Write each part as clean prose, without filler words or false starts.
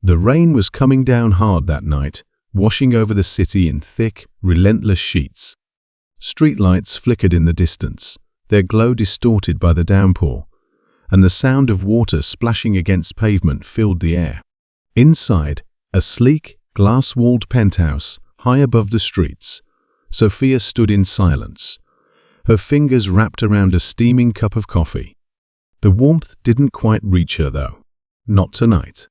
The rain was coming down hard that night, washing over the city in thick, relentless sheets. Streetlights flickered in the distance, their glow distorted by the downpour, and the sound of water splashing against pavement filled the air. Inside, a sleek, glass-walled penthouse high above the streets, Sophia stood in silence, her fingers wrapped around a steaming cup of coffee. The warmth didn't quite reach her, though. Not tonight.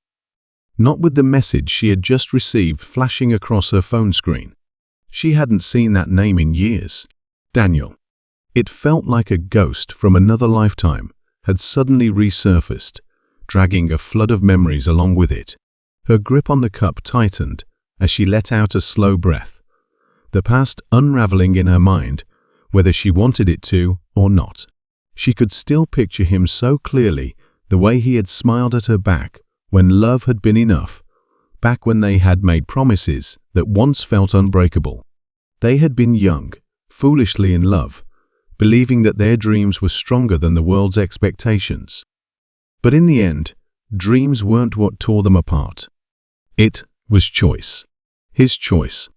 Not with the message she had just received flashing across her phone screen. She hadn't seen that name in years. Daniel. It felt like a ghost from another lifetime had suddenly resurfaced, dragging a flood of memories along with it. Her grip on the cup tightened as she let out a slow breath, the past unraveling in her mind, whether she wanted it to or not. She could still picture him so clearly, the way he had smiled at her back when love had been enough, back when they had made promises that once felt unbreakable. They had been young, foolishly in love, believing that their dreams were stronger than the world's expectations. But in the end, dreams weren't what tore them apart. It was choice. His choice.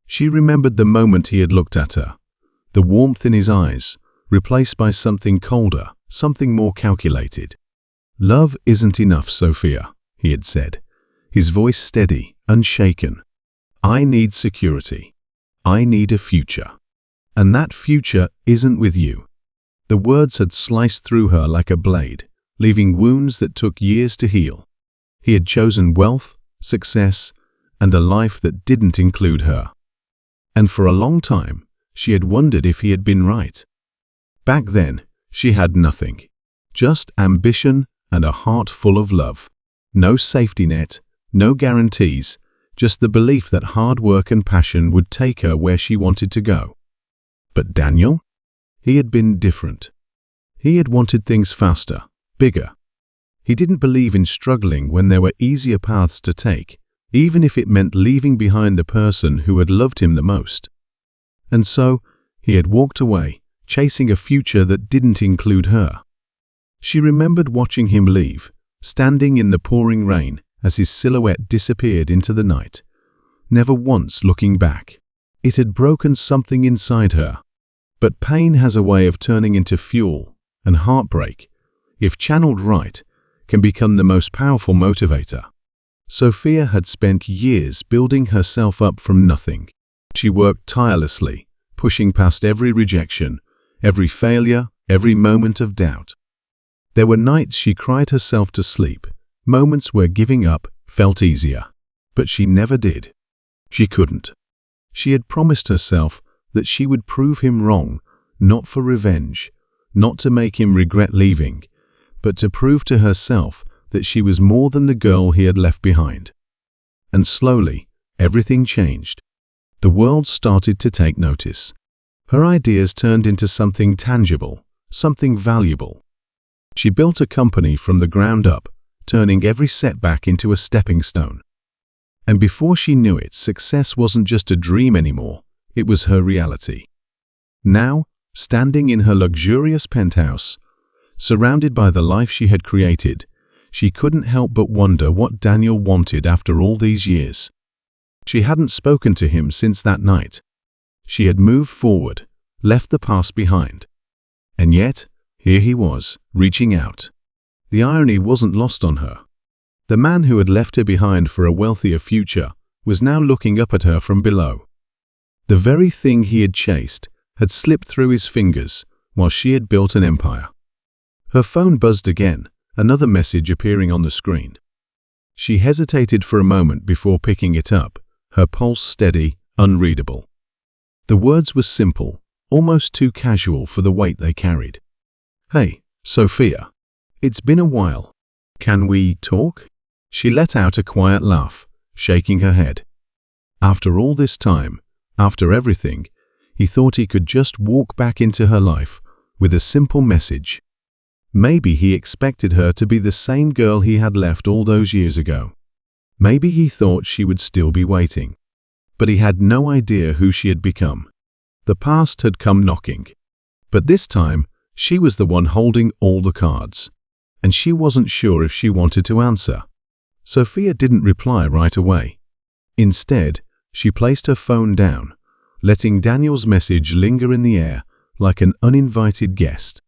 She remembered the moment he had looked at her, the warmth in his eyes, replaced by something colder, something more calculated. "Love isn't enough, Sophia," he had said, his voice steady, unshaken. "I need security. I need a future. And that future isn't with you." The words had sliced through her like a blade, leaving wounds that took years to heal. He had chosen wealth, success, and a life that didn't include her. And for a long time, she had wondered if he had been right. Back then, she had nothing. Just ambition and a heart full of love. No safety net, no guarantees, just the belief that hard work and passion would take her where she wanted to go. But Daniel? He had been different. He had wanted things faster, bigger. He didn't believe in struggling when there were easier paths to take, even if it meant leaving behind the person who had loved him the most. And so, he had walked away, chasing a future that didn't include her. She remembered watching him leave, standing in the pouring rain as his silhouette disappeared into the night, never once looking back. It had broken something inside her. But pain has a way of turning into fuel, and heartbreak, if channeled right, can become the most powerful motivator. Sophia had spent years building herself up from nothing. She worked tirelessly, pushing past every rejection, every failure, every moment of doubt. There were nights she cried herself to sleep, moments where giving up felt easier. But she never did. She couldn't. She had promised herself that she would prove him wrong, not for revenge, not to make him regret leaving, but to prove to herself that she was more than the girl he had left behind. And slowly, everything changed. The world started to take notice. Her ideas turned into something tangible, something valuable. She built a company from the ground up, turning every setback into a stepping stone. And before she knew it, success wasn't just a dream anymore, it was her reality. Now, standing in her luxurious penthouse, surrounded by the life she had created, she couldn't help but wonder what Daniel wanted after all these years. She hadn't spoken to him since that night. She had moved forward, left the past behind. And yet, here he was, reaching out. The irony wasn't lost on her. The man who had left her behind for a wealthier future was now looking up at her from below. The very thing he had chased had slipped through his fingers while she had built an empire. Her phone buzzed again, another message appearing on the screen. She hesitated for a moment before picking it up, her pulse steady, unreadable. The words were simple, almost too casual for the weight they carried. "Hey, Sophia. It's been a while. Can we talk?" She let out a quiet laugh, shaking her head. After all this time, after everything, he thought he could just walk back into her life with a simple message. Maybe he expected her to be the same girl he had left all those years ago. Maybe he thought she would still be waiting. But he had no idea who she had become. The past had come knocking. But this time, she was the one holding all the cards. And she wasn't sure if she wanted to answer. Sophia didn't reply right away. Instead, she placed her phone down, letting Daniel's message linger in the air like an uninvited guest.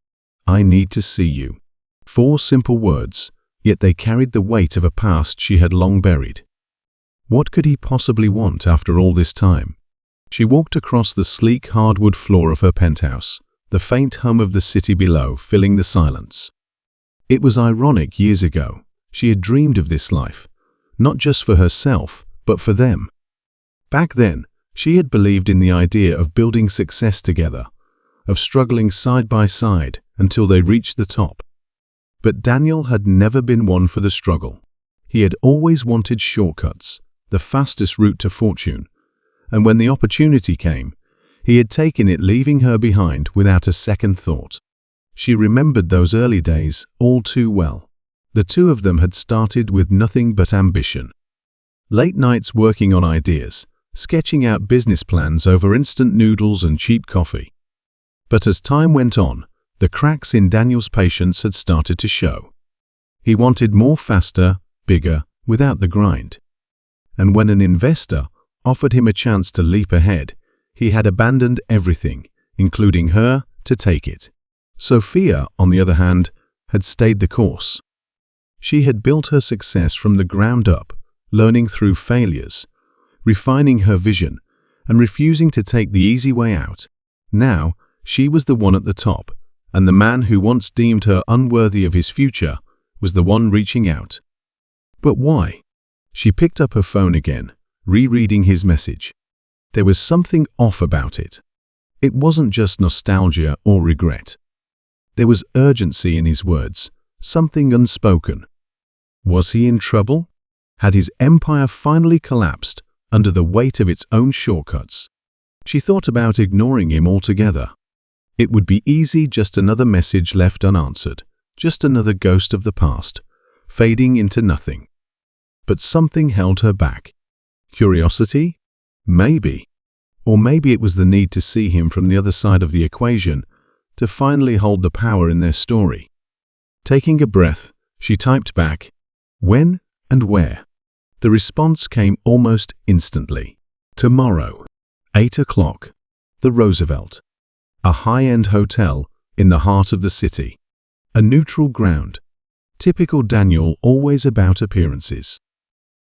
"I need to see you." 4 simple words, yet they carried the weight of a past she had long buried. What could he possibly want after all this time? She walked across the sleek hardwood floor of her penthouse, the faint hum of the city below filling the silence. It was ironic. Years ago, she had dreamed of this life, not just for herself, but for them. Back then, she had believed in the idea of building success together, of struggling side by side until they reached the top. But Daniel had never been one for the struggle. He had always wanted shortcuts, the fastest route to fortune, and when the opportunity came, he had taken it, leaving her behind without a second thought. She remembered those early days all too well. The two of them had started with nothing but ambition. Late nights working on ideas, sketching out business plans over instant noodles and cheap coffee. But as time went on, the cracks in Daniel's patience had started to show. He wanted more, faster, bigger, without the grind. And when an investor offered him a chance to leap ahead, he had abandoned everything, including her, to take it. Sophia, on the other hand, had stayed the course. She had built her success from the ground up, learning through failures, refining her vision, and refusing to take the easy way out. Now, she was the one at the top, and the man who once deemed her unworthy of his future was the one reaching out. But why? She picked up her phone again, rereading his message. There was something off about it. It wasn't just nostalgia or regret. There was urgency in his words, something unspoken. Was he in trouble? Had his empire finally collapsed under the weight of its own shortcuts? She thought about ignoring him altogether. It would be easy, just another message left unanswered, just another ghost of the past, fading into nothing. But something held her back. Curiosity? Maybe. Or maybe it was the need to see him from the other side of the equation, to finally hold the power in their story. Taking a breath, she typed back, "When and where?" The response came almost instantly. "Tomorrow, 8 o'clock, the Roosevelt." A high-end hotel in the heart of the city. A neutral ground. Typical Daniel, always about appearances.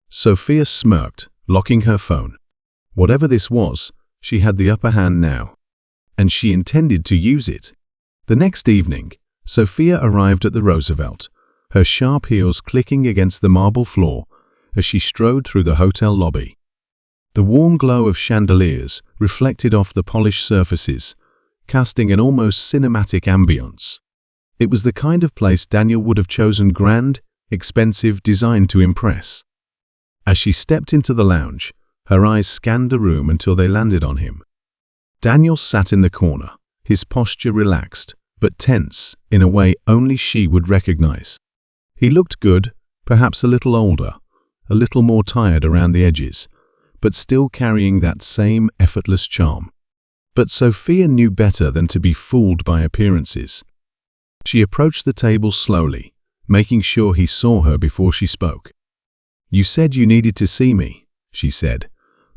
Sophia smirked, locking her phone. Whatever this was, she had the upper hand now. And she intended to use it. The next evening, Sophia arrived at the Roosevelt, her sharp heels clicking against the marble floor as she strode through the hotel lobby. The warm glow of chandeliers reflected off the polished surfaces, casting an almost cinematic ambience. It was the kind of place Daniel would have chosen, grand, expensive, designed to impress. As she stepped into the lounge, her eyes scanned the room until they landed on him. Daniel sat in the corner, his posture relaxed, but tense in a way only she would recognize. He looked good, perhaps a little older, a little more tired around the edges, but still carrying that same effortless charm. But Sophia knew better than to be fooled by appearances. She approached the table slowly, making sure he saw her before she spoke. "You said you needed to see me," she said,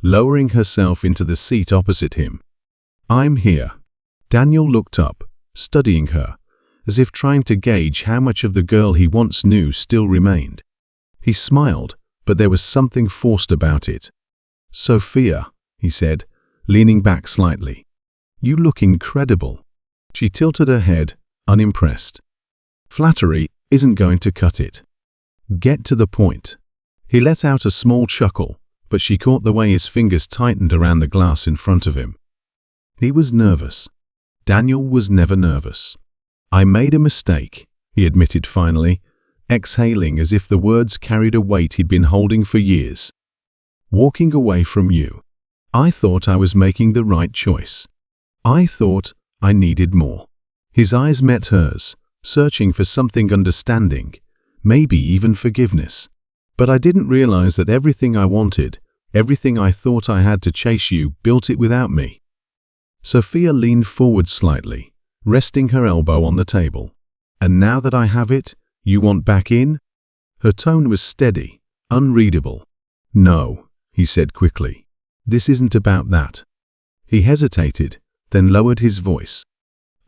lowering herself into the seat opposite him. "I'm here." Daniel looked up, studying her, as if trying to gauge how much of the girl he once knew still remained. He smiled, but there was something forced about it. "Sophia," he said, leaning back slightly. "You look incredible." She tilted her head, unimpressed. Flattery isn't going to cut it. Get to the point. He let out a small chuckle, but she caught the way his fingers tightened around the glass in front of him. He was nervous. Daniel was never nervous. "I made a mistake," he admitted finally, exhaling as if the words carried a weight he'd been holding for years. "Walking away from you. I thought I was making the right choice. I thought I needed more." His eyes met hers, searching for something, understanding, maybe even forgiveness. "But I didn't realize that everything I wanted, everything I thought I had to chase you, built it without me." Sophia leaned forward slightly, resting her elbow on the table. "And now that I have it, you want back in?" Her tone was steady, Unreadable. No, he said quickly. This isn't about that. He hesitated, then lowered his voice.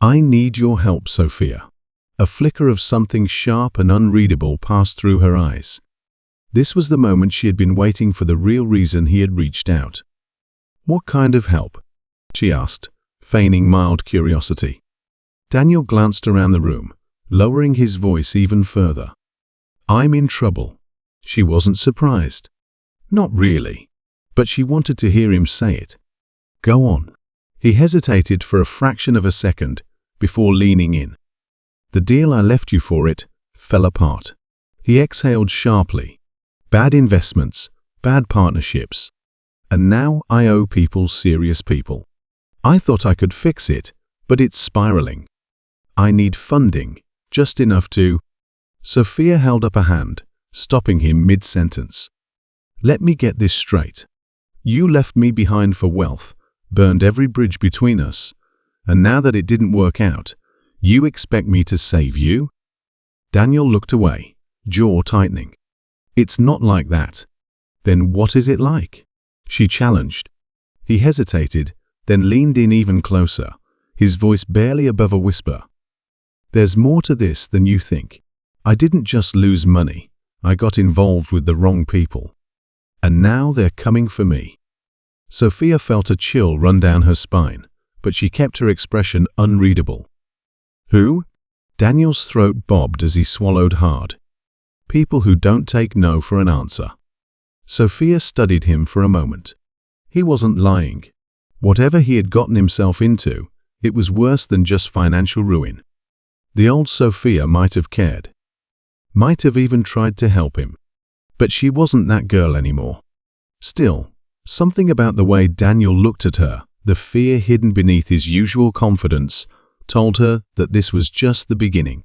I need your help, Sophia. A flicker of something sharp and unreadable passed through her eyes. This was the moment she had been waiting for, the real reason he had reached out. What kind of help? She asked, feigning mild curiosity. Daniel glanced around the room, lowering his voice even further. I'm in trouble. She wasn't surprised. Not really. But she wanted to hear him say it. Go on. He hesitated for a fraction of a second before leaning in. The deal I left you for it fell apart. He exhaled sharply. Bad investments, bad partnerships. And now I owe people, serious people. I thought I could fix it, but it's spiraling. I need funding, just enough to… Sophia held up a hand, stopping him mid-sentence. Let me get this straight. You left me behind for wealth, burned every bridge between us, and now that it didn't work out, you expect me to save you? Daniel looked away, jaw tightening. It's not like that. Then what is it like? She challenged. He hesitated, then leaned in even closer, his voice barely above a whisper. There's more to this than you think. I didn't just lose money. I got involved with the wrong people. And now they're coming for me. Sophia felt a chill run down her spine, but she kept her expression unreadable. Who? Daniel's throat bobbed as he swallowed hard. People who don't take no for an answer. Sophia studied him for a moment. He wasn't lying. Whatever he had gotten himself into, it was worse than just financial ruin. The old Sophia might have cared. Might have even tried to help him. But she wasn't that girl anymore. Still, something about the way Daniel looked at her, the fear hidden beneath his usual confidence, told her that this was just the beginning.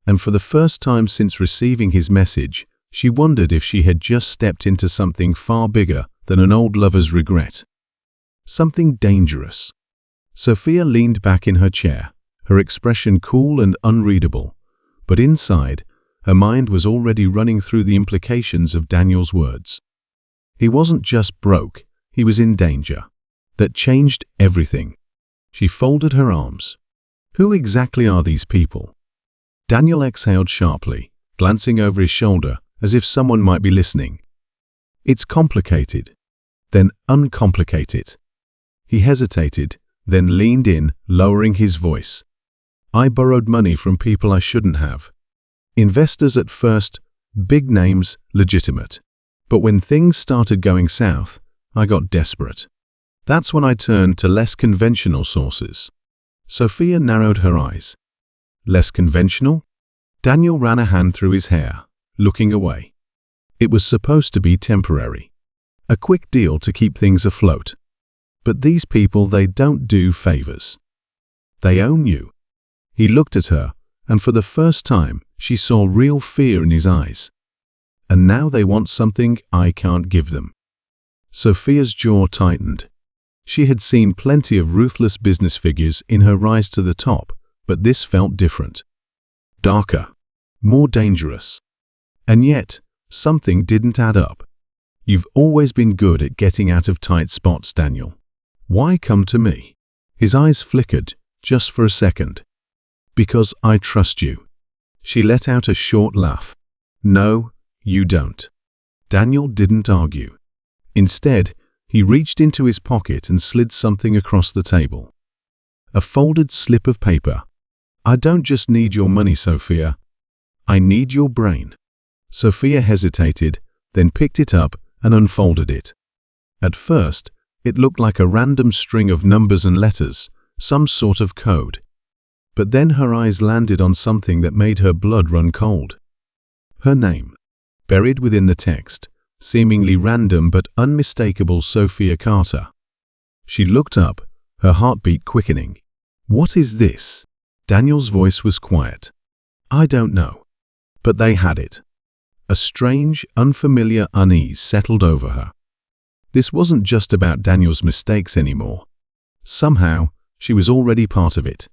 And for the first time since receiving his message, she wondered if she had just stepped into something far bigger than an old lover's regret. Something dangerous. Sophia leaned back in her chair, her expression cool and unreadable, but inside, her mind was already running through the implications of Daniel's words. He wasn't just broke, he was in danger. That changed everything. She folded her arms. Who exactly are these people? Daniel exhaled sharply, glancing over his shoulder as if someone might be listening. It's complicated. Then uncomplicate it. He hesitated, then leaned in, lowering his voice. I borrowed money from people I shouldn't have. Investors at first, big names, legitimate. But when things started going south, I got desperate. That's when I turned to less conventional sources. Sophia narrowed her eyes. Less conventional? Daniel ran a hand through his hair, looking away. It was supposed to be temporary. A quick deal to keep things afloat. But these people, they don't do favors. They own you. He looked at her, and for the first time, she saw real fear in his eyes. And now they want something I can't give them. Sophia's jaw tightened. She had seen plenty of ruthless business figures in her rise to the top, but this felt different. Darker. More dangerous. And yet, something didn't add up. You've always been good at getting out of tight spots, Daniel. Why come to me? His eyes flickered, just for a second. Because I trust you. She let out a short laugh. No, you don't. Daniel didn't argue. Instead, he reached into his pocket and slid something across the table. A folded slip of paper. I don't just need your money, Sophia. I need your brain. Sophia hesitated, then picked it up and unfolded it. At first, it looked like a random string of numbers and letters, some sort of code. But then her eyes landed on something that made her blood run cold. Her name, buried within the text, seemingly random but unmistakable, Sophia Carter. She looked up, her heartbeat quickening. What is this? Daniel's voice was quiet. I don't know. But they had it. A strange, unfamiliar unease settled over her. This wasn't just about Daniel's mistakes anymore. Somehow, she was already part of it.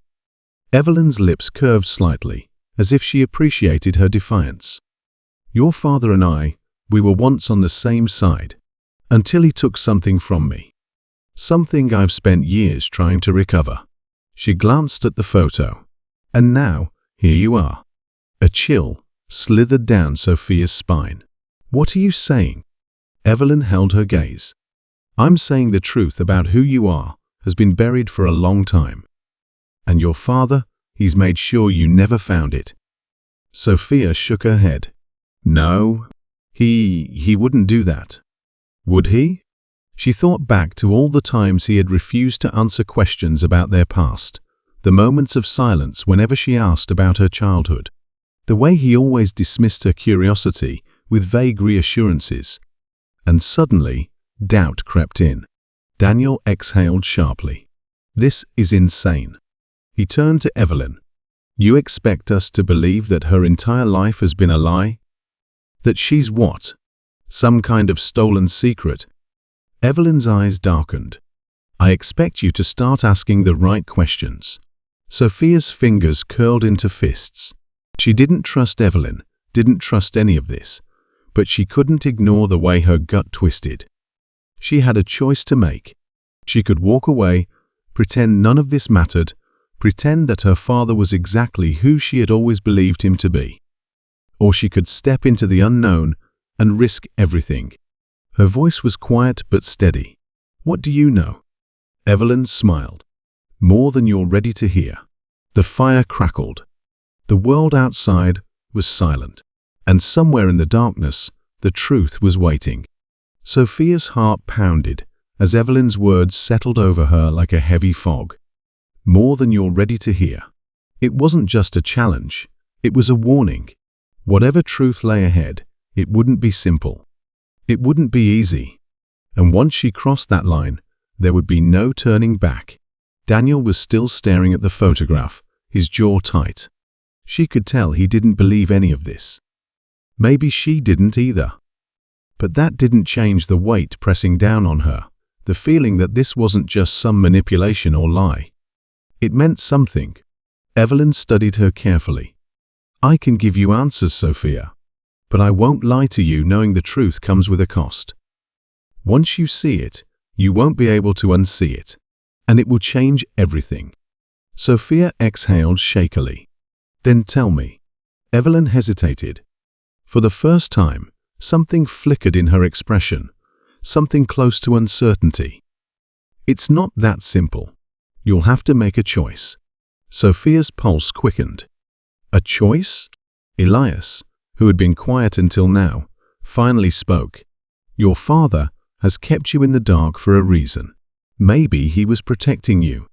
Evelyn's lips curved slightly, as if she appreciated her defiance. Your father and I, We were once on the same side, until he took something from me. Something I've spent years trying to recover." She glanced at the photo. "And now, here you are." A chill slithered down Sophia's spine. "What are you saying?" Evelyn held her gaze. "I'm saying the truth about who you are has been buried for a long time. And your father, he's made sure you never found it." Sophia shook her head. "No, he wouldn't do that." "Would he?" She thought back to all the times he had refused to answer questions about their past, the moments of silence whenever she asked about her childhood, the way he always dismissed her curiosity with vague reassurances. And suddenly, doubt crept in. Daniel exhaled sharply. "This is insane." He turned to Evelyn. "You expect us to believe that her entire life has been a lie? That she's what? Some kind of stolen secret?" Evelyn's eyes darkened. "I expect you to start asking the right questions." Sophia's fingers curled into fists. She didn't trust Evelyn, didn't trust any of this, but she couldn't ignore the way her gut twisted. She had a choice to make. She could walk away, pretend none of this mattered, pretend that her father was exactly who she had always believed him to be. Or she could step into the unknown and risk everything. Her voice was quiet but steady. "What do you know?" Evelyn smiled. "More than you're ready to hear." The fire crackled. The world outside was silent, and somewhere in the darkness, the truth was waiting. Sophia's heart pounded as Evelyn's words settled over her like a heavy fog. More than you're ready to hear. It wasn't just a challenge, it was a warning. Whatever truth lay ahead, it wouldn't be simple. It wouldn't be easy. And once she crossed that line, there would be no turning back. Daniel was still staring at the photograph, his jaw tight. She could tell he didn't believe any of this. Maybe she didn't either. But that didn't change the weight pressing down on her, the feeling that this wasn't just some manipulation or lie. It meant something. Evelyn studied her carefully. "I can give you answers, Sophia. But I won't lie to you knowing the truth comes with a cost. Once you see it, you won't be able to unsee it. And it will change everything." Sophia exhaled shakily. "Then tell me." Evelyn hesitated. For the first time, something flickered in her expression, something close to uncertainty. "It's not that simple. You'll have to make a choice." Sophia's pulse quickened. "A choice?" Elias, who had been quiet until now, finally spoke. "Your father has kept you in the dark for a reason. Maybe he was protecting you.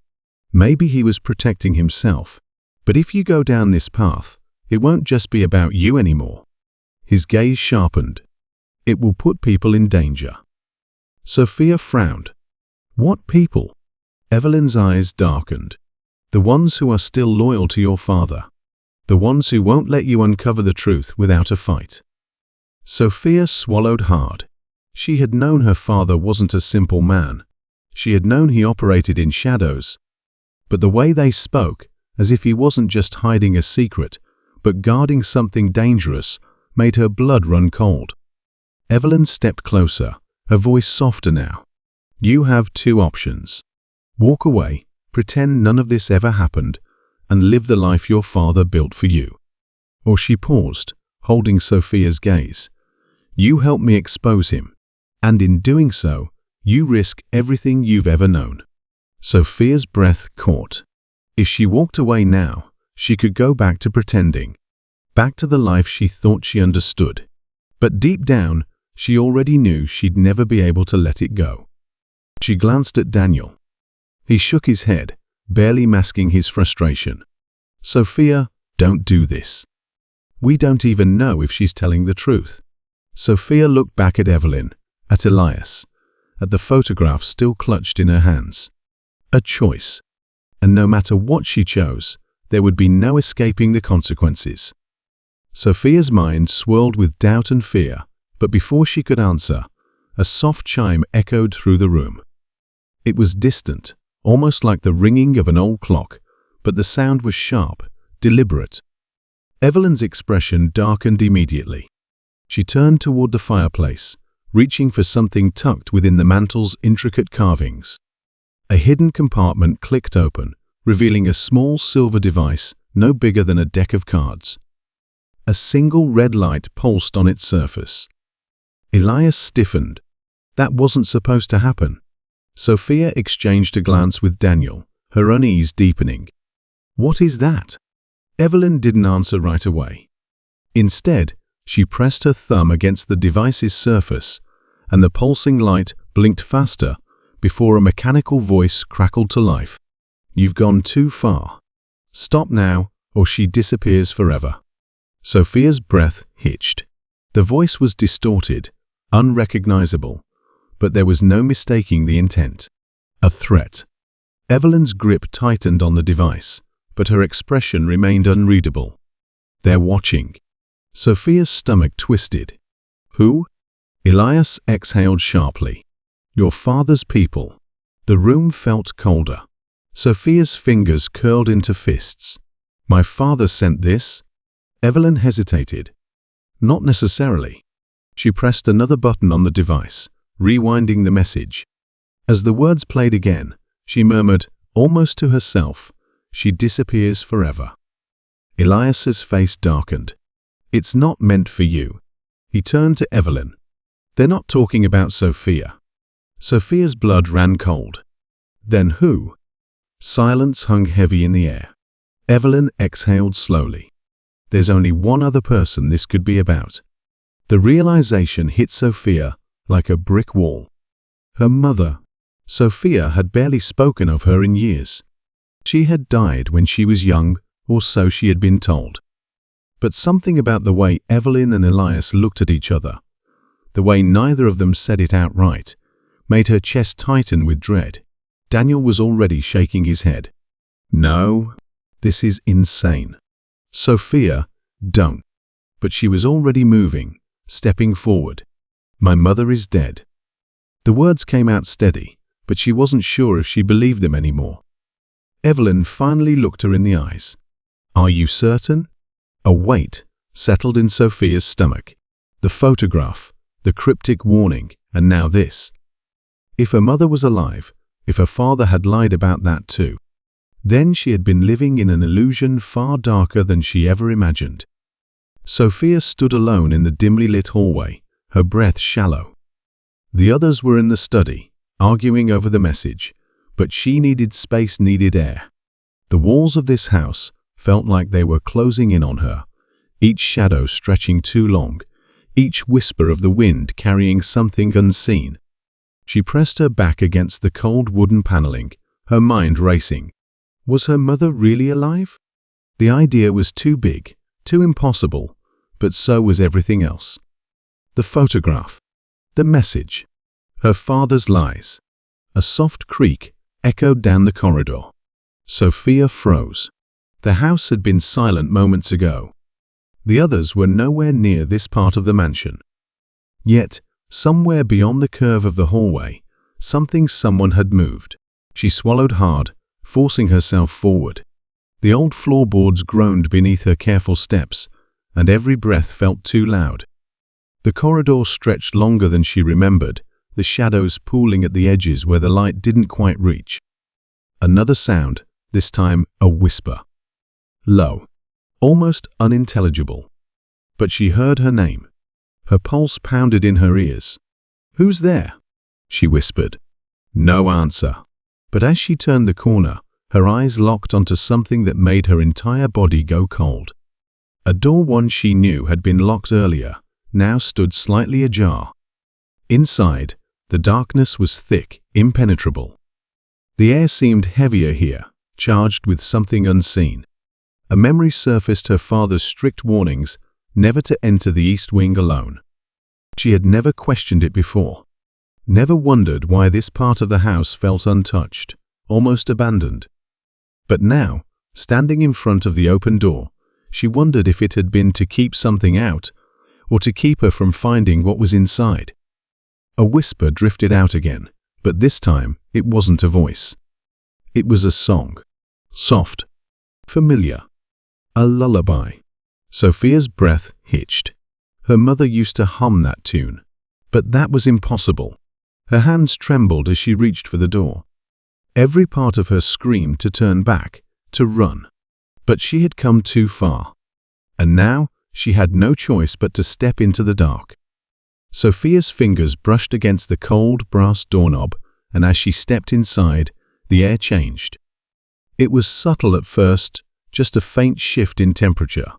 Maybe he was protecting himself. But if you go down this path, it won't just be about you anymore." His gaze sharpened. "It will put people in danger." Sophia frowned. "What people?" Evelyn's eyes darkened. "The ones who are still loyal to your father. The ones who won't let you uncover the truth without a fight." Sophia swallowed hard. She had known her father wasn't a simple man. She had known he operated in shadows. But the way they spoke, as if he wasn't just hiding a secret, but guarding something dangerous, made her blood run cold. Evelyn stepped closer, her voice softer now. "You have two options. Walk away, pretend none of this ever happened, and live the life your father built for you." Or she paused, holding Sophia's gaze. "You help me expose him, and in doing so, you risk everything you've ever known." Sophia's breath caught. If she walked away now, she could go back to pretending, back to the life she thought she understood. But deep down, she already knew she'd never be able to let it go. She glanced at Daniel. He shook his head, barely masking his frustration. "Sophia, don't do this. We don't even know if she's telling the truth." Sophia looked back at Evelyn, at Elias, at the photograph still clutched in her hands. A choice. And no matter what she chose, there would be no escaping the consequences. Sophia's mind swirled with doubt and fear, but before she could answer, a soft chime echoed through the room. It was distant, almost like the ringing of an old clock, but the sound was sharp, deliberate. Evelyn's expression darkened immediately. She turned toward the fireplace, reaching for something tucked within the mantle's intricate carvings. A hidden compartment clicked open, revealing a small silver device no bigger than a deck of cards. A single red light pulsed on its surface. Elias stiffened. That wasn't supposed to happen. Sophia exchanged a glance with Daniel, her unease deepening. "What is that?" Evelyn didn't answer right away. Instead, she pressed her thumb against the device's surface, and the pulsing light blinked faster before a mechanical voice crackled to life. "You've gone too far. Stop now, or she disappears forever." Sophia's breath hitched. The voice was distorted, unrecognizable, but there was no mistaking the intent. A threat. Evelyn's grip tightened on the device, but her expression remained unreadable. "They're watching." Sophia's stomach twisted. "Who?" Elias exhaled sharply. "Your father's people." The room felt colder. Sophia's fingers curled into fists. "My father sent this?" Evelyn hesitated. "Not necessarily." She pressed another button on the device, rewinding the message. As the words played again, she murmured, almost to herself, "She disappears forever." Elias's face darkened. "It's not meant for you." He turned to Evelyn. "They're not talking about Sophia." Sophia's blood ran cold. "Then who?" Silence hung heavy in the air. Evelyn exhaled slowly. "There's only one other person this could be about." The realization hit Sophia like a brick wall. Her mother. Sophia had barely spoken of her in years. She had died when she was young, or so she had been told. But something about the way Evelyn and Elias looked at each other, the way neither of them said it outright, made her chest tighten with dread. Daniel was already shaking his head. "No, this is insane. Sophia, don't." But she was already moving, stepping forward. "My mother is dead." The words came out steady, but she wasn't sure if she believed them anymore. Evelyn finally looked her in the eyes. "Are you certain?" A weight settled in Sophia's stomach. The photograph, the cryptic warning, and now this. If her mother was alive, if her father had lied about that too, then she had been living in an illusion far darker than she ever imagined. Sophia stood alone in the dimly lit hallway, her breath shallow. The others were in the study, arguing over the message, but she needed space, needed air. The walls of this house felt like they were closing in on her, each shadow stretching too long, each whisper of the wind carrying something unseen. She pressed her back against the cold wooden paneling, her mind racing. Was her mother really alive? The idea was too big, too impossible, but so was everything else. The photograph, the message, her father's lies. A soft creak echoed down the corridor. Sophia froze. The house had been silent moments ago. The others were nowhere near this part of the mansion. Yet, somewhere beyond the curve of the hallway, someone had moved. She swallowed hard, forcing herself forward. The old floorboards groaned beneath her careful steps, and every breath felt too loud. The corridor stretched longer than she remembered, the shadows pooling at the edges where the light didn't quite reach. Another sound, this time a whisper. Low, almost unintelligible. But she heard her name. Her pulse pounded in her ears. "Who's there?" she whispered. No answer. But as she turned the corner, her eyes locked onto something that made her entire body go cold. A door one she knew had been locked earlier, now stood slightly ajar. Inside, the darkness was thick, impenetrable. The air seemed heavier here, charged with something unseen. A memory surfaced, her father's strict warnings, never to enter the East Wing alone. She had never questioned it before. Never wondered why this part of the house felt untouched, almost abandoned. But now, standing in front of the open door, she wondered if it had been to keep something out, or to keep her from finding what was inside. A whisper drifted out again, but this time it wasn't a voice. It was a song. Soft. Familiar. A lullaby. Sophia's breath hitched. Her mother used to hum that tune. But that was impossible. Her hands trembled as she reached for the door. Every part of her screamed to turn back, to run. But she had come too far. And now she had no choice but to step into the dark. Sophia's fingers brushed against the cold brass doorknob, and as she stepped inside, the air changed. It was subtle at first, just a faint shift in temperature,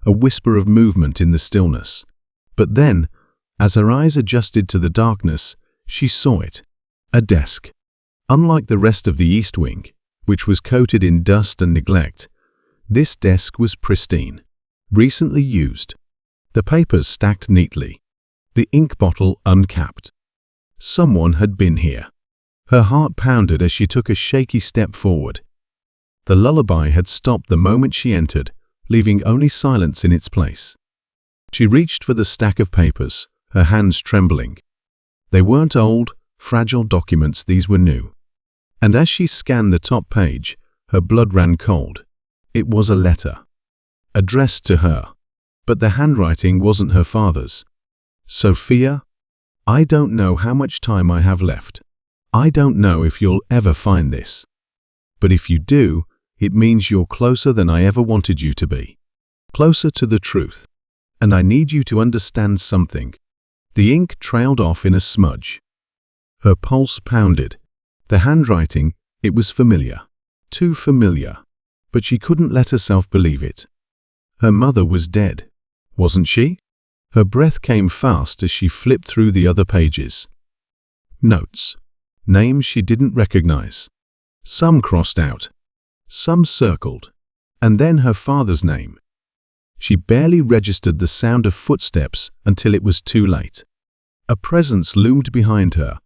a whisper of movement in the stillness. But then, as her eyes adjusted to the darkness, she saw it. A desk. Unlike the rest of the East Wing, which was coated in dust and neglect, this desk was pristine, recently used. The papers stacked neatly, the ink bottle uncapped. Someone had been here. Her heart pounded as she took a shaky step forward. The lullaby had stopped the moment she entered, leaving only silence in its place. She reached for the stack of papers, her hands trembling. They weren't old, fragile documents, these were new. And as she scanned the top page, her blood ran cold. It was a letter, addressed to her, but the handwriting wasn't her father's. Sophia, I don't know how much time I have left. I don't know if you'll ever find this. But if you do, it means you're closer than I ever wanted you to be. Closer to the truth. And I need you to understand something. The ink trailed off in a smudge. Her pulse pounded. The handwriting, it was familiar. Too familiar. But she couldn't let herself believe it. Her mother was dead, wasn't she? Her breath came fast as she flipped through the other pages. Notes. Names she didn't recognize. Some crossed out. Some circled. And then her father's name. She barely registered the sound of footsteps until it was too late. A presence loomed behind her,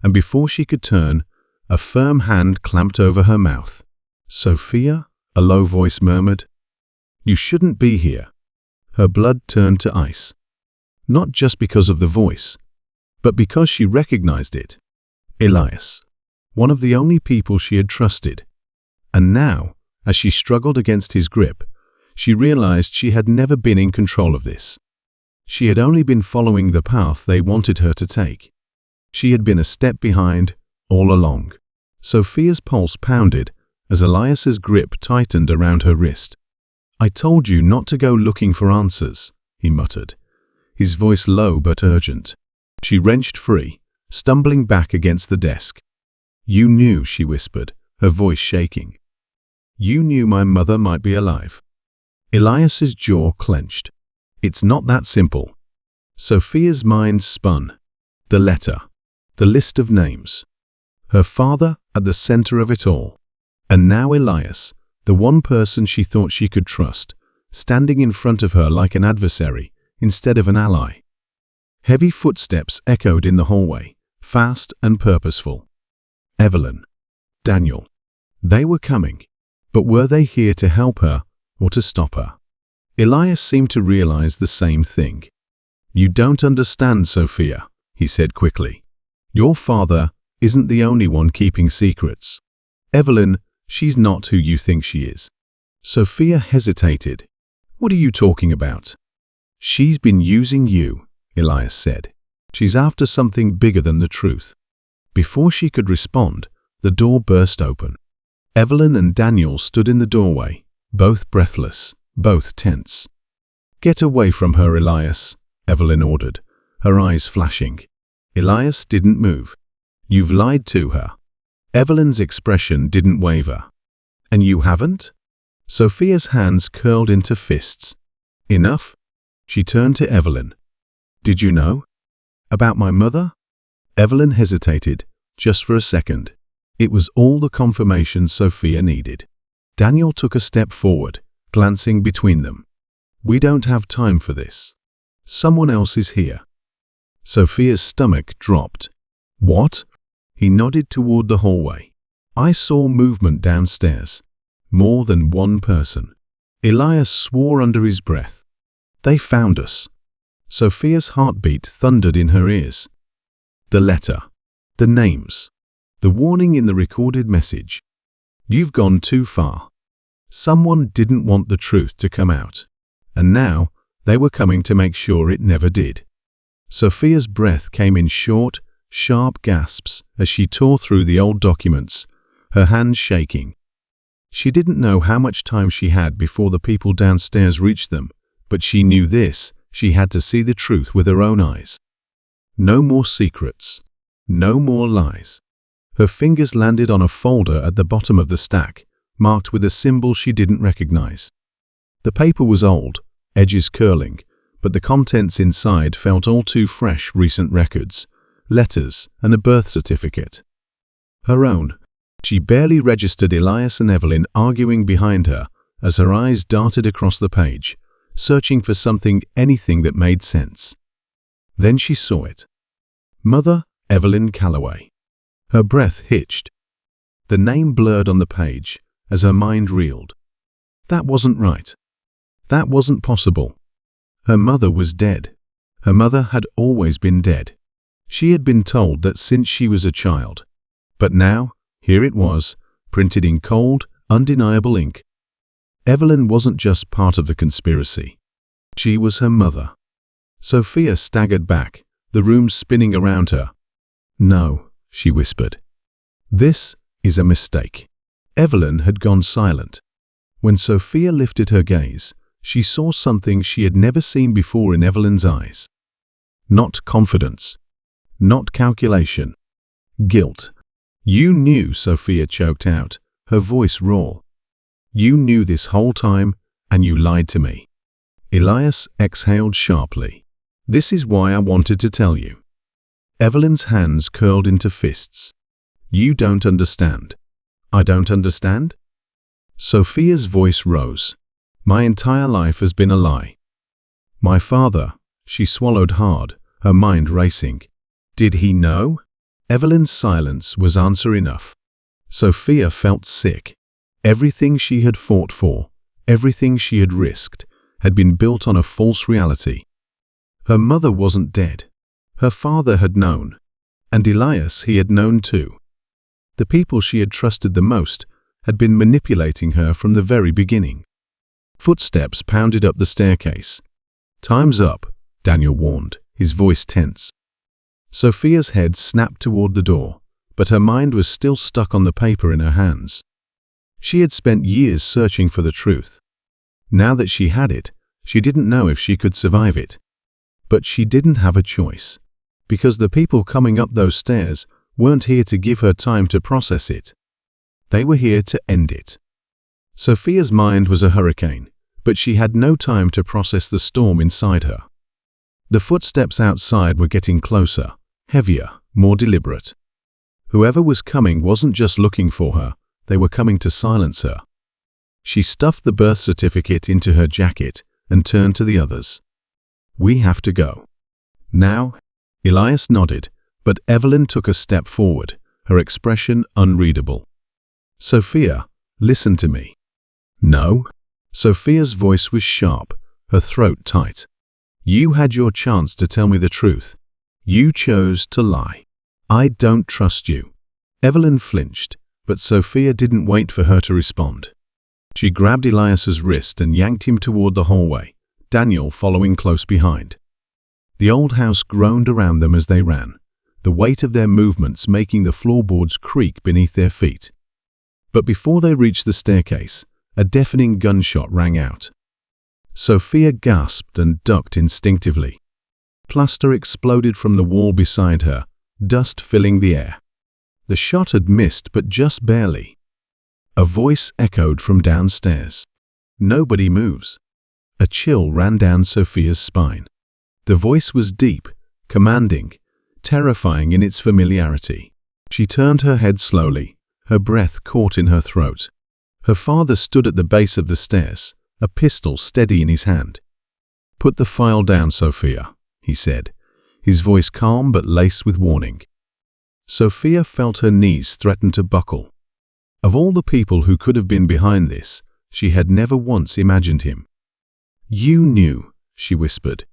and before she could turn, a firm hand clamped over her mouth. Sophia, a low voice murmured. You shouldn't be here. Her blood turned to ice. Not just because of the voice, but because she recognized it. Elias, one of the only people she had trusted. And now, as she struggled against his grip, she realized she had never been in control of this. She had only been following the path they wanted her to take. She had been a step behind, all along. Sophia's pulse pounded as Elias's grip tightened around her wrist. I told you not to go looking for answers, he muttered, his voice low but urgent. She wrenched free, stumbling back against the desk. You knew, she whispered, her voice shaking. You knew my mother might be alive. Elias's jaw clenched. It's not that simple. Sophia's mind spun. The letter. The list of names. Her father at the center of it all. And now Elias, the one person she thought she could trust, standing in front of her like an adversary instead of an ally. Heavy footsteps echoed in the hallway, fast and purposeful. Evelyn. Daniel. They were coming. But were they here to help her or to stop her? Elias seemed to realize the same thing. You don't understand, Sophia, he said quickly. Your father isn't the only one keeping secrets. Evelyn, she's not who you think she is. Sophia hesitated. What are you talking about? She's been using you, Elias said. She's after something bigger than the truth. Before she could respond, the door burst open. Evelyn and Daniel stood in the doorway, both breathless, both tense. Get away from her, Elias, Evelyn ordered, her eyes flashing. Elias didn't move. You've lied to her. Evelyn's expression didn't waver. And you haven't? Sophia's hands curled into fists. Enough? She turned to Evelyn. Did you know? About my mother? Evelyn hesitated, just for a second. It was all the confirmation Sophia needed. Daniel took a step forward, glancing between them. We don't have time for this. Someone else is here. Sophia's stomach dropped. What? He nodded toward the hallway. I saw movement downstairs. More than one person. Elias swore under his breath. They found us. Sophia's heartbeat thundered in her ears. The letter. The names. The warning in the recorded message. You've gone too far. Someone didn't want the truth to come out. And now, They were coming to make sure it never did. Sophia's breath came in short, sharp gasps as she tore through the old documents, her hands shaking. She didn't know how much time she had before the people downstairs reached them, but she knew this: she had to see the truth with her own eyes. No more secrets. No more lies. Her fingers landed on a folder at the bottom of the stack, marked with a symbol she didn't recognize. The paper was old, edges curling, but the contents inside felt all too fresh: recent records, letters, and a birth certificate. Her own. She barely registered Elias and Evelyn arguing behind her as her eyes darted across the page, searching for something, anything that made sense. Then she saw it. Mother Evelyn Calloway. Her breath hitched. The name blurred on the page as her mind reeled. That wasn't right. That wasn't possible. Her mother was dead. Her mother had always been dead. She had been told that since she was a child. But now, here it was, printed in cold, undeniable ink. Evelyn wasn't just part of the conspiracy. She was her mother. Sophia staggered back, the room spinning around her. "No," she whispered. "This is a mistake." Evelyn had gone silent. When Sophia lifted her gaze, she saw something she had never seen before in Evelyn's eyes. Not confidence. Not calculation. Guilt. "You knew," Sophia choked out, her voice raw. "You knew this whole time, and you lied to me." Elias exhaled sharply. "This is why I wanted to tell you." Evelyn's hands curled into fists. "You don't understand." "I don't understand?" Sophia's voice rose. "My entire life has been a lie. My father," she swallowed hard, her mind racing. "Did he know?" Evelyn's silence was answer enough. Sophia felt sick. Everything she had fought for, everything she had risked, had been built on a false reality. Her mother wasn't dead. Her father had known. And Elias, he had known too. The people she had trusted the most had been manipulating her from the very beginning. Footsteps pounded up the staircase. "Time's up," Daniel warned, his voice tense. Sophia's head snapped toward the door, but her mind was still stuck on the paper in her hands. She had spent years searching for the truth. Now that she had it, she didn't know if she could survive it. But she didn't have a choice, because the people coming up those stairs weren't here to give her time to process it. They were here to end it. Sophia's mind was a hurricane, but she had no time to process the storm inside her. The footsteps outside were getting closer, heavier, more deliberate. Whoever was coming wasn't just looking for her, they were coming to silence her. She stuffed the birth certificate into her jacket and turned to the others. "We have to go." "Now?" Elias nodded, but Evelyn took a step forward, her expression unreadable. "Sophia, listen to me." "No." Sophia's voice was sharp, her throat tight. "You had your chance to tell me the truth. You chose to lie. I don't trust you." Evelyn flinched, but Sophia didn't wait for her to respond. She grabbed Elias's wrist and yanked him toward the hallway, Daniel following close behind. The old house groaned around them as they ran, the weight of their movements making the floorboards creak beneath their feet. But before they reached the staircase, a deafening gunshot rang out. Sophia gasped and ducked instinctively. Plaster exploded from the wall beside her, dust filling the air. The shot had missed, but just barely. A voice echoed from downstairs. "Nobody moves." A chill ran down Sophia's spine. The voice was deep, commanding, terrifying in its familiarity. She turned her head slowly, her breath caught in her throat. Her father stood at the base of the stairs, a pistol steady in his hand. "Put the file down, Sophia," he said, his voice calm but laced with warning. Sophia felt her knees threaten to buckle. Of all the people who could have been behind this, she had never once imagined him. "You knew," she whispered.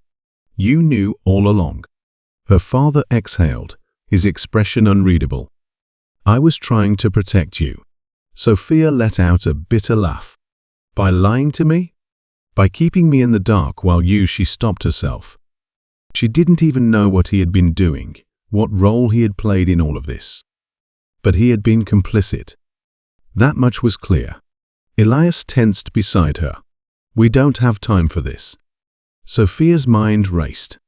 "You knew all along." Her father exhaled, his expression unreadable. "I was trying to protect you." Sophia let out a bitter laugh. "By lying to me?" By keeping me in the dark while she stopped herself. She didn't even know what he had been doing, what role he had played in all of this. But he had been complicit. That much was clear. Elias tensed beside her. We don't have time for this. Sophia's mind raced.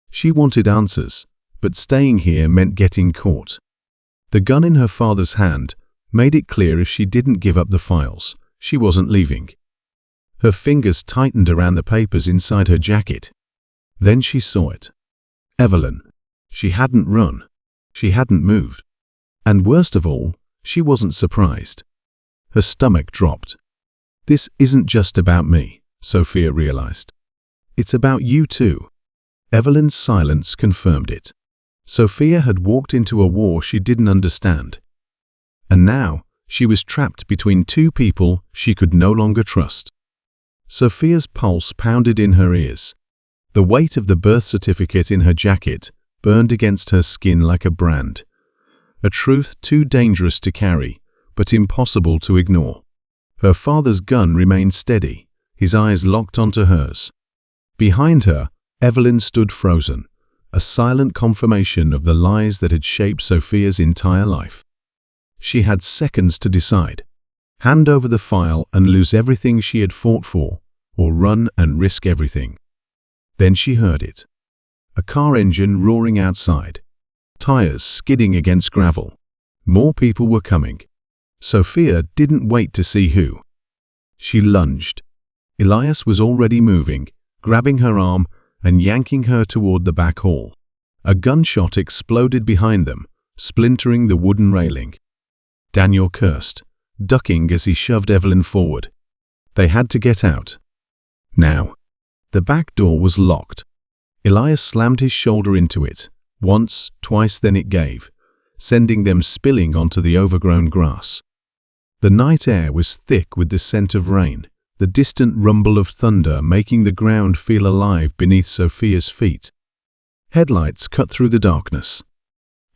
She wanted answers, but staying here meant getting caught. The gun in her father's hand made it clear if she didn't give up the files, she wasn't leaving. Her fingers tightened around the papers inside her jacket. Then she saw it. Evelyn. She hadn't run. She hadn't moved. And worst of all, she wasn't surprised. Her stomach dropped. This isn't just about me, Sophia realized. It's about you too. Evelyn's silence confirmed it. Sophia had walked into a war she didn't understand. And now, she was trapped between two people she could no longer trust. Sophia's pulse pounded in her ears. The weight of the birth certificate in her jacket burned against her skin like a brand. A truth too dangerous to carry, but impossible to ignore. Her father's gun remained steady, his eyes locked onto hers. Behind her, Evelyn stood frozen, a silent confirmation of the lies that had shaped Sophia's entire life. She had seconds to decide. Hand over the file and lose everything she had fought for, or run and risk everything. Then she heard it. A car engine roaring outside. Tires skidding against gravel. More people were coming. Sophia didn't wait to see who. She lunged. Elias was already moving, grabbing her arm and yanking her toward the back hall. A gunshot exploded behind them, splintering the wooden railing. Daniel cursed, ducking as he shoved Evelyn forward. They had to get out. Now. The back door was locked. Elias slammed his shoulder into it, once, twice, then it gave, sending them spilling onto the overgrown grass. The night air was thick with the scent of rain, the distant rumble of thunder making the ground feel alive beneath Sophia's feet. Headlights cut through the darkness.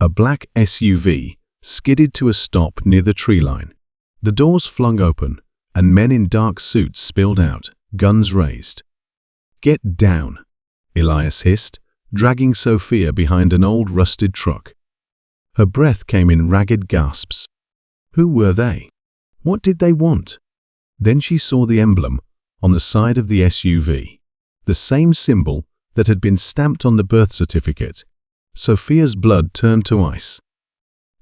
A black SUV skidded to a stop near the tree line. The doors flung open, and men in dark suits spilled out, guns raised. "Get down," Elias hissed, dragging Sophia behind an old rusted truck. Her breath came in ragged gasps. Who were they? What did they want? Then she saw the emblem on the side of the SUV, the same symbol that had been stamped on the birth certificate. Sophia's blood turned to ice.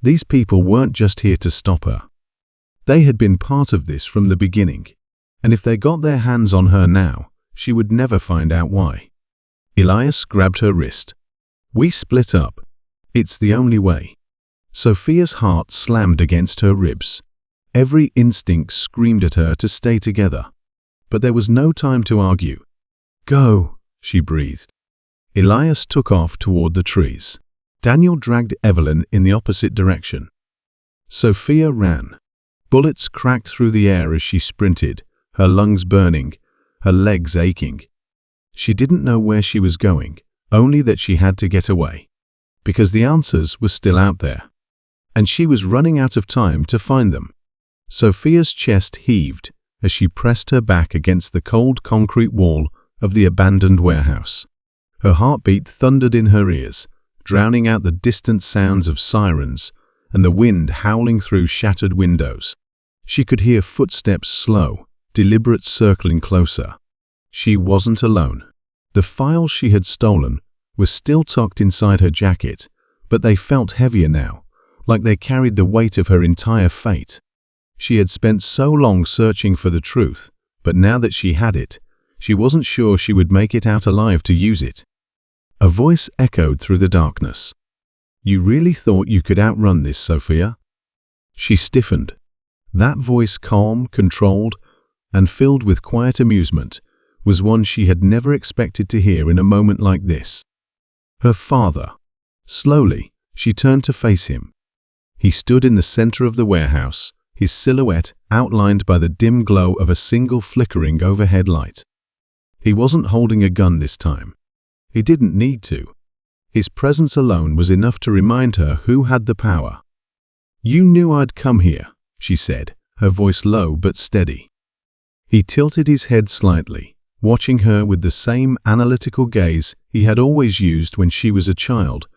These people weren't just here to stop her. They had been part of this from the beginning, and if they got their hands on her now, she would never find out why. Elias grabbed her wrist. "We split up. It's the only way." Sophia's heart slammed against her ribs. Every instinct screamed at her to stay together. But there was no time to argue. "Go," she breathed. Elias took off toward the trees. Daniel dragged Evelyn in the opposite direction. Sophia ran. Bullets cracked through the air as she sprinted, her lungs burning, her legs aching. She didn't know where she was going, only that she had to get away. Because the answers were still out there. And she was running out of time to find them. Sophia's chest heaved as she pressed her back against the cold concrete wall of the abandoned warehouse. Her heartbeat thundered in her ears, drowning out the distant sounds of sirens and the wind howling through shattered windows. She could hear footsteps slow, deliberate circling closer. She wasn't alone. The files she had stolen were still tucked inside her jacket, but they felt heavier now, like they carried the weight of her entire fate. She had spent so long searching for the truth, but now that she had it, she wasn't sure she would make it out alive to use it. A voice echoed through the darkness. "You really thought you could outrun this, Sophia?" She stiffened. That voice, calm, controlled, and filled with quiet amusement, was one she had never expected to hear in a moment like this. Her father. Slowly, she turned to face him. He stood in the center of the warehouse, his silhouette outlined by the dim glow of a single flickering overhead light. He wasn't holding a gun this time. He didn't need to. His presence alone was enough to remind her who had the power. "You knew I'd come here," she said, her voice low but steady. He tilted his head slightly, watching her with the same analytical gaze he had always used when she was a child,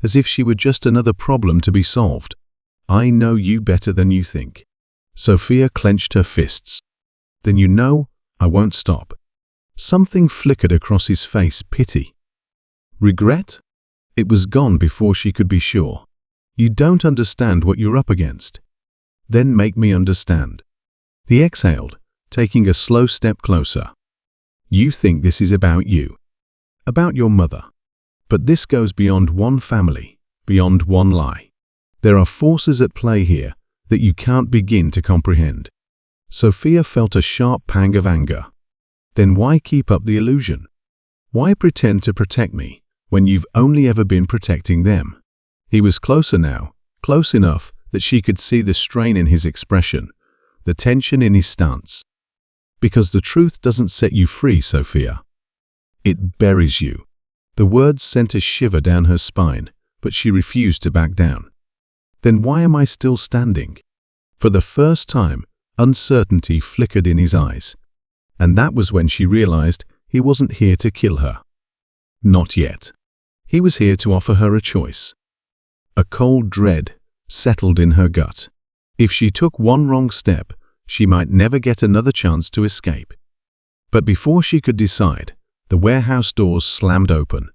as if she were just another problem to be solved. "I know you better than you think." Sophia clenched her fists. "Then you know I won't stop." Something flickered across his face, pity. Regret? It was gone before she could be sure. "You don't understand what you're up against." "Then make me understand." He exhaled, taking a slow step closer. "You think this is about you, about your mother. But this goes beyond one family, beyond one lie. There are forces at play here that you can't begin to comprehend." Sophia felt a sharp pang of anger. "Then why keep up the illusion? Why pretend to protect me when you've only ever been protecting them?" He was closer now, close enough that she could see the strain in his expression, the tension in his stance. "Because the truth doesn't set you free, Sophia. It buries you." The words sent a shiver down her spine, but she refused to back down. "Then why am I still standing?" For the first time, uncertainty flickered in his eyes. And that was when she realized he wasn't here to kill her. Not yet. He was here to offer her a choice. A cold dread settled in her gut. If she took one wrong step, she might never get another chance to escape. But before she could decide, the warehouse doors slammed open.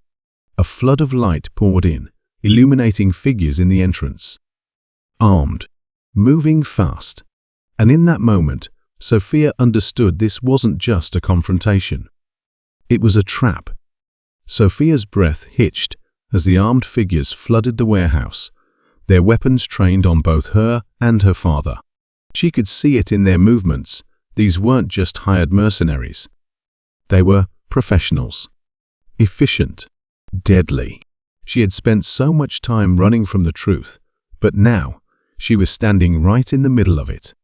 A flood of light poured in, illuminating figures in the entrance. Armed, moving fast. And in that moment, Sophia understood this wasn't just a confrontation. It was a trap. Sophia's breath hitched as the armed figures flooded the warehouse, their weapons trained on both her and her father. She could see it in their movements. These weren't just hired mercenaries. They were professionals. Efficient. Deadly. She had spent so much time running from the truth, but now she was standing right in the middle of it.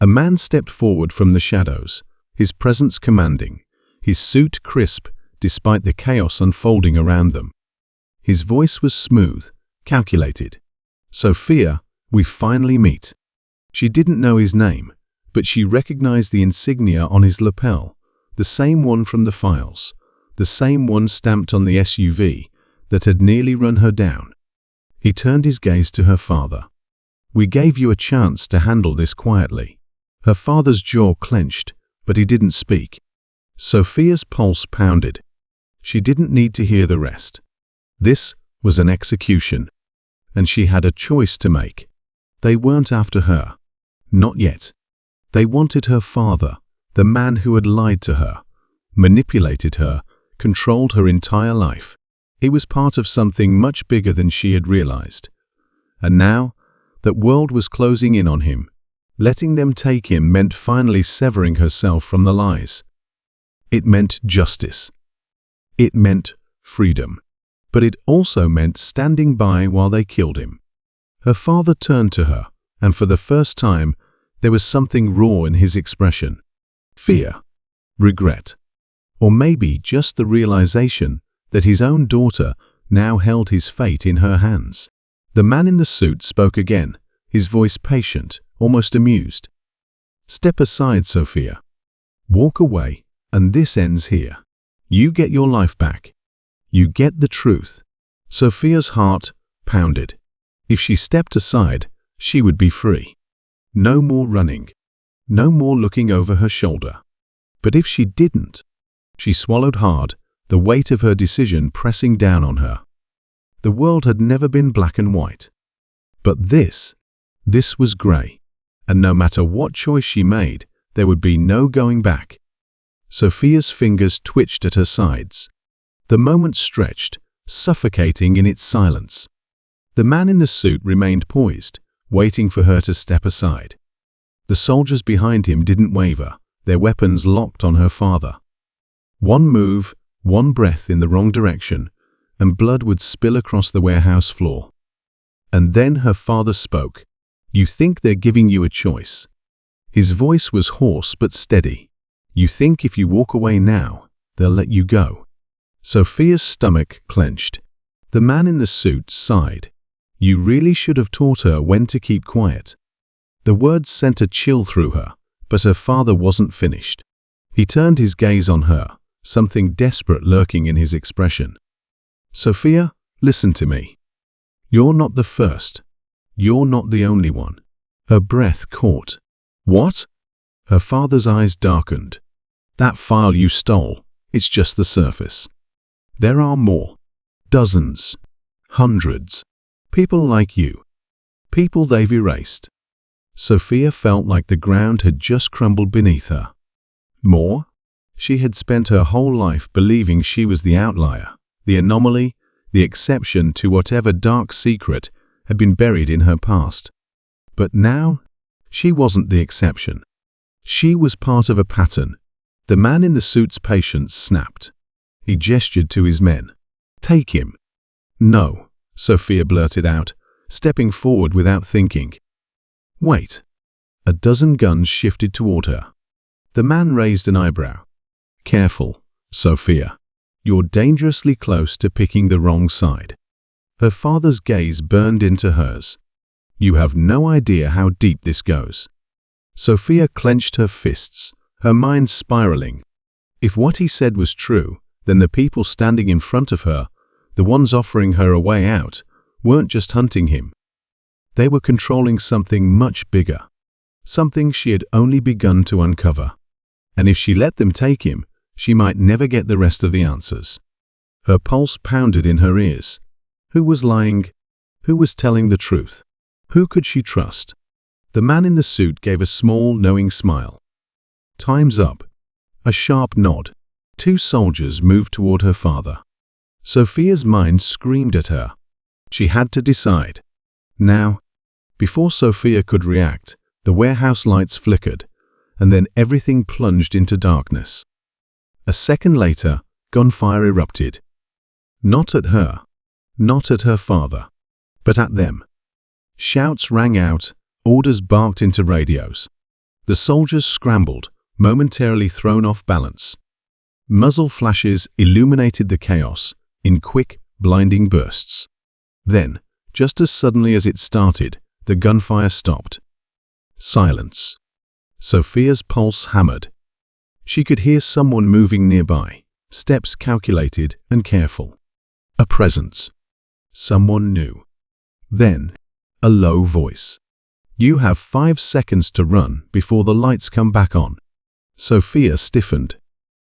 A man stepped forward from the shadows, his presence commanding, his suit crisp despite the chaos unfolding around them. His voice was smooth, calculated. "Sophia, we finally meet." She didn't know his name, but she recognized the insignia on his lapel, the same one from the files, the same one stamped on the SUV that had nearly run her down. He turned his gaze to her father. "We gave you a chance to handle this quietly." Her father's jaw clenched, but he didn't speak. Sophia's pulse pounded. She didn't need to hear the rest. This was an execution, and she had a choice to make. They weren't after her. Not yet. They wanted her father, the man who had lied to her, manipulated her, controlled her entire life. He was part of something much bigger than she had realized. And now, that world was closing in on him. Letting them take him meant finally severing herself from the lies. It meant justice. It meant freedom. But it also meant standing by while they killed him. Her father turned to her, and for the first time, there was something raw in his expression. Fear. Regret. Or maybe just the realization that his own daughter now held his fate in her hands. The man in the suit spoke again, his voice patient, almost amused. "Step aside, Sophia. Walk away, and this ends here. You get your life back. You get the truth." Sophia's heart pounded. If she stepped aside, she would be free. No more running. No more looking over her shoulder. But if she didn't, she swallowed hard, the weight of her decision pressing down on her. The world had never been black and white. But this was grey. And no matter what choice she made, there would be no going back. Sophia's fingers twitched at her sides. The moment stretched, suffocating in its silence. The man in the suit remained poised, waiting for her to step aside. The soldiers behind him didn't waver, their weapons locked on her father. One move, one breath in the wrong direction, and blood would spill across the warehouse floor. And then her father spoke. "You think they're giving you a choice." His voice was hoarse but steady. "You think if you walk away now, they'll let you go." Sophia's stomach clenched. The man in the suit sighed. "You really should have taught her when to keep quiet." The words sent a chill through her, but her father wasn't finished. He turned his gaze on her, something desperate lurking in his expression. "Sophia, listen to me. You're not the first. You're not the only one." Her breath caught. "What?" Her father's eyes darkened. "That file you stole, it's just the surface. There are more. Dozens. Hundreds. People like you. People they've erased." Sophia felt like the ground had just crumbled beneath her. More? She had spent her whole life believing she was the outlier, the anomaly, the exception to whatever dark secret had been buried in her past. But now, she wasn't the exception. She was part of a pattern. The man in the suit's patience snapped. He gestured to his men. "Take him." "No," Sophia blurted out, stepping forward without thinking. "Wait." A dozen guns shifted toward her. The man raised an eyebrow. "Careful, Sophia. You're dangerously close to picking the wrong side." Her father's gaze burned into hers. "You have no idea how deep this goes." Sophia clenched her fists, her mind spiraling. If what he said was true, then the people standing in front of her, the ones offering her a way out, weren't just hunting him. They were controlling something much bigger, something she had only begun to uncover. And if she let them take him, she might never get the rest of the answers. Her pulse pounded in her ears. Who was lying? Who was telling the truth? Who could she trust? The man in the suit gave a small, knowing smile. "Time's up." A sharp nod. Two soldiers moved toward her father. Sophia's mind screamed at her. She had to decide. Now, before Sophia could react, the warehouse lights flickered, and then everything plunged into darkness. A second later, gunfire erupted. Not at her, not at her father, but at them. Shouts rang out, orders barked into radios. The soldiers scrambled, momentarily thrown off balance. Muzzle flashes illuminated the chaos in quick, blinding bursts. Then, just as suddenly as it started, the gunfire stopped. Silence. Sophia's pulse hammered. She could hear someone moving nearby, steps calculated and careful. A presence. Someone new. Then, a low voice. "You have 5 seconds to run before the lights come back on." Sophia stiffened.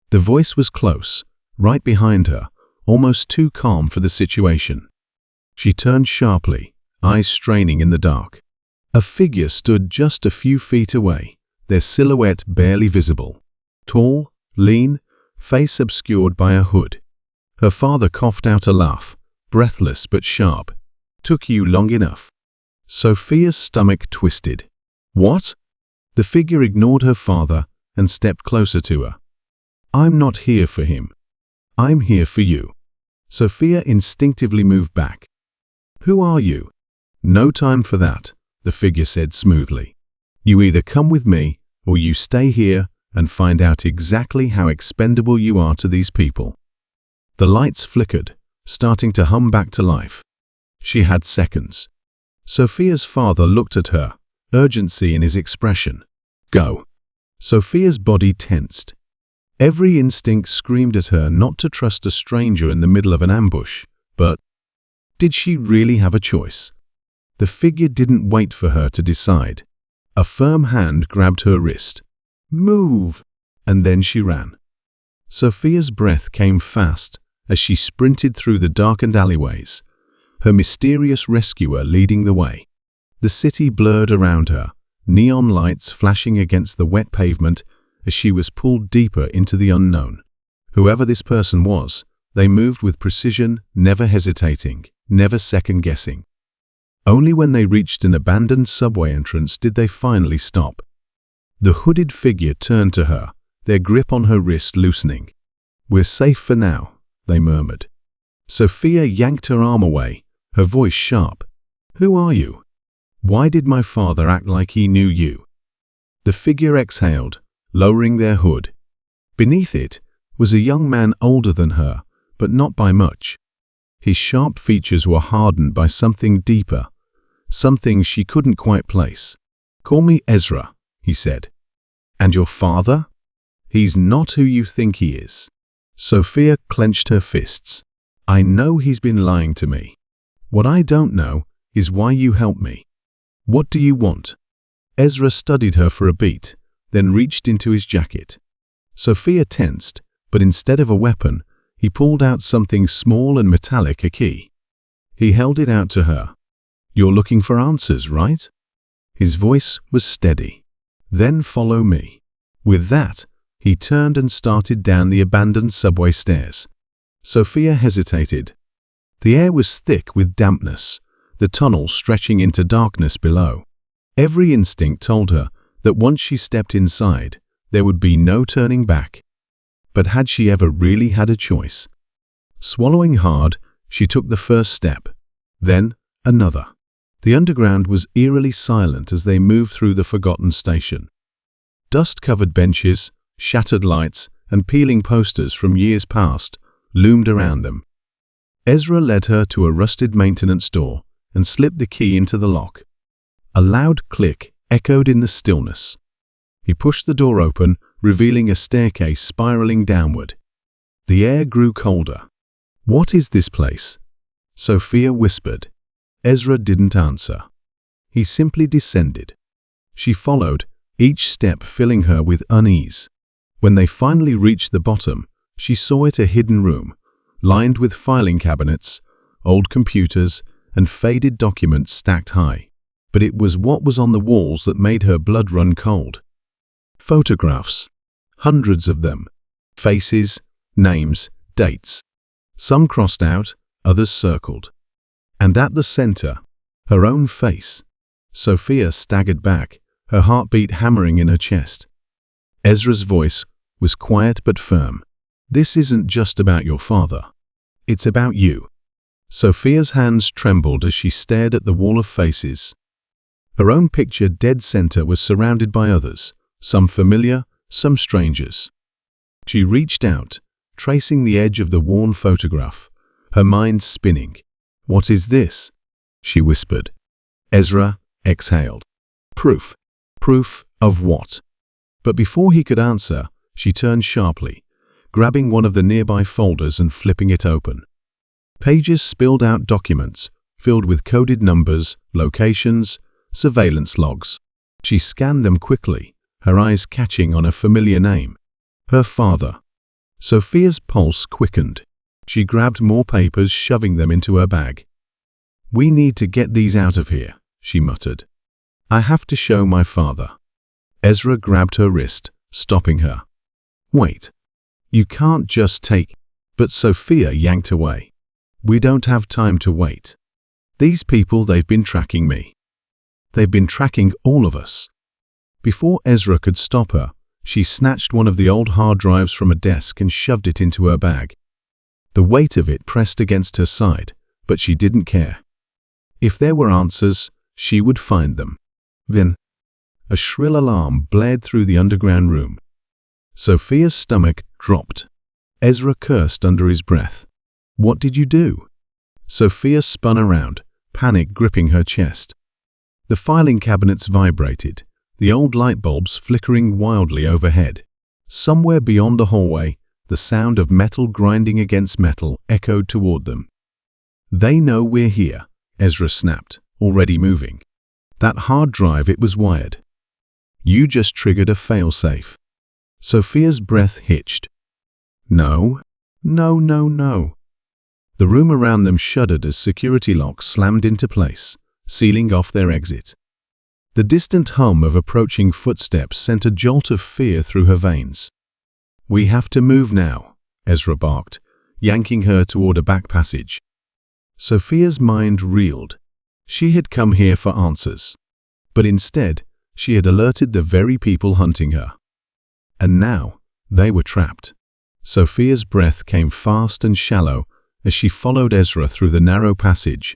The voice was close, right behind her, almost too calm for the situation. She turned sharply, eyes straining in the dark. A figure stood just a few feet away, their silhouette barely visible. Tall, lean, face obscured by a hood. Her father coughed out a laugh, breathless but sharp. "Took you long enough." Sophia's stomach twisted. "What?" The figure ignored her father and stepped closer to her. "I'm not here for him. I'm here for you." Sophia instinctively moved back. "Who are you?" "No time for that," the figure said smoothly. "You either come with me, or you stay here and find out exactly how expendable you are to these people." The lights flickered, starting to hum back to life. She had seconds. Sophia's father looked at her, urgency in his expression. "Go." Sophia's body tensed. Every instinct screamed at her not to trust a stranger in the middle of an ambush, but did she really have a choice? The figure didn't wait for her to decide. A firm hand grabbed her wrist. "Move!" And then she ran. Sophia's breath came fast as she sprinted through the darkened alleyways, her mysterious rescuer leading the way. The city blurred around her, neon lights flashing against the wet pavement as she was pulled deeper into the unknown. Whoever this person was, they moved with precision, never hesitating, never second-guessing. Only when they reached an abandoned subway entrance did they finally stop. The hooded figure turned to her, their grip on her wrist loosening. "We're safe for now," they murmured. Sophia yanked her arm away, her voice sharp. "Who are you? Why did my father act like he knew you?" The figure exhaled, lowering their hood. Beneath it was a young man older than her, but not by much. His sharp features were hardened by something deeper, something she couldn't quite place. "Call me Ezra," he said. "And your father?" "He's not who you think he is." Sophia clenched her fists. I know he's been lying to me. What I don't know is why you helped me. What do you want? Ezra studied her for a beat, then reached into his jacket. Sophia tensed, but instead of a weapon, he pulled out something small and metallic, a key. He held it out to her. You're looking for answers, right? His voice was steady. Then follow me. With that, he turned and started down the abandoned subway stairs. Sophia hesitated. The air was thick with dampness, the tunnel stretching into darkness below. Every instinct told her that once she stepped inside, there would be no turning back. But had she ever really had a choice? Swallowing hard, she took the first step, then another. The underground was eerily silent as they moved through the forgotten station. Dust-covered benches, shattered lights, and peeling posters from years past loomed around them. Ezra led her to a rusted maintenance door and slipped the key into the lock. A loud click echoed in the stillness. He pushed the door open, revealing a staircase spiraling downward. The air grew colder. What is this place? Sophia whispered. Ezra didn't answer. He simply descended. She followed, each step filling her with unease. When they finally reached the bottom, she saw it a hidden room, lined with filing cabinets, old computers, and faded documents stacked high. But it was what was on the walls that made her blood run cold. Photographs. Hundreds of them. Faces, names, dates. Some crossed out, others circled. And at the center, her own face. Sophia staggered back, her heartbeat hammering in her chest. Ezra's voice was quiet but firm. This isn't just about your father. It's about you. Sophia's hands trembled as she stared at the wall of faces. Her own picture dead center was surrounded by others, some familiar, some strangers. She reached out, tracing the edge of the worn photograph, her mind spinning. What is this? She whispered. Ezra exhaled. Proof. Proof of what? But before he could answer, she turned sharply, grabbing one of the nearby folders and flipping it open. Pages spilled out documents, filled with coded numbers, locations, surveillance logs. She scanned them quickly, her eyes catching on a familiar name. Her father. Sophia's pulse quickened. She grabbed more papers, shoving them into her bag. We need to get these out of here, she muttered. I have to show my father. Ezra grabbed her wrist, stopping her. Wait. You can't just take. But Sophia yanked away. We don't have time to wait. These people, they've been tracking me. They've been tracking all of us. Before Ezra could stop her, she snatched one of the old hard drives from a desk and shoved it into her bag. The weight of it pressed against her side, but she didn't care. If there were answers, she would find them. Then, a shrill alarm blared through the underground room. Sophia's stomach dropped. Ezra cursed under his breath. What did you do? Sophia spun around, panic gripping her chest. The filing cabinets vibrated, the old light bulbs flickering wildly overhead. Somewhere beyond the hallway, the sound of metal grinding against metal echoed toward them. They know we're here, Ezra snapped, already moving. That hard drive, it was wired. You just triggered a failsafe. Sophia's breath hitched. No. The room around them shuddered as security locks slammed into place, sealing off their exit. The distant hum of approaching footsteps sent a jolt of fear through her veins. We have to move now, Ezra barked, yanking her toward a back passage. Sophia's mind reeled. She had come here for answers. But instead, she had alerted the very people hunting her. And now, they were trapped. Sophia's breath came fast and shallow as she followed Ezra through the narrow passage,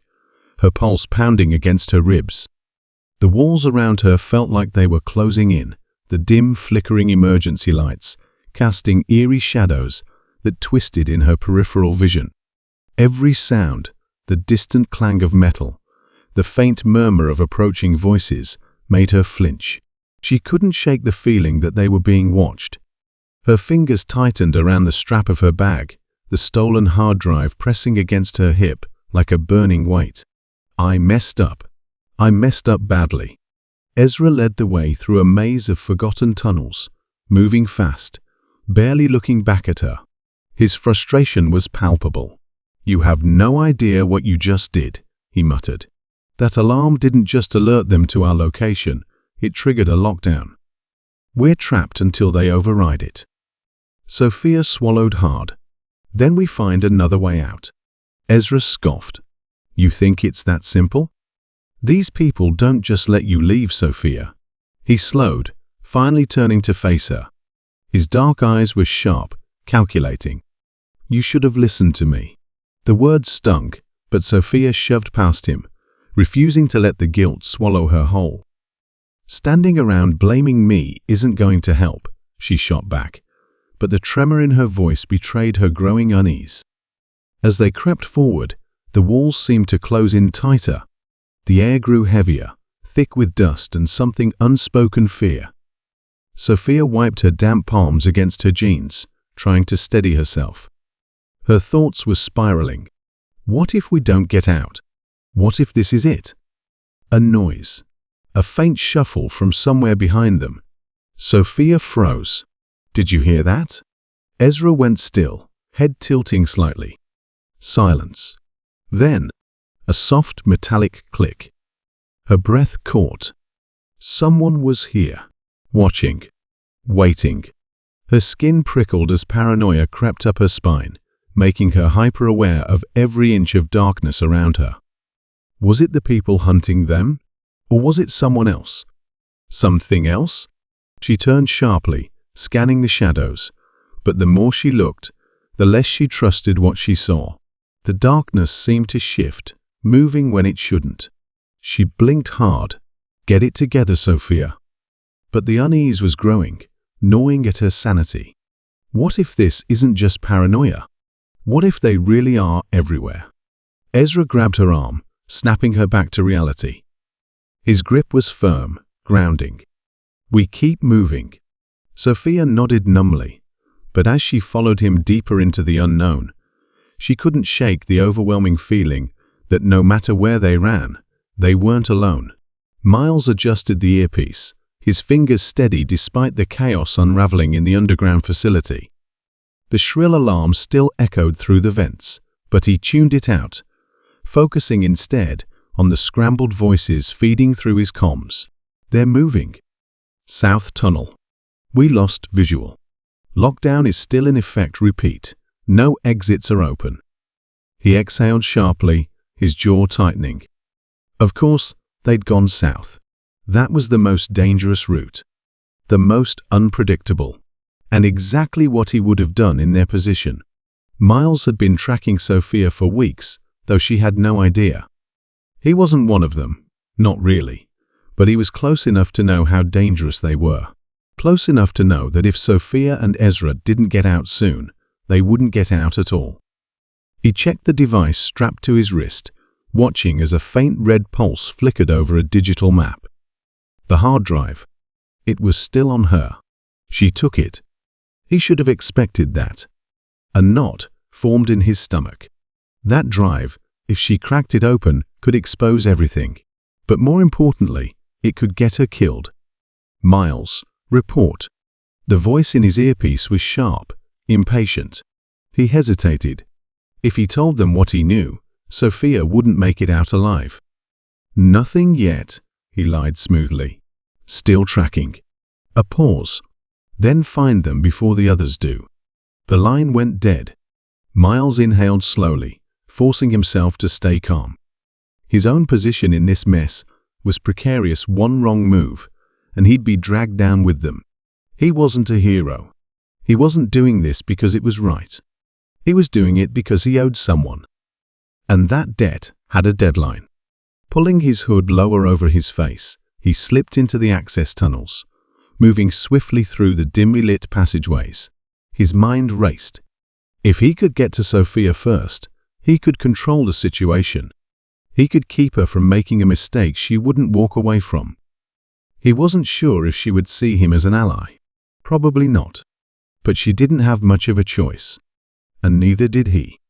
her pulse pounding against her ribs. The walls around her felt like they were closing in, the dim, flickering emergency lights casting eerie shadows that twisted in her peripheral vision. Every sound, the distant clang of metal, the faint murmur of approaching voices, made her flinch. She couldn't shake the feeling that they were being watched. Her fingers tightened around the strap of her bag, the stolen hard drive pressing against her hip like a burning weight. I messed up. I messed up badly. Ezra led the way through a maze of forgotten tunnels, moving fast, barely looking back at her. His frustration was palpable. "You have no idea what you just did," he muttered. "That alarm didn't just alert them to our location, it triggered a lockdown. We're trapped until they override it." Sophia swallowed hard. "Then we find another way out." Ezra scoffed. "You think it's that simple? These people don't just let you leave, Sophia." He slowed, finally turning to face her. His dark eyes were sharp, calculating. "You should have listened to me." The words stung, but Sophia shoved past him, refusing to let the guilt swallow her whole. "Standing around blaming me isn't going to help," she shot back, but the tremor in her voice betrayed her growing unease. As they crept forward, the walls seemed to close in tighter. The air grew heavier, thick with dust and something unspoken fear. Sophia wiped her damp palms against her jeans, trying to steady herself. Her thoughts were spiraling. What if we don't get out? What if this is it? A noise. A faint shuffle from somewhere behind them. Sophia froze. "Did you hear that?" Ezra went still, head tilting slightly. Silence. Then, a soft metallic click. Her breath caught. Someone was here, watching, waiting. Her skin prickled as paranoia crept up her spine, making her hyper-aware of every inch of darkness around her. Was it the people hunting them? Or was it someone else? Something else? She turned sharply, scanning the shadows, but the more she looked, the less she trusted what she saw. The darkness seemed to shift, moving when it shouldn't. She blinked hard. "Get it together, Sophia." But the unease was growing, gnawing at her sanity. What if this isn't just paranoia? What if they really are everywhere? Ezra grabbed her arm, snapping her back to reality. His grip was firm, grounding. "We keep moving." Sophia nodded numbly, but as she followed him deeper into the unknown, she couldn't shake the overwhelming feeling that no matter where they ran, they weren't alone. Miles adjusted the earpiece, his fingers steady despite the chaos unraveling in the underground facility. The shrill alarm still echoed through the vents, but he tuned it out, focusing instead on the scrambled voices feeding through his comms. "They're moving." South Tunnel. "We lost visual. Lockdown is still in effect. Repeat. No exits are open." He exhaled sharply, his jaw tightening. Of course, they'd gone south. That was the most dangerous route. The most unpredictable. And exactly what he would have done in their position. Miles had been tracking Sophia for weeks, though she had no idea. He wasn't one of them. Not really. But he was close enough to know how dangerous they were. Close enough to know that if Sophia and Ezra didn't get out soon, they wouldn't get out at all. He checked the device strapped to his wrist, watching as a faint red pulse flickered over a digital map. The hard drive. It was still on her. She took it. He should have expected that. A knot formed in his stomach. That drive, if she cracked it open, could expose everything. But more importantly, it could get her killed. "Miles, report." The voice in his earpiece was sharp, impatient. He hesitated. If he told them what he knew, Sophia wouldn't make it out alive. "Nothing yet," he lied smoothly. "Still tracking." A pause. "Then find them before the others do." The line went dead. Miles inhaled slowly, forcing himself to stay calm. His own position in this mess was precarious. One wrong move, and he'd be dragged down with them. He wasn't a hero. He wasn't doing this because it was right. He was doing it because he owed someone. And that debt had a deadline. Pulling his hood lower over his face, he slipped into the access tunnels, moving swiftly through the dimly lit passageways. His mind raced. If he could get to Sophia first, he could control the situation. He could keep her from making a mistake she wouldn't walk away from. He wasn't sure if she would see him as an ally. Probably not. But she didn't have much of a choice, and neither did he.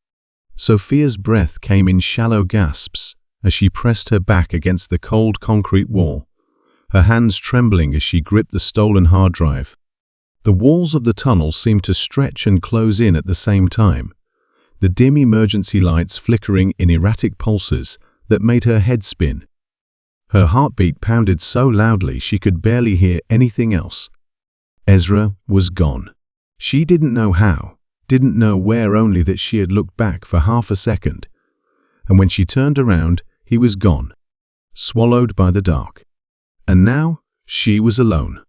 Sophia's breath came in shallow gasps as she pressed her back against the cold concrete wall, her hands trembling as she gripped the stolen hard drive. The walls of the tunnel seemed to stretch and close in at the same time, the dim emergency lights flickering in erratic pulses that made her head spin. Her heartbeat pounded so loudly she could barely hear anything else. Ezra was gone. She didn't know how, didn't know where, only that she had looked back for half a second, and when she turned around, he was gone, swallowed by the dark. And now, she was alone.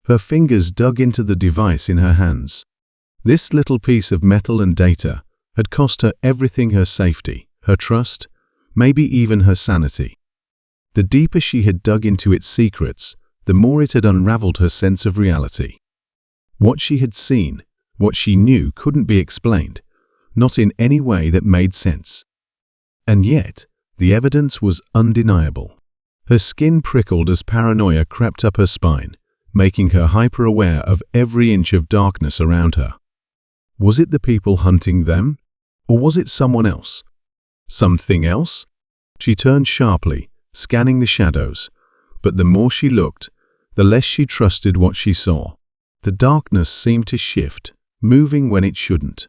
Her fingers dug into the device in her hands. This little piece of metal and data had cost her everything: her safety, her trust, maybe even her sanity. The deeper she had dug into its secrets, the more it had unraveled her sense of reality. What she had seen, what she knew, couldn't be explained, not in any way that made sense. And yet, the evidence was undeniable. Her skin prickled as paranoia crept up her spine, making her hyper-aware of every inch of darkness around her. Was it the people hunting them? Or was it someone else? Something else? She turned sharply, scanning the shadows, but the more she looked, the less she trusted what she saw. The darkness seemed to shift, moving when it shouldn't.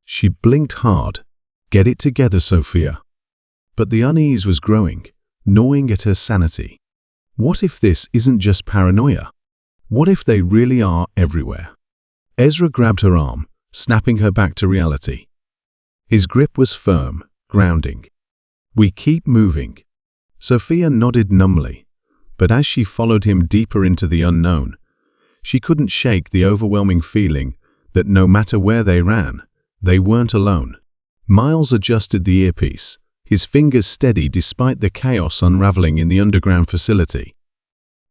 She blinked hard. Get it together, Sophia. But the unease was growing, gnawing at her sanity. What if this isn't just paranoia? What if they really are everywhere? Ezra grabbed her arm, snapping her back to reality. His grip was firm, grounding. We keep moving. Sophia nodded numbly, but as she followed him deeper into the unknown, she couldn't shake the overwhelming feeling that no matter where they ran, they weren't alone. Miles adjusted the earpiece, his fingers steady despite the chaos unraveling in the underground facility.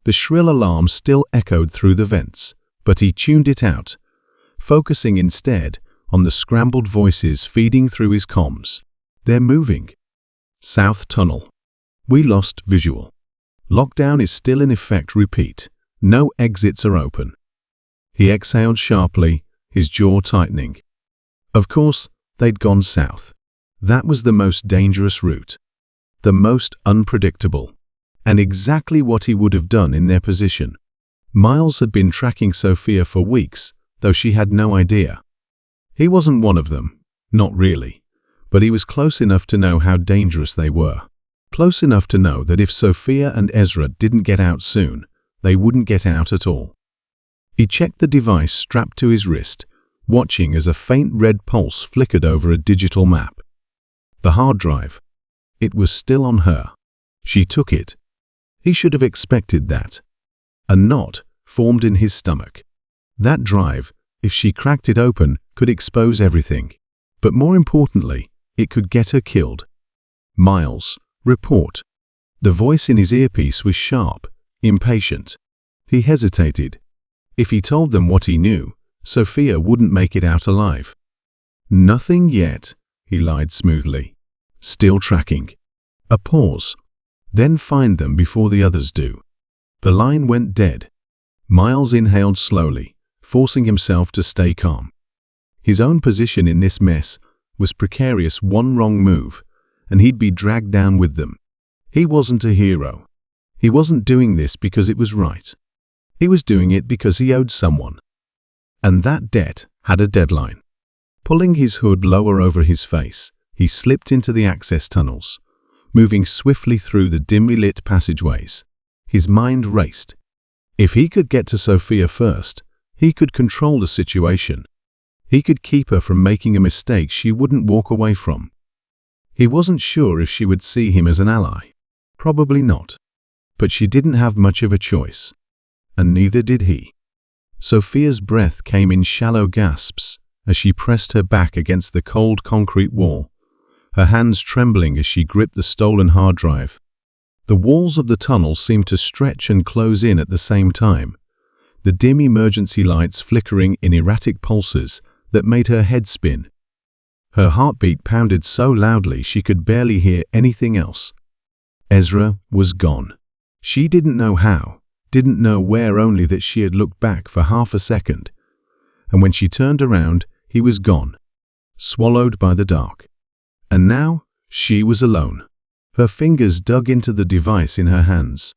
The shrill alarm still echoed through the vents, but he tuned it out, focusing instead on the scrambled voices feeding through his comms. They're moving. South Tunnel. We lost visual. Lockdown is still in effect. Repeat. No exits are open. He exhaled sharply, his jaw tightening. Of course, they'd gone south. That was the most dangerous route. The most unpredictable. And exactly what he would have done in their position. Miles had been tracking Sophia for weeks, though she had no idea. He wasn't one of them. Not really. But he was close enough to know how dangerous they were. Close enough to know that if Sophia and Ezra didn't get out soon, they wouldn't get out at all. He checked the device strapped to his wrist, watching as a faint red pulse flickered over a digital map. The hard drive. It was still on her. She took it. He should have expected that. A knot formed in his stomach. That drive, if she cracked it open, could expose everything. But more importantly, it could get her killed. Miles, report. The voice in his earpiece was sharp, impatient. He hesitated. If he told them what he knew, Sophia wouldn't make it out alive. Nothing yet, he lied smoothly. Still tracking. A pause. Then find them before the others do. The line went dead. Miles inhaled slowly, forcing himself to stay calm. His own position in this mess was precarious. One wrong move, and he'd be dragged down with them. He wasn't a hero. He wasn't doing this because it was right. He was doing it because he owed someone. And that debt had a deadline. Pulling his hood lower over his face, he slipped into the access tunnels, moving swiftly through the dimly lit passageways. His mind raced. If he could get to Sophia first, he could control the situation. He could keep her from making a mistake she wouldn't walk away from. He wasn't sure if she would see him as an ally. Probably not. But she didn't have much of a choice. And neither did he. Sophia's breath came in shallow gasps as she pressed her back against the cold concrete wall, her hands trembling as she gripped the stolen hard drive. The walls of the tunnel seemed to stretch and close in at the same time, the dim emergency lights flickering in erratic pulses that made her head spin. Her heartbeat pounded so loudly she could barely hear anything else. Ezra was gone. She didn't know how, didn't know where, only that she had looked back for half a second, and when she turned around, he was gone, swallowed by the dark. And now, she was alone. Her fingers dug into the device in her hands.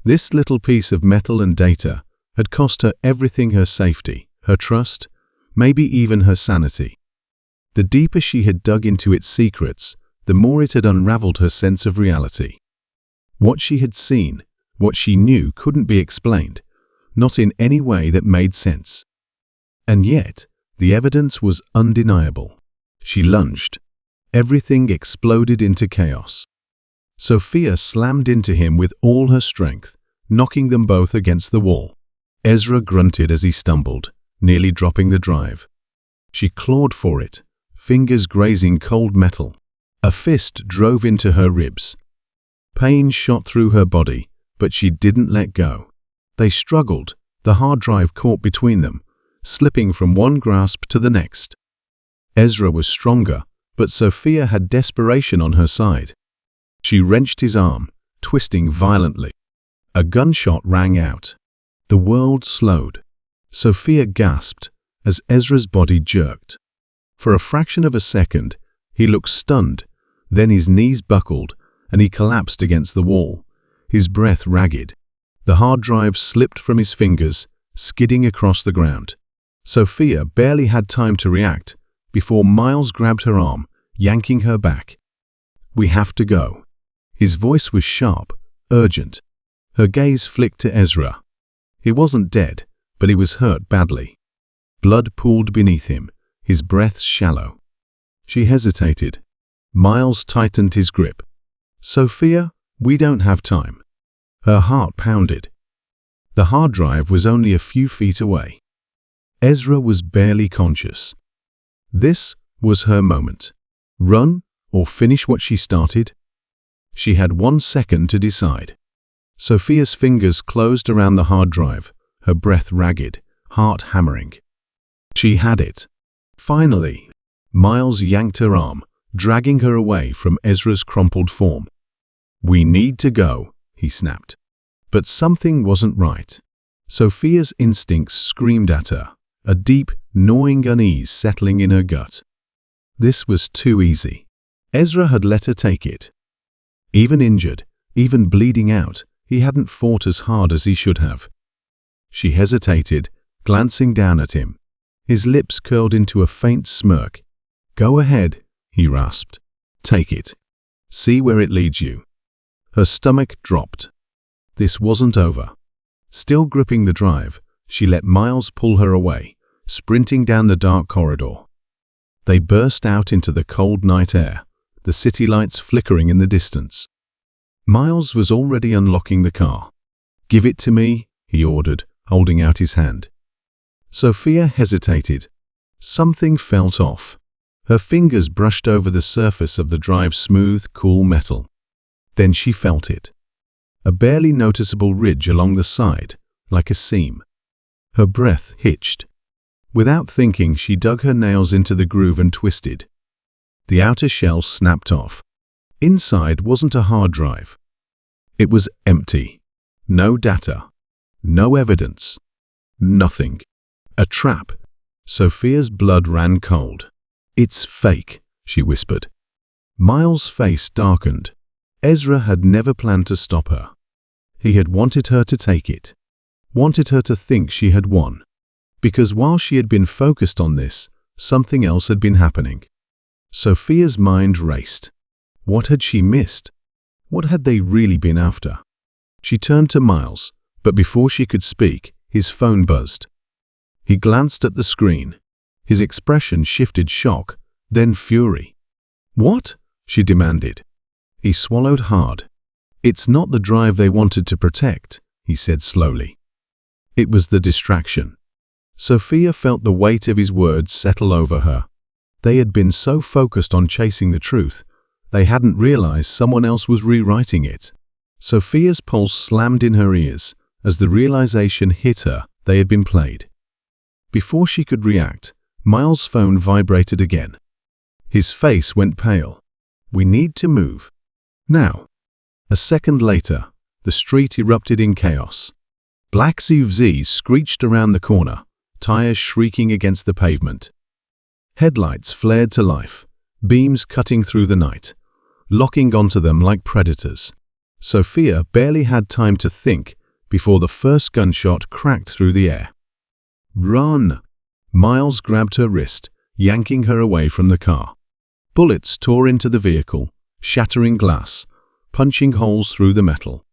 This little piece of metal and data had cost her everything: her safety, her trust, maybe even her sanity. The deeper she had dug into its secrets, the more it had unraveled her sense of reality. What she had seen, what she knew, couldn't be explained, not in any way that made sense. And yet, the evidence was undeniable. She lunged. Everything exploded into chaos. Sophia slammed into him with all her strength, knocking them both against the wall. Ezra grunted as he stumbled, nearly dropping the drive. She clawed for it, fingers grazing cold metal. A fist drove into her ribs. Pain shot through her body, but she didn't let go. They struggled, the hard drive caught between them, slipping from one grasp to the next. Ezra was stronger, but Sophia had desperation on her side. She wrenched his arm, twisting violently. A gunshot rang out. The world slowed. Sophia gasped as Ezra's body jerked. For a fraction of a second, he looked stunned, then his knees buckled and he collapsed against the wall, his breath ragged. The hard drive slipped from his fingers, skidding across the ground. Sophia barely had time to react before Miles grabbed her arm, yanking her back. "We have to go." His voice was sharp, urgent. Her gaze flicked to Ezra. He wasn't dead, but he was hurt badly. Blood pooled beneath him, his breath shallow. She hesitated. Miles tightened his grip. "Sophia, we don't have time." Her heart pounded. The hard drive was only a few feet away. Ezra was barely conscious. This was her moment. Run or finish what she started? She had 1 second to decide. Sophia's fingers closed around the hard drive, her breath ragged, heart hammering. She had it. Finally, Miles yanked her arm, dragging her away from Ezra's crumpled form. "We need to go," he snapped. But something wasn't right. Sophia's instincts screamed at her, a deep, gnawing unease settling in her gut. This was too easy. Ezra had let her take it. Even injured, even bleeding out, he hadn't fought as hard as he should have. She hesitated, glancing down at him. His lips curled into a faint smirk. "Go ahead," he rasped. "Take it. See where it leads you." Her stomach dropped. This wasn't over. Still gripping the drive, she let Miles pull her away, sprinting down the dark corridor. They burst out into the cold night air, the city lights flickering in the distance. Miles was already unlocking the car. "Give it to me," he ordered, holding out his hand. Sophia hesitated. Something felt off. Her fingers brushed over the surface of the drive's smooth, cool metal. Then she felt it. A barely noticeable ridge along the side, like a seam. Her breath hitched. Without thinking, she dug her nails into the groove and twisted. The outer shell snapped off. Inside wasn't a hard drive. It was empty. No data. No evidence. Nothing. A trap. Sophia's blood ran cold. "It's fake," she whispered. Miles' face darkened. Ezra had never planned to stop her. He had wanted her to take it. Wanted her to think she had won. Because while she had been focused on this, something else had been happening. Sophia's mind raced. What had she missed? What had they really been after? She turned to Miles, but before she could speak, his phone buzzed. He glanced at the screen. His expression shifted shock, then fury. "What?" she demanded. He swallowed hard. "It's not the drive they wanted to protect," he said slowly. It was the distraction. Sophia felt the weight of his words settle over her. They had been so focused on chasing the truth, they hadn't realized someone else was rewriting it. Sophia's pulse slammed in her ears as the realization hit her they had been played. Before she could react, Miles' phone vibrated again. His face went pale. "We need to move. Now." A second later, the street erupted in chaos. Black SUVs screeched around the corner, tires shrieking against the pavement. Headlights flared to life, beams cutting through the night, locking onto them like predators. Sophia barely had time to think before the first gunshot cracked through the air. "Run!" Miles grabbed her wrist, yanking her away from the car. Bullets tore into the vehicle, shattering glass, punching holes through the metal.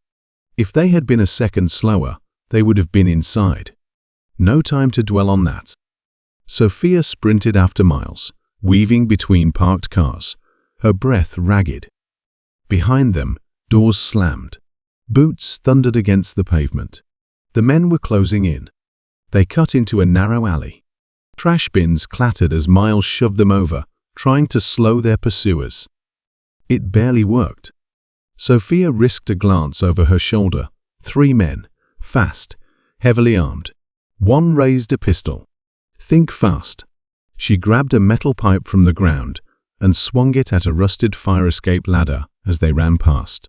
If they had been a second slower, they would have been inside. No time to dwell on that. Sophia sprinted after Miles, weaving between parked cars, her breath ragged. Behind them, doors slammed. Boots thundered against the pavement. The men were closing in. They cut into a narrow alley. Trash bins clattered as Miles shoved them over, trying to slow their pursuers. It barely worked. Sophia risked a glance over her shoulder. 3 men, fast, heavily armed. One raised a pistol. "Think fast." She grabbed a metal pipe from the ground and swung it at a rusted fire escape ladder as they ran past.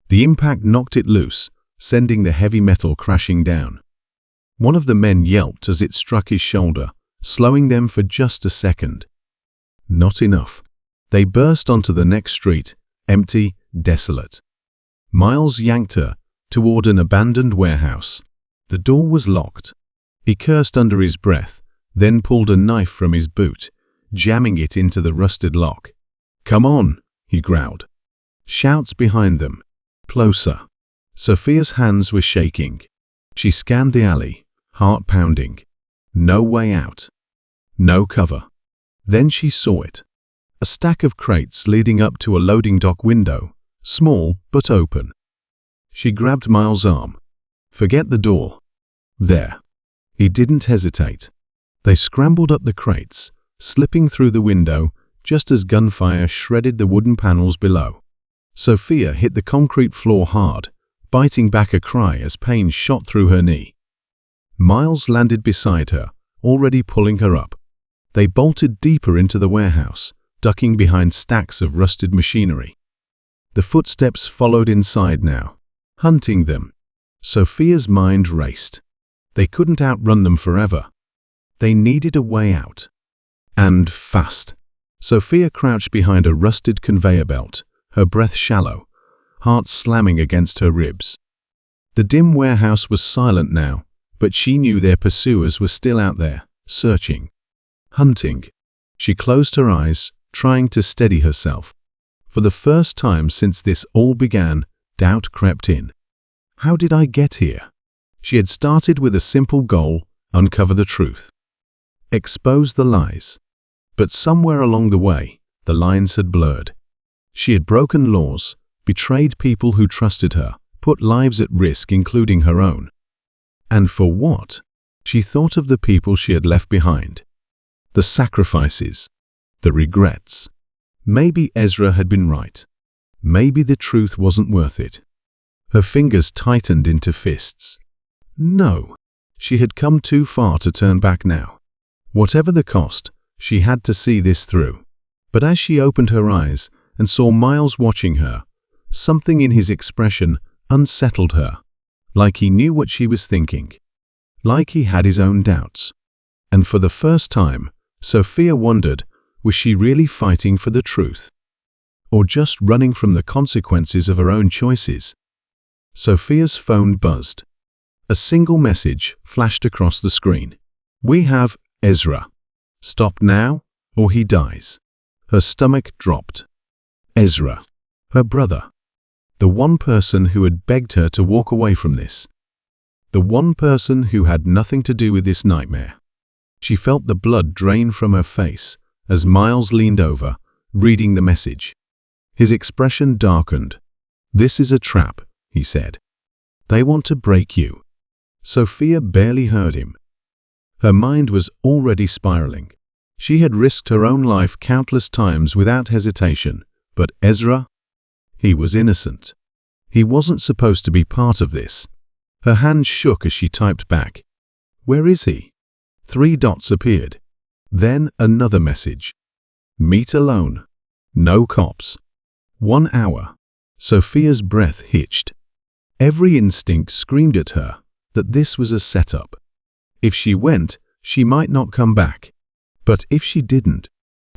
The impact knocked it loose, sending the heavy metal crashing down. One of the men yelped as it struck his shoulder, slowing them for just a second. Not enough. They burst onto the next street, empty, desolate. Miles yanked her toward an abandoned warehouse. The door was locked. He cursed under his breath, then pulled a knife from his boot, jamming it into the rusted lock. "Come on," he growled. Shouts behind them. Closer. Sophia's hands were shaking. She scanned the alley, heart pounding. No way out. No cover. Then she saw it. A stack of crates leading up to a loading dock window, small but open. She grabbed Miles' arm. "Forget the door." "There." He didn't hesitate. They scrambled up the crates, slipping through the window just as gunfire shredded the wooden panels below. Sophia hit the concrete floor hard, biting back a cry as pain shot through her knee. Miles landed beside her, already pulling her up. They bolted deeper into the warehouse, ducking behind stacks of rusted machinery. The footsteps followed inside now, hunting them. Sophia's mind raced. They couldn't outrun them forever. They needed a way out. And fast. Sophia crouched behind a rusted conveyor belt, her breath shallow, heart slamming against her ribs. The dim warehouse was silent now, but she knew their pursuers were still out there, searching, hunting. She closed her eyes, trying to steady herself. For the first time since this all began, doubt crept in. How did I get here? She had started with a simple goal: uncover the truth. Expose the lies. But somewhere along the way, the lines had blurred. She had broken laws, betrayed people who trusted her, put lives at risk, including her own. And for what? She thought of the people she had left behind. The sacrifices. The regrets. Maybe Ezra had been right. Maybe the truth wasn't worth it. Her fingers tightened into fists. No. She had come too far to turn back now. Whatever the cost, she had to see this through. But as she opened her eyes and saw Miles watching her, something in his expression unsettled her. Like he knew what she was thinking. Like he had his own doubts. And for the first time, Sophia wondered, was she really fighting for the truth? Or just running from the consequences of her own choices? Sophia's phone buzzed. A single message flashed across the screen. "We have Ezra. Stop now, or he dies." Her stomach dropped. Ezra. Her brother. The one person who had begged her to walk away from this. The one person who had nothing to do with this nightmare. She felt the blood drain from her face as Miles leaned over, reading the message. His expression darkened. "This is a trap," he said. "They want to break you." Sophia barely heard him. Her mind was already spiraling. She had risked her own life countless times without hesitation, but Ezra? He was innocent. He wasn't supposed to be part of this. Her hands shook as she typed back. "Where is he?" 3 dots appeared. Then another message. "Meet alone. No cops." 1 hour. Sophia's breath hitched. Every instinct screamed at her that this was a setup. If she went, She might not come back. But if she didn't,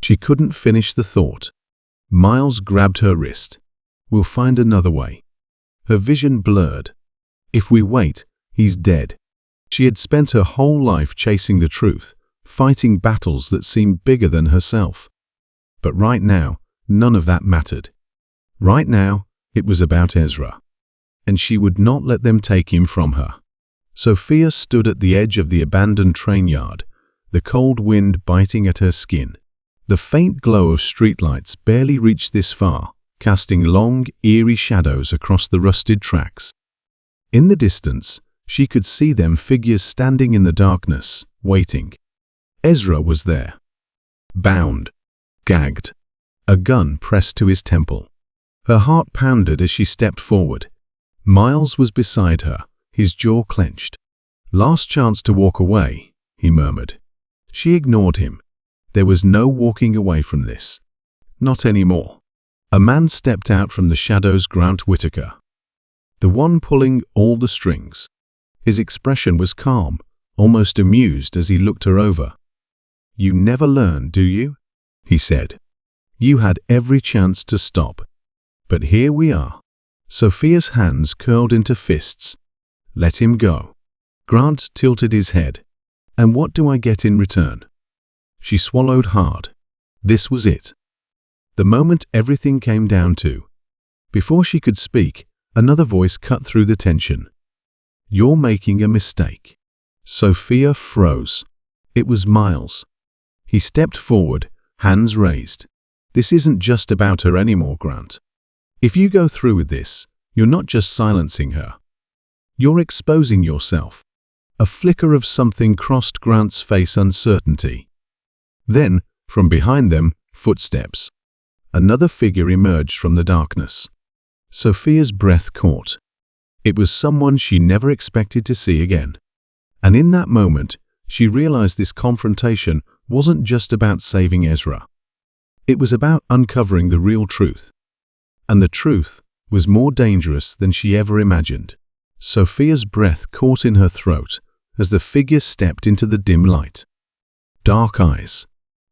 she couldn't finish the thought. Miles grabbed her wrist. We'll find another way. Her vision blurred. If we wait, he's dead. She had spent her whole life chasing the truth, fighting battles that seemed bigger than herself. But right now, none of that mattered. Right now, it was about Ezra. And she would not let them take him from her. Sophia stood at the edge of the abandoned train yard, the cold wind biting at her skin. The faint glow of streetlights barely reached this far, casting long, eerie shadows across the rusted tracks. In the distance, she could see them figures standing in the darkness, waiting. Ezra was there. Bound. Gagged. A gun pressed to his temple. Her heart pounded as she stepped forward. Miles was beside her, his jaw clenched. "Last chance to walk away," he murmured. She ignored him. There was no walking away from this. Not anymore. A man stepped out from the shadows. Grant Whitaker. The one pulling all the strings. His expression was calm, almost amused as he looked her over. "You never learn, do you?" he said. "You had every chance to stop. But here we are." Sophia's hands curled into fists. "Let him go." Grant tilted his head. "And what do I get in return?" She swallowed hard. This was it. The moment everything came down to. Before she could speak, another voice cut through the tension. "You're making a mistake." Sophia froze. It was Miles. He stepped forward, hands raised. "This isn't just about her anymore, Grant. If you go through with this, you're not just silencing her. You're exposing yourself." A flicker of something crossed Grant's face. Uncertainty. Then, from behind them, footsteps. Another figure emerged from the darkness. Sophia's breath caught. It was someone she never expected to see again. And in that moment, she realized this confrontation wasn't just about saving Ezra. It was about uncovering the real truth. And the truth was more dangerous than she ever imagined. Sophia's breath caught in her throat as the figure stepped into the dim light. Dark eyes.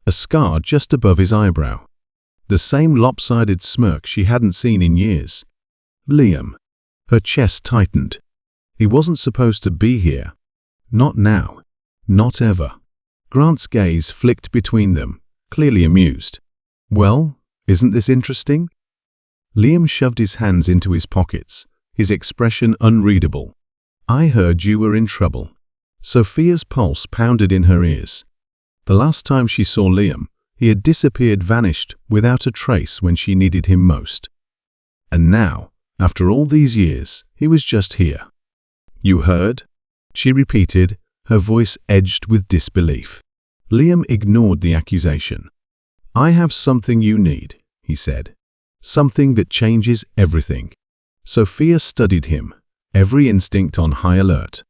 A scar just above his eyebrow. The same lopsided smirk she hadn't seen in years. Liam. Her chest tightened. He wasn't supposed to be here. Not now. Not ever. Grant's gaze flicked between them, clearly amused. "Well, isn't this interesting?" Liam shoved his hands into his pockets, his expression unreadable. "I heard you were in trouble." Sophia's pulse pounded in her ears. The last time she saw Liam, he had disappeared, vanished, without a trace when she needed him most. And now, after all these years, he was just here. "You heard?" she repeated, her voice edged with disbelief. Liam ignored the accusation. "I have something you need," he said. "Something that changes everything." Sophia studied him, every instinct on high alert.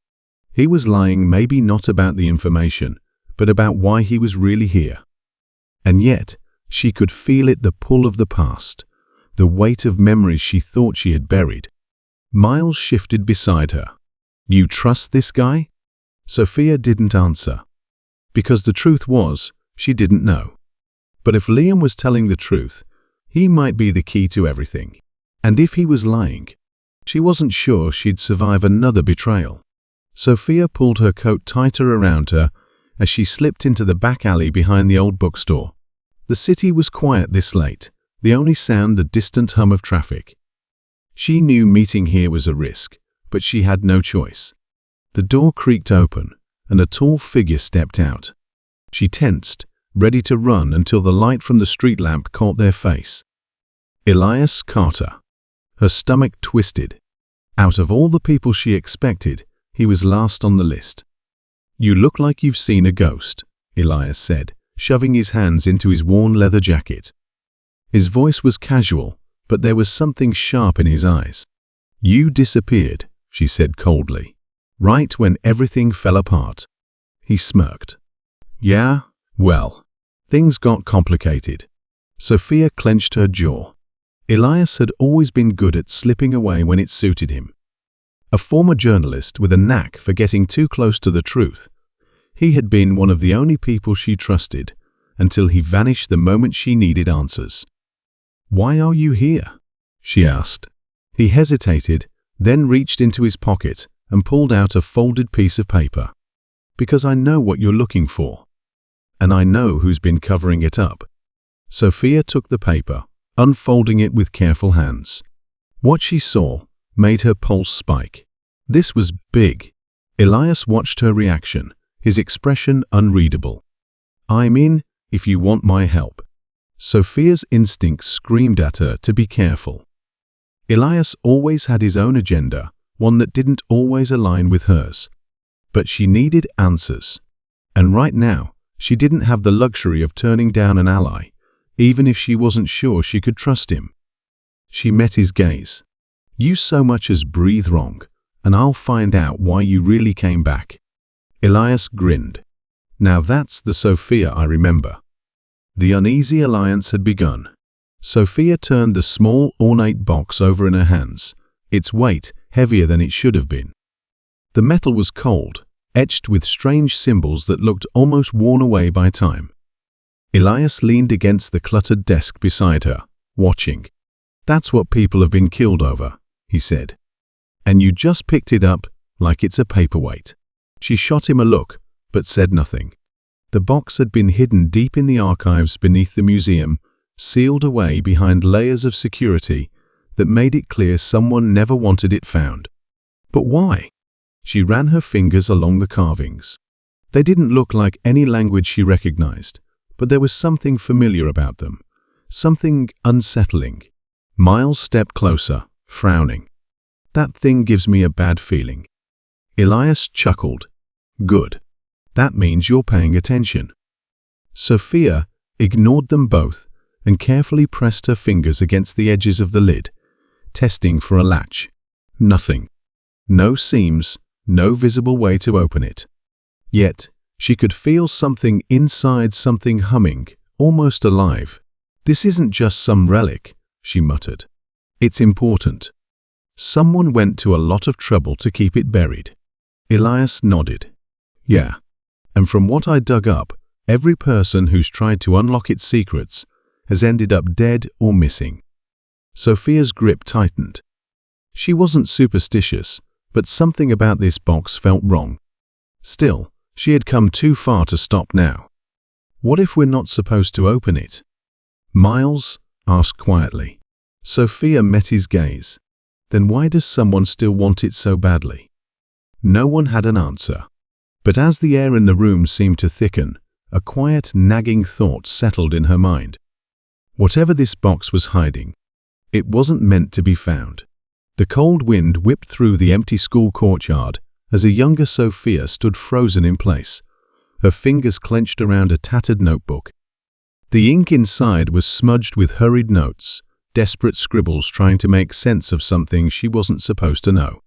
He was lying, maybe not about the information, but about why he was really here. And yet, she could feel it, the pull of the past, the weight of memories she thought she had buried. Miles shifted beside her. "You trust this guy?" Sophia didn't answer. Because the truth was, she didn't know. But if Liam was telling the truth, he might be the key to everything. And if he was lying, she wasn't sure she'd survive another betrayal. Sophia pulled her coat tighter around her as she slipped into the back alley behind the old bookstore. The city was quiet this late, the only sound the distant hum of traffic. She knew meeting here was a risk, but she had no choice. The door creaked open, and a tall figure stepped out. She tensed, ready to run until the light from the street lamp caught their face. Elias Carter. Her stomach twisted. Out of all the people she expected, he was last on the list. "You look like you've seen a ghost," Elias said, shoving his hands into his worn leather jacket. His voice was casual, but there was something sharp in his eyes. "You disappeared," she said coldly, "right when everything fell apart." He smirked. "Yeah, well, things got complicated." Sophia clenched her jaw. Elias had always been good at slipping away when it suited him. A former journalist with a knack for getting too close to the truth, He had been one of the only people she trusted, until he vanished the moment she needed answers. "Why are you here?" she asked. He hesitated, then reached into his pocket and pulled out a folded piece of paper. "Because I know what you're looking for. And I know who's been covering it up." Sophia took the paper, unfolding it with careful hands. What she saw made her pulse spike. This was big. Elias watched her reaction, his expression unreadable. "I'm in, if you want my help." Sophia's instincts screamed at her to be careful. Elias always had his own agenda, one that didn't always align with hers. But she needed answers. And right now, she didn't have the luxury of turning down an ally, even if she wasn't sure she could trust him. She met his gaze. "You so much as breathe wrong, and I'll find out why you really came back." Elias grinned. Now that's the Sophia I remember. The uneasy alliance had begun. Sophia turned the small, ornate box over in her hands, its weight heavier than it should have been. The metal was cold, etched with strange symbols that looked almost worn away by time. Elias leaned against the cluttered desk beside her, watching. "That's what people have been killed over," he said. "And you just picked it up like it's a paperweight." She shot him a look, but said nothing. The box had been hidden deep in the archives beneath the museum, sealed away behind layers of security that made it clear someone never wanted it found. But why? She ran her fingers along the carvings. They didn't look like any language she recognized, but there was something familiar about them, something unsettling. Miles stepped closer, frowning. "That thing gives me a bad feeling." Elias chuckled. "Good. That means you're paying attention." Sophia ignored them both and carefully pressed her fingers against the edges of the lid, testing for a latch. Nothing. No seams, no visible way to open it. Yet, she could feel something inside, something humming, almost alive. "This isn't just some relic," she muttered. "It's important. Someone went to a lot of trouble to keep it buried." Elias nodded. "Yeah. And from what I dug up, every person who's tried to unlock its secrets has ended up dead or missing." Sophia's grip tightened. She wasn't superstitious, but something about this box felt wrong. Still, she had come too far to stop now. "What if we're not supposed to open it?" Miles asked quietly. Sophia met his gaze. "Then why does someone still want it so badly?" No one had an answer. But as the air in the room seemed to thicken, a quiet, nagging thought settled in her mind. Whatever this box was hiding, it wasn't meant to be found. The cold wind whipped through the empty school courtyard as a younger Sophia stood frozen in place, her fingers clenched around a tattered notebook. The ink inside was smudged with hurried notes, desperate scribbles trying to make sense of something she wasn't supposed to know.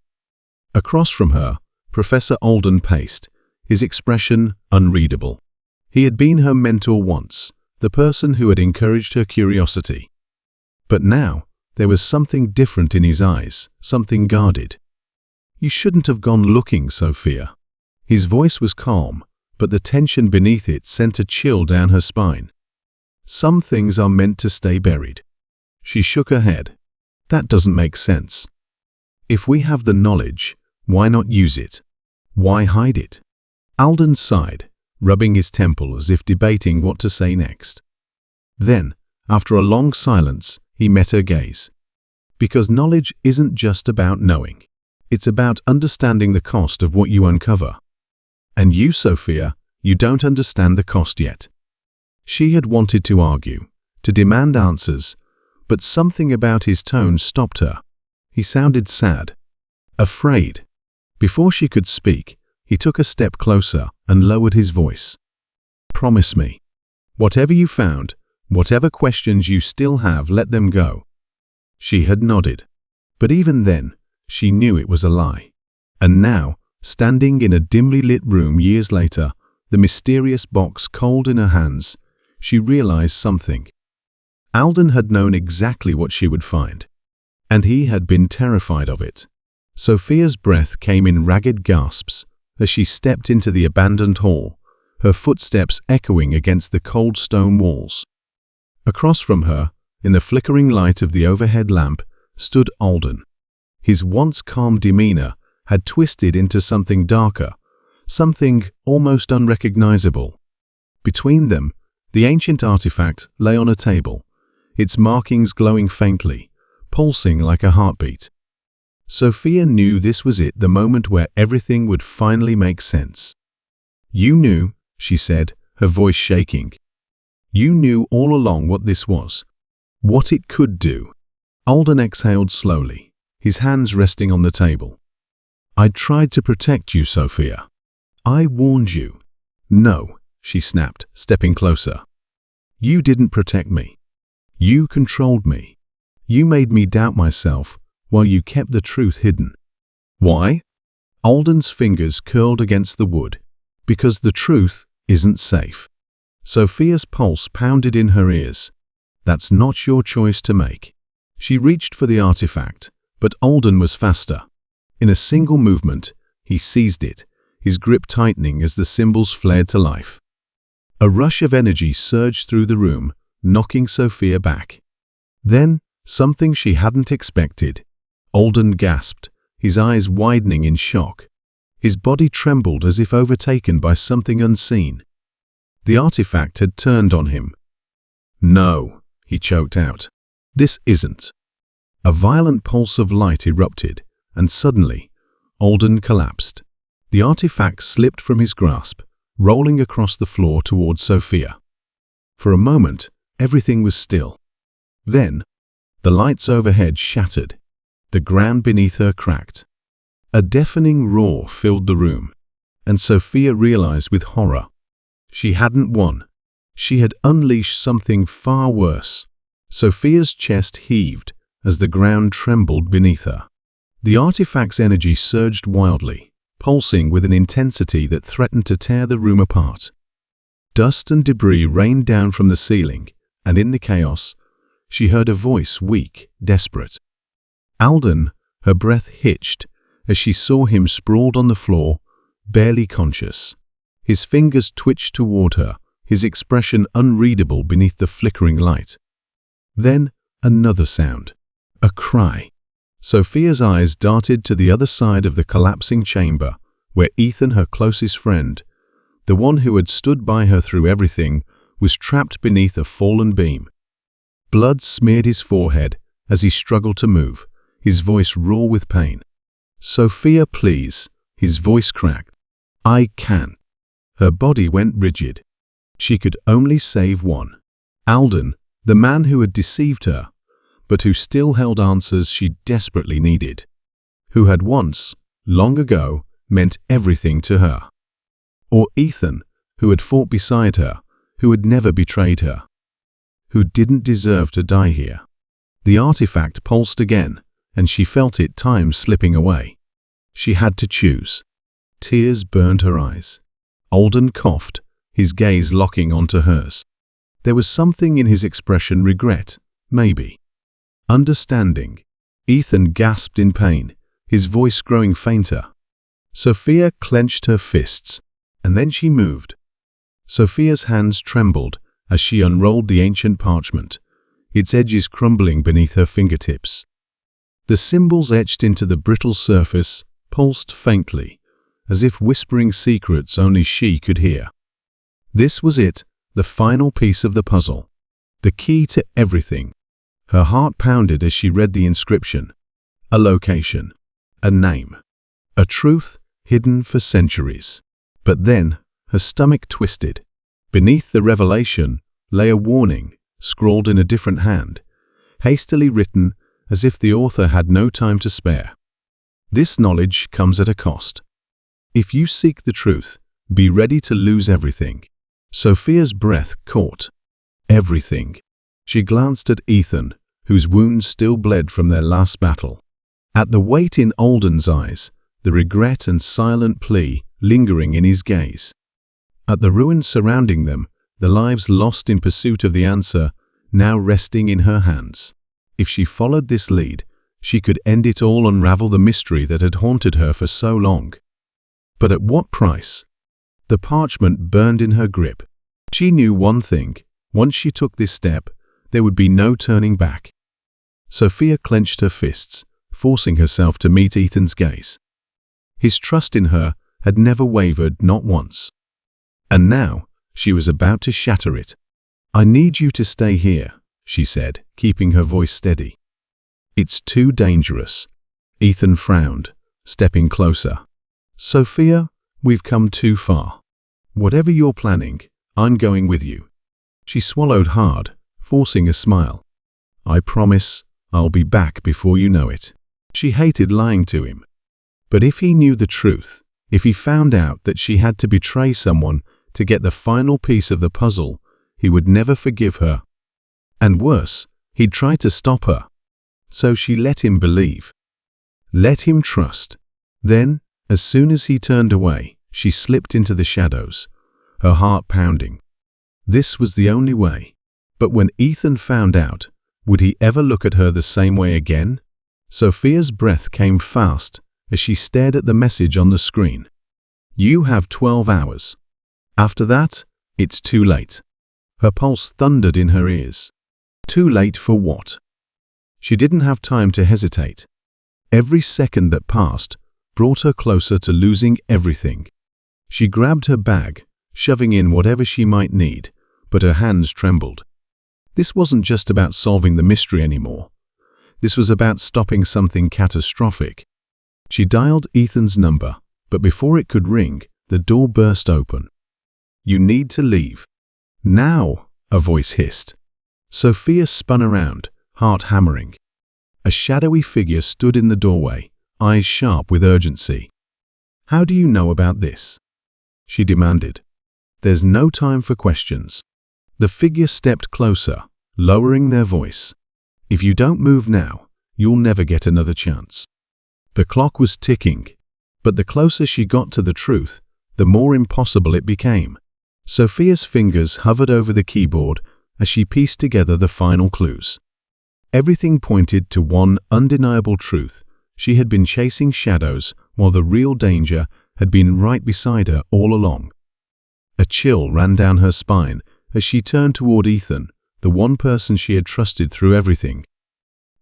Across from her, Professor Alden paced, his expression unreadable. He had been her mentor once, the person who had encouraged her curiosity. But now, there was something different in his eyes, something guarded. "You shouldn't have gone looking, Sophia." His voice was calm, but the tension beneath it sent a chill down her spine. "Some things are meant to stay buried." She shook her head. "That doesn't make sense. If we have the knowledge, why not use it? Why hide it?" Alden sighed, rubbing his temple as if debating what to say next. Then, after a long silence, he met her gaze. "Because knowledge isn't just about knowing. It's about understanding the cost of what you uncover. And you, Sophia, you don't understand the cost yet." She had wanted to argue, to demand answers, but something about his tone stopped her. He sounded sad, afraid. Before she could speak, he took a step closer and lowered his voice. "Promise me. Whatever you found, whatever questions you still have, let them go." She had nodded. But even then, she knew it was a lie. And now, standing in a dimly lit room years later, the mysterious box cold in her hands, she realized something. Alden had known exactly what she would find, and he had been terrified of it. Sophia's breath came in ragged gasps as she stepped into the abandoned hall, her footsteps echoing against the cold stone walls. Across from her, in the flickering light of the overhead lamp, stood Alden. His once calm demeanor had twisted into something darker, something almost unrecognizable. Between them, the ancient artifact lay on a table, its markings glowing faintly, pulsing like a heartbeat. Sophia knew this was it, the moment where everything would finally make sense. "You knew," she said, her voice shaking. "You knew all along what this was, what it could do." Alden exhaled slowly, his hands resting on the table. "I tried to protect you, Sophia. I warned you." "No," she snapped, stepping closer. "You didn't protect me. You controlled me. You made me doubt myself while you kept the truth hidden." "Why?" Alden's fingers curled against the wood. "Because the truth isn't safe." Sophia's pulse pounded in her ears. "That's not your choice to make." She reached for the artifact, but Alden was faster. In a single movement, he seized it, his grip tightening as the symbols flared to life. A rush of energy surged through the room, knocking Sophia back. Then, something she hadn't expected. Alden gasped, his eyes widening in shock. His body trembled as if overtaken by something unseen. The artifact had turned on him. "No," he choked out. "This isn't." A violent pulse of light erupted, and suddenly, Alden collapsed. The artifact slipped from his grasp, rolling across the floor towards Sophia. For a moment, everything was still. Then, the lights overhead shattered. The ground beneath her cracked. A deafening roar filled the room, and Sophia realized with horror. She hadn't won. She had unleashed something far worse. Sophia's chest heaved as the ground trembled beneath her. The artifact's energy surged wildly, pulsing with an intensity that threatened to tear the room apart. Dust and debris rained down from the ceiling, and in the chaos, she heard a voice, weak, desperate. "Alden," her breath hitched as she saw him sprawled on the floor, barely conscious. His fingers twitched toward her, his expression unreadable beneath the flickering light. Then, another sound. A cry. Sophia's eyes darted to the other side of the collapsing chamber, where Ethan, her closest friend, the one who had stood by her through everything, was trapped beneath a fallen beam. Blood smeared his forehead as he struggled to move, his voice raw with pain. "Sophia, please." His voice cracked. "I can." Her body went rigid. She could only save one. Alden, the man who had deceived her, but who still held answers she desperately needed. Who had once, long ago, meant everything to her. Or Ethan, who had fought beside her, who had never betrayed her. Who didn't deserve to die here. The artifact pulsed again, and she felt it, time slipping away. She had to choose. Tears burned her eyes. Alden coughed, his gaze locking onto hers. There was something in his expression, regret, maybe. Understanding. Ethan gasped in pain, his voice growing fainter. Sophia clenched her fists, and then she moved. Sophia's hands trembled as she unrolled the ancient parchment, its edges crumbling beneath her fingertips. The symbols etched into the brittle surface pulsed faintly, as if whispering secrets only she could hear. This was it, the final piece of the puzzle, the key to everything. Her heart pounded as she read the inscription. A location, a name, a truth hidden for centuries. But then, her stomach twisted. Beneath the revelation lay a warning, scrawled in a different hand, hastily written as if the author had no time to spare. This knowledge comes at a cost. If you seek the truth, be ready to lose everything. Sophia's breath caught. Everything. She glanced at Ethan, whose wounds still bled from their last battle. At the weight in Alden's eyes, the regret and silent plea lingering in his gaze. At the ruins surrounding them, the lives lost in pursuit of the answer, now resting in her hands. If she followed this lead, she could end it all, unravel the mystery that had haunted her for so long. But at what price? The parchment burned in her grip. She knew one thing: once she took this step, there would be no turning back. Sophia clenched her fists, forcing herself to meet Ethan's gaze. His trust in her had never wavered, not once. And now, she was about to shatter it. "I need you to stay here," she said, keeping her voice steady. "It's too dangerous." Ethan frowned, stepping closer. "Sophia, we've come too far. Whatever you're planning, I'm going with you." She swallowed hard, forcing a smile. "I promise, I'll be back before you know it." She hated lying to him. But if he knew the truth, if he found out that she had to betray someone to get the final piece of the puzzle, he would never forgive her. And worse, he'd try to stop her. So she let him believe. Let him trust. Then, as soon as he turned away, she slipped into the shadows, her heart pounding. This was the only way. But when Ethan found out, would he ever look at her the same way again? Sophia's breath came fast as she stared at the message on the screen. "You have 12 hours. After that, it's too late." Her pulse thundered in her ears. Too late for what? She didn't have time to hesitate. Every second that passed brought her closer to losing everything. She grabbed her bag, shoving in whatever she might need, but her hands trembled. This wasn't just about solving the mystery anymore. This was about stopping something catastrophic. She dialed Ethan's number, but before it could ring, the door burst open. "You need to leave. Now," a voice hissed. Sophia spun around, heart hammering. A shadowy figure stood in the doorway, eyes sharp with urgency. "How do you know about this?" she demanded. "There's no time for questions." The figure stepped closer, lowering their voice. "If you don't move now, you'll never get another chance." The clock was ticking, but the closer she got to the truth, the more impossible it became. Sophia's fingers hovered over the keyboard as she pieced together the final clues. Everything pointed to one undeniable truth: she had been chasing shadows while the real danger had been right beside her all along. A chill ran down her spine as she turned toward Ethan, the one person she had trusted through everything.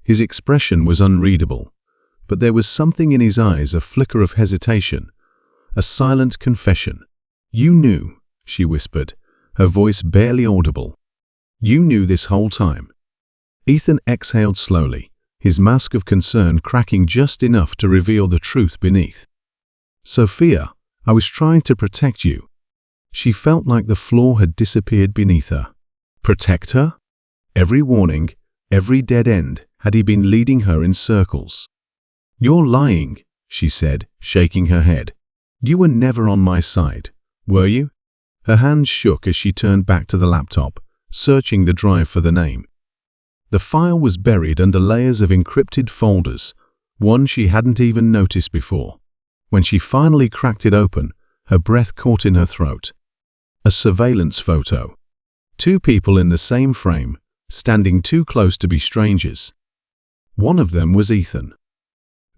His expression was unreadable, but there was something in his eyes, a flicker of hesitation, a silent confession. "You knew," she whispered, her voice barely audible. "You knew this whole time." Ethan exhaled slowly, his mask of concern cracking just enough to reveal the truth beneath. "Sophia, I was trying to protect you." She felt like the floor had disappeared beneath her. Protect her? Every warning, every dead end, had he been leading her in circles? "You're lying," she said, shaking her head. "You were never on my side, were you?" Her hands shook as she turned back to the laptop, searching the drive for the name. The file was buried under layers of encrypted folders, one she hadn't even noticed before. When she finally cracked it open, her breath caught in her throat. A surveillance photo. Two people in the same frame, standing too close to be strangers. One of them was Ethan.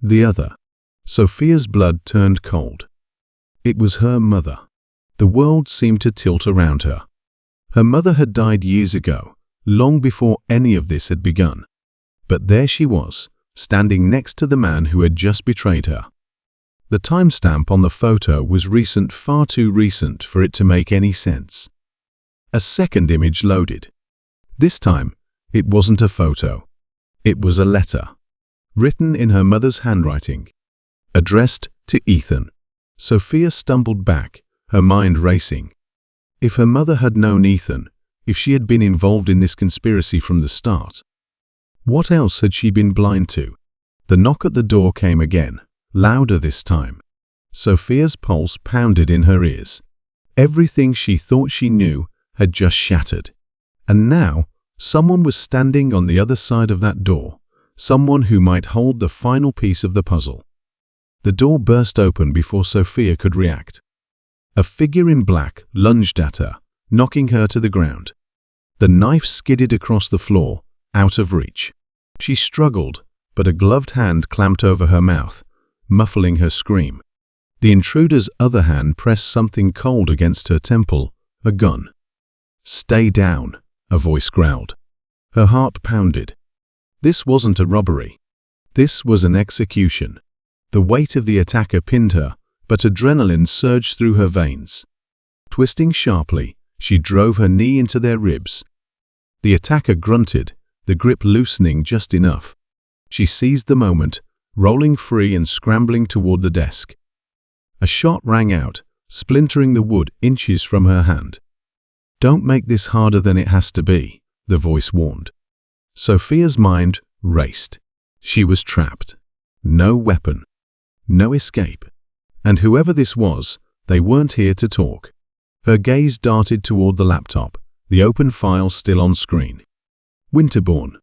The other. Sophia's blood turned cold. It was her mother. The world seemed to tilt around her. Her mother had died years ago, long before any of this had begun. But there she was, standing next to the man who had just betrayed her. The timestamp on the photo was recent, far too recent for it to make any sense. A second image loaded. This time, it wasn't a photo. It was a letter, written in her mother's handwriting, addressed to Ethan. Sophia stumbled back, her mind racing. If her mother had known Ethan, if she had been involved in this conspiracy from the start, what else had she been blind to? The knock at the door came again, louder this time. Sophia's pulse pounded in her ears. Everything she thought she knew had just shattered. And now, someone was standing on the other side of that door, someone who might hold the final piece of the puzzle. The door burst open before Sophia could react. A figure in black lunged at her, knocking her to the ground. The knife skidded across the floor, out of reach. She struggled, but a gloved hand clamped over her mouth, muffling her scream. The intruder's other hand pressed something cold against her temple, a gun. "Stay down," a voice growled. Her heart pounded. This wasn't a robbery. This was an execution. The weight of the attacker pinned her, but adrenaline surged through her veins. Twisting sharply, she drove her knee into their ribs. The attacker grunted, the grip loosening just enough. She seized the moment, rolling free and scrambling toward the desk. A shot rang out, splintering the wood inches from her hand. "Don't make this harder than it has to be," the voice warned. Sophia's mind raced. She was trapped. No weapon. No escape. And whoever this was, they weren't here to talk. Her gaze darted toward the laptop, the open file still on screen. Winterbourne.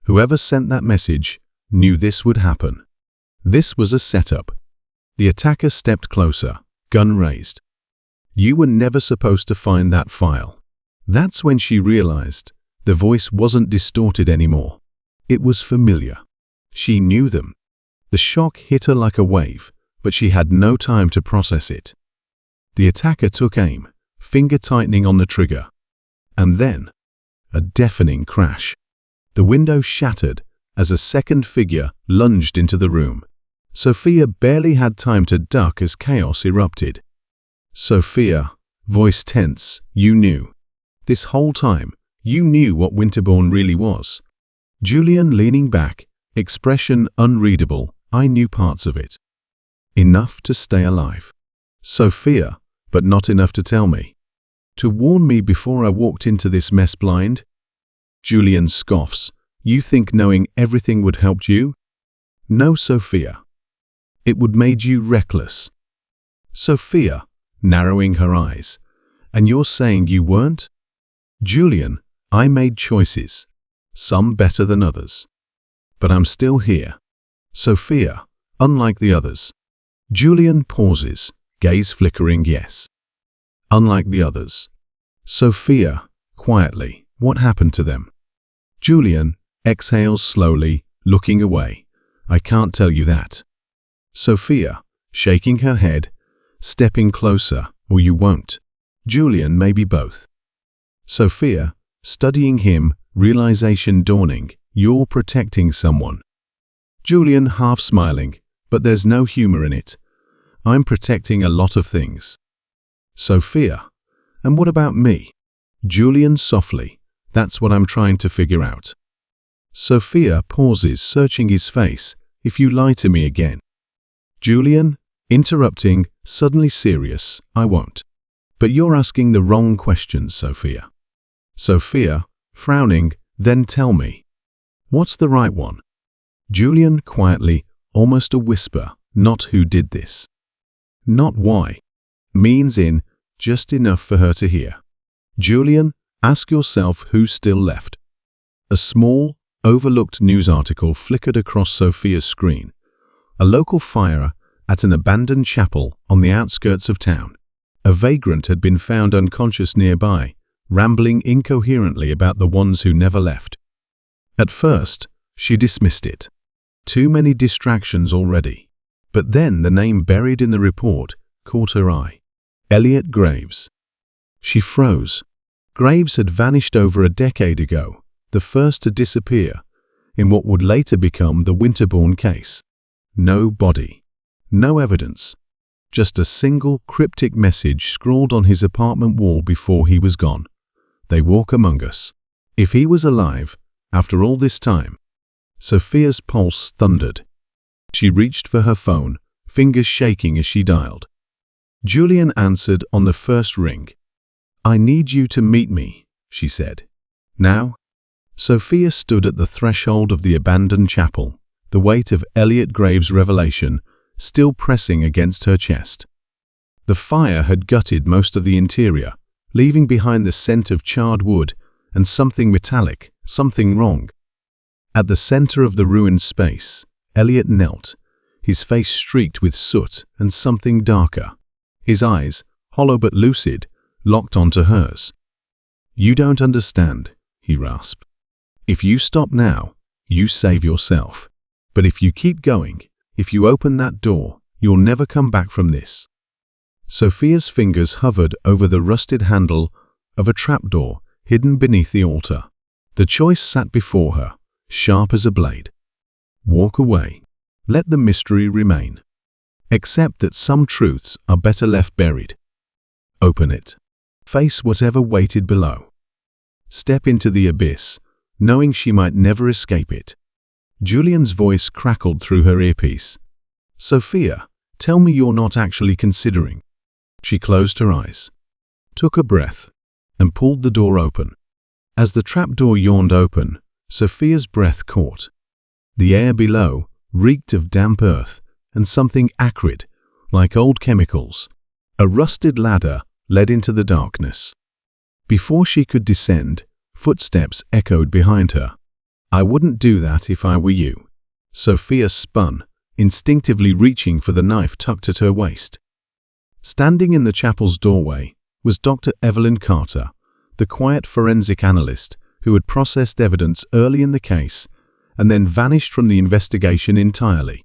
Whoever sent that message knew this would happen. This was a setup. The attacker stepped closer, gun raised. "You were never supposed to find that file." That's when she realized the voice wasn't distorted anymore. It was familiar. She knew them. The shock hit her like a wave, but she had no time to process it. The attacker took aim, finger tightening on the trigger. And then, a deafening crash. The window shattered as a second figure lunged into the room. Sophia barely had time to duck as chaos erupted. "Sophia," voice tense, "you knew. This whole time, you knew what Winterbourne really was." Julian leaning back, expression unreadable, "I knew parts of it. Enough to stay alive. Sophia, but not enough to tell me. To warn me before I walked into this mess blind?" Julian scoffs. "You think knowing everything would help you?" "No, Sophia. It would made you reckless." Sophia, narrowing her eyes. "And you're saying you weren't?" "Julian, I made choices. Some better than others. But I'm still here. Sophia, unlike the others." Julian pauses, gaze flickering yes. "Unlike the others." Sophia, quietly, "What happened to them?" Julian exhales slowly, looking away. "I can't tell you that." Sophia, shaking her head, "Stepping closer, or you won't." Julian, "Maybe both." Sophia, studying him, realization dawning, "You're protecting someone." Julian, half smiling, "But there's no humor in it. I'm protecting a lot of things." Sophia, "And what about me?" Julian softly, "That's what I'm trying to figure out." Sophia pauses, searching his face, "If you lie to me again." Julian, interrupting, suddenly serious, "I won't." "But you're asking the wrong questions, Sophia." Sophia, frowning, "Then tell me. What's the right one?" Julian, quietly, almost a whisper, "Not who did this. Not why." Means in, just enough for her to hear. "Julian, ask yourself who's still left." A small, overlooked news article flickered across Sophia's screen. A local fire at an abandoned chapel on the outskirts of town. A vagrant had been found unconscious nearby, rambling incoherently about the ones who never left. At first, she dismissed it. Too many distractions already. But then the name buried in the report caught her eye. Elliot Graves. She froze. Graves had vanished over a decade ago, the first to disappear, in what would later become the Winterbourne case. No body. No evidence. Just a single cryptic message scrawled on his apartment wall before he was gone. "They walk among us." If he was alive, after all this time. Sophia's pulse thundered. She reached for her phone, fingers shaking as she dialed. Julian answered on the first ring. "I need you to meet me," she said. "Now?" Sophia stood at the threshold of the abandoned chapel, the weight of Elliot Graves' revelation still pressing against her chest. The fire had gutted most of the interior, leaving behind the scent of charred wood and something metallic, something wrong. At the center of the ruined space, Elliot knelt, his face streaked with soot and something darker. His eyes, hollow but lucid, locked onto hers. "You don't understand," he rasped. "If you stop now, you save yourself. But if you keep going, if you open that door, You'll never come back from this." Sophia's fingers hovered over the rusted handle of a trapdoor hidden beneath the altar. The choice sat before her, sharp as a blade. Walk away. Let the mystery remain. Accept that some truths are better left buried. Open it. Face whatever waited below. Step into the abyss, knowing she might never escape it. Julian's voice crackled through her earpiece. "Sophia, tell me you're not actually considering." She closed her eyes, took a breath, and pulled the door open. As the trapdoor yawned open, Sophia's breath caught. The air below reeked of damp earth and something acrid, like old chemicals. A rusted ladder led into the darkness. Before she could descend, footsteps echoed behind her. "I wouldn't do that if I were you." Sophia spun, instinctively reaching for the knife tucked at her waist. Standing in the chapel's doorway was Dr. Evelyn Carter, the quiet forensic analyst who had processed evidence early in the case and then vanished from the investigation entirely.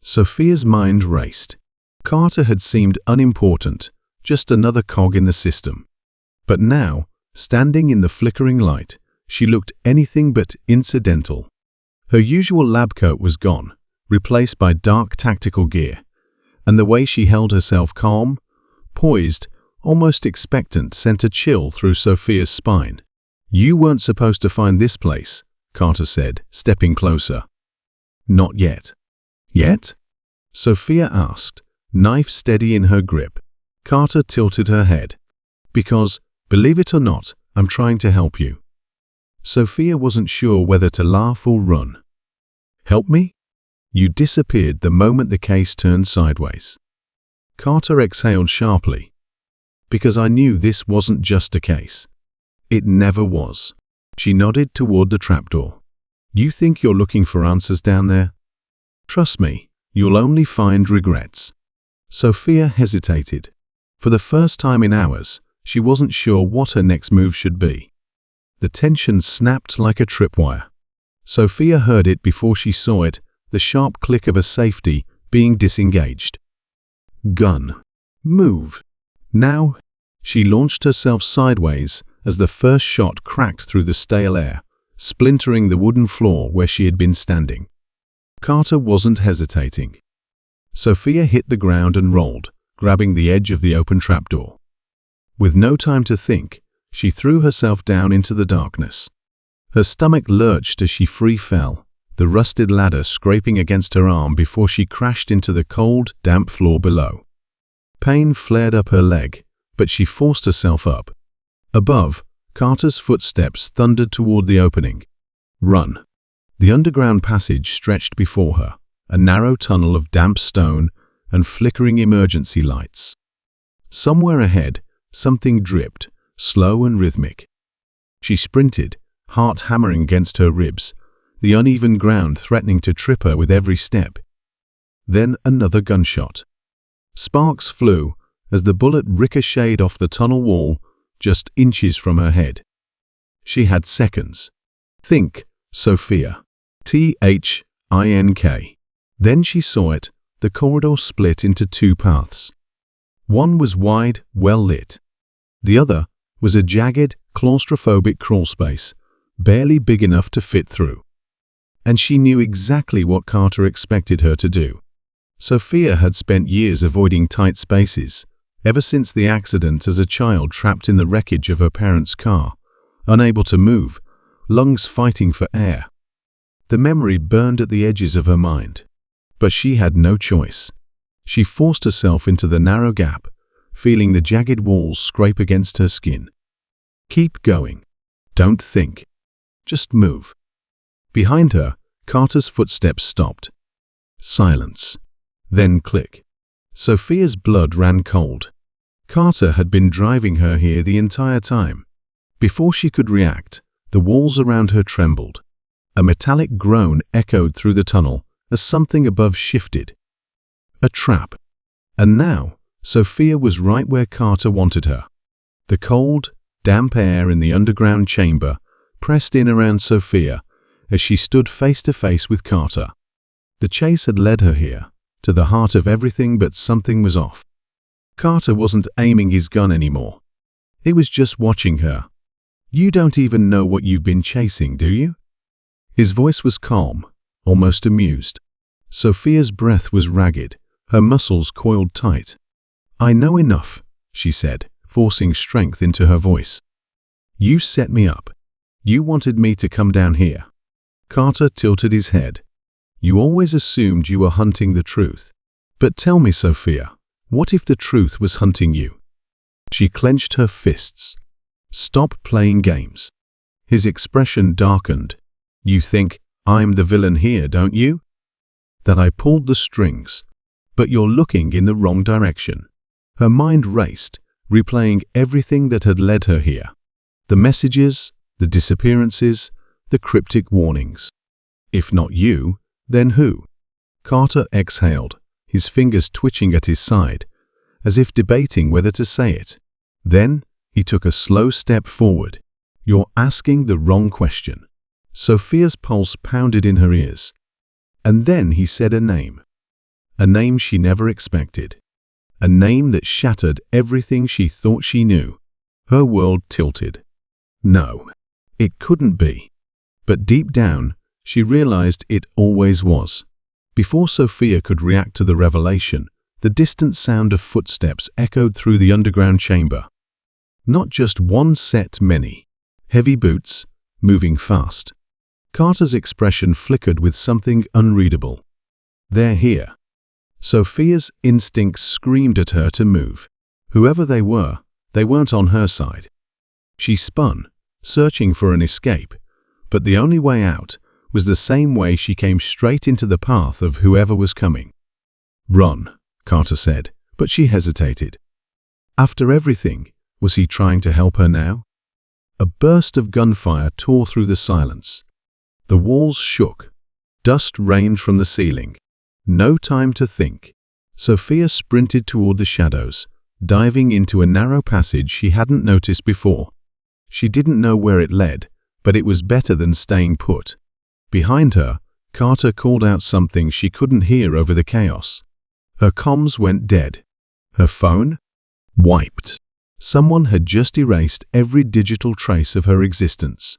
Sophia's mind raced. Carter had seemed unimportant, just another cog in the system. But now, standing in the flickering light, she looked anything but incidental. Her usual lab coat was gone, replaced by dark tactical gear, and the way she held herself calm, poised, almost expectant, sent a chill through Sophia's spine. "You weren't supposed to find this place," Carter said, stepping closer. "Not yet." "Yet?" Sophia asked, knife steady in her grip. Carter tilted her head. "Because, believe it or not, I'm trying to help you." Sophia wasn't sure whether to laugh or run. "Help me?" "You disappeared the moment the case turned sideways." Carter exhaled sharply. "Because I knew this wasn't just a case." "It never was." She nodded toward the trapdoor. "You think you're looking for answers down there? Trust me, you'll only find regrets." Sophia hesitated. For the first time in hours, she wasn't sure what her next move should be. The tension snapped like a tripwire. Sophia heard it before she saw it, the sharp click of a safety being disengaged. "Gun. Move." Now, she launched herself sideways as the first shot cracked through the stale air, splintering the wooden floor where she had been standing. Carter wasn't hesitating. Sophia hit the ground and rolled, grabbing the edge of the open trapdoor. With no time to think, she threw herself down into the darkness. Her stomach lurched as she free fell, the rusted ladder scraping against her arm before she crashed into the cold, damp floor below. Pain flared up her leg, but she forced herself up. Above, Carter's footsteps thundered toward the opening. "Run." The underground passage stretched before her, a narrow tunnel of damp stone and flickering emergency lights. Somewhere ahead, something dripped, slow and rhythmic. She sprinted, heart hammering against her ribs, the uneven ground threatening to trip her with every step. Then another gunshot. Sparks flew as the bullet ricocheted off the tunnel wall just inches from her head. She had seconds. "Think, Sophia." Think. Then she saw it, the corridor split into two paths. One was wide, well lit. The other was a jagged, claustrophobic crawlspace, barely big enough to fit through. And she knew exactly what Carter expected her to do. Sophia had spent years avoiding tight spaces, ever since the accident as a child trapped in the wreckage of her parents' car, unable to move, lungs fighting for air. The memory burned at the edges of her mind. But she had no choice. She forced herself into the narrow gap, feeling the jagged walls scrape against her skin. Keep going. Don't think. Just move. Behind her, Carter's footsteps stopped. Silence. Then click. Sophia's blood ran cold. Carter had been driving her here the entire time. Before she could react, the walls around her trembled. A metallic groan echoed through the tunnel as something above shifted. A trap. And now, Sophia was right where Carter wanted her. The cold, damp air in the underground chamber pressed in around Sophia as she stood face to face with Carter. The chase had led her here, to the heart of everything, but something was off. Carter wasn't aiming his gun anymore. He was just watching her. "You don't even know what you've been chasing, do you?" His voice was calm, almost amused. Sophia's breath was ragged, her muscles coiled tight. "I know enough," she said, forcing strength into her voice. "You set me up. You wanted me to come down here." Carter tilted his head. "You always assumed you were hunting the truth. But tell me, Sophia, what if the truth was hunting you?" She clenched her fists. "Stop playing games." His expression darkened. "You think I'm the villain here, don't you? That I pulled the strings. But you're looking in the wrong direction." Her mind raced, replaying everything that had led her here. The messages, the disappearances, the cryptic warnings. If not you, then who? Carter exhaled, his fingers twitching at his side, as if debating whether to say it. Then, he took a slow step forward. "You're asking the wrong question." Sophia's pulse pounded in her ears. And then he said a name. A name she never expected. A name that shattered everything she thought she knew. Her world tilted. No, it couldn't be. But deep down, she realized it always was. Before Sophia could react to the revelation, the distant sound of footsteps echoed through the underground chamber. Not just one set, many. Heavy boots, moving fast. Carter's expression flickered with something unreadable. "They're here." Sophia's instincts screamed at her to move. Whoever they weren't on her side. She spun, searching for an escape, but the only way out was the same way she came, straight into the path of whoever was coming. "Run," Carter said, but she hesitated. After everything, was he trying to help her now? A burst of gunfire tore through the silence. The walls shook. Dust rained from the ceiling. No time to think. Sophia sprinted toward the shadows, diving into a narrow passage she hadn't noticed before. She didn't know where it led, but it was better than staying put. Behind her, Carter called out something she couldn't hear over the chaos. Her comms went dead. Her phone? Wiped. Someone had just erased every digital trace of her existence.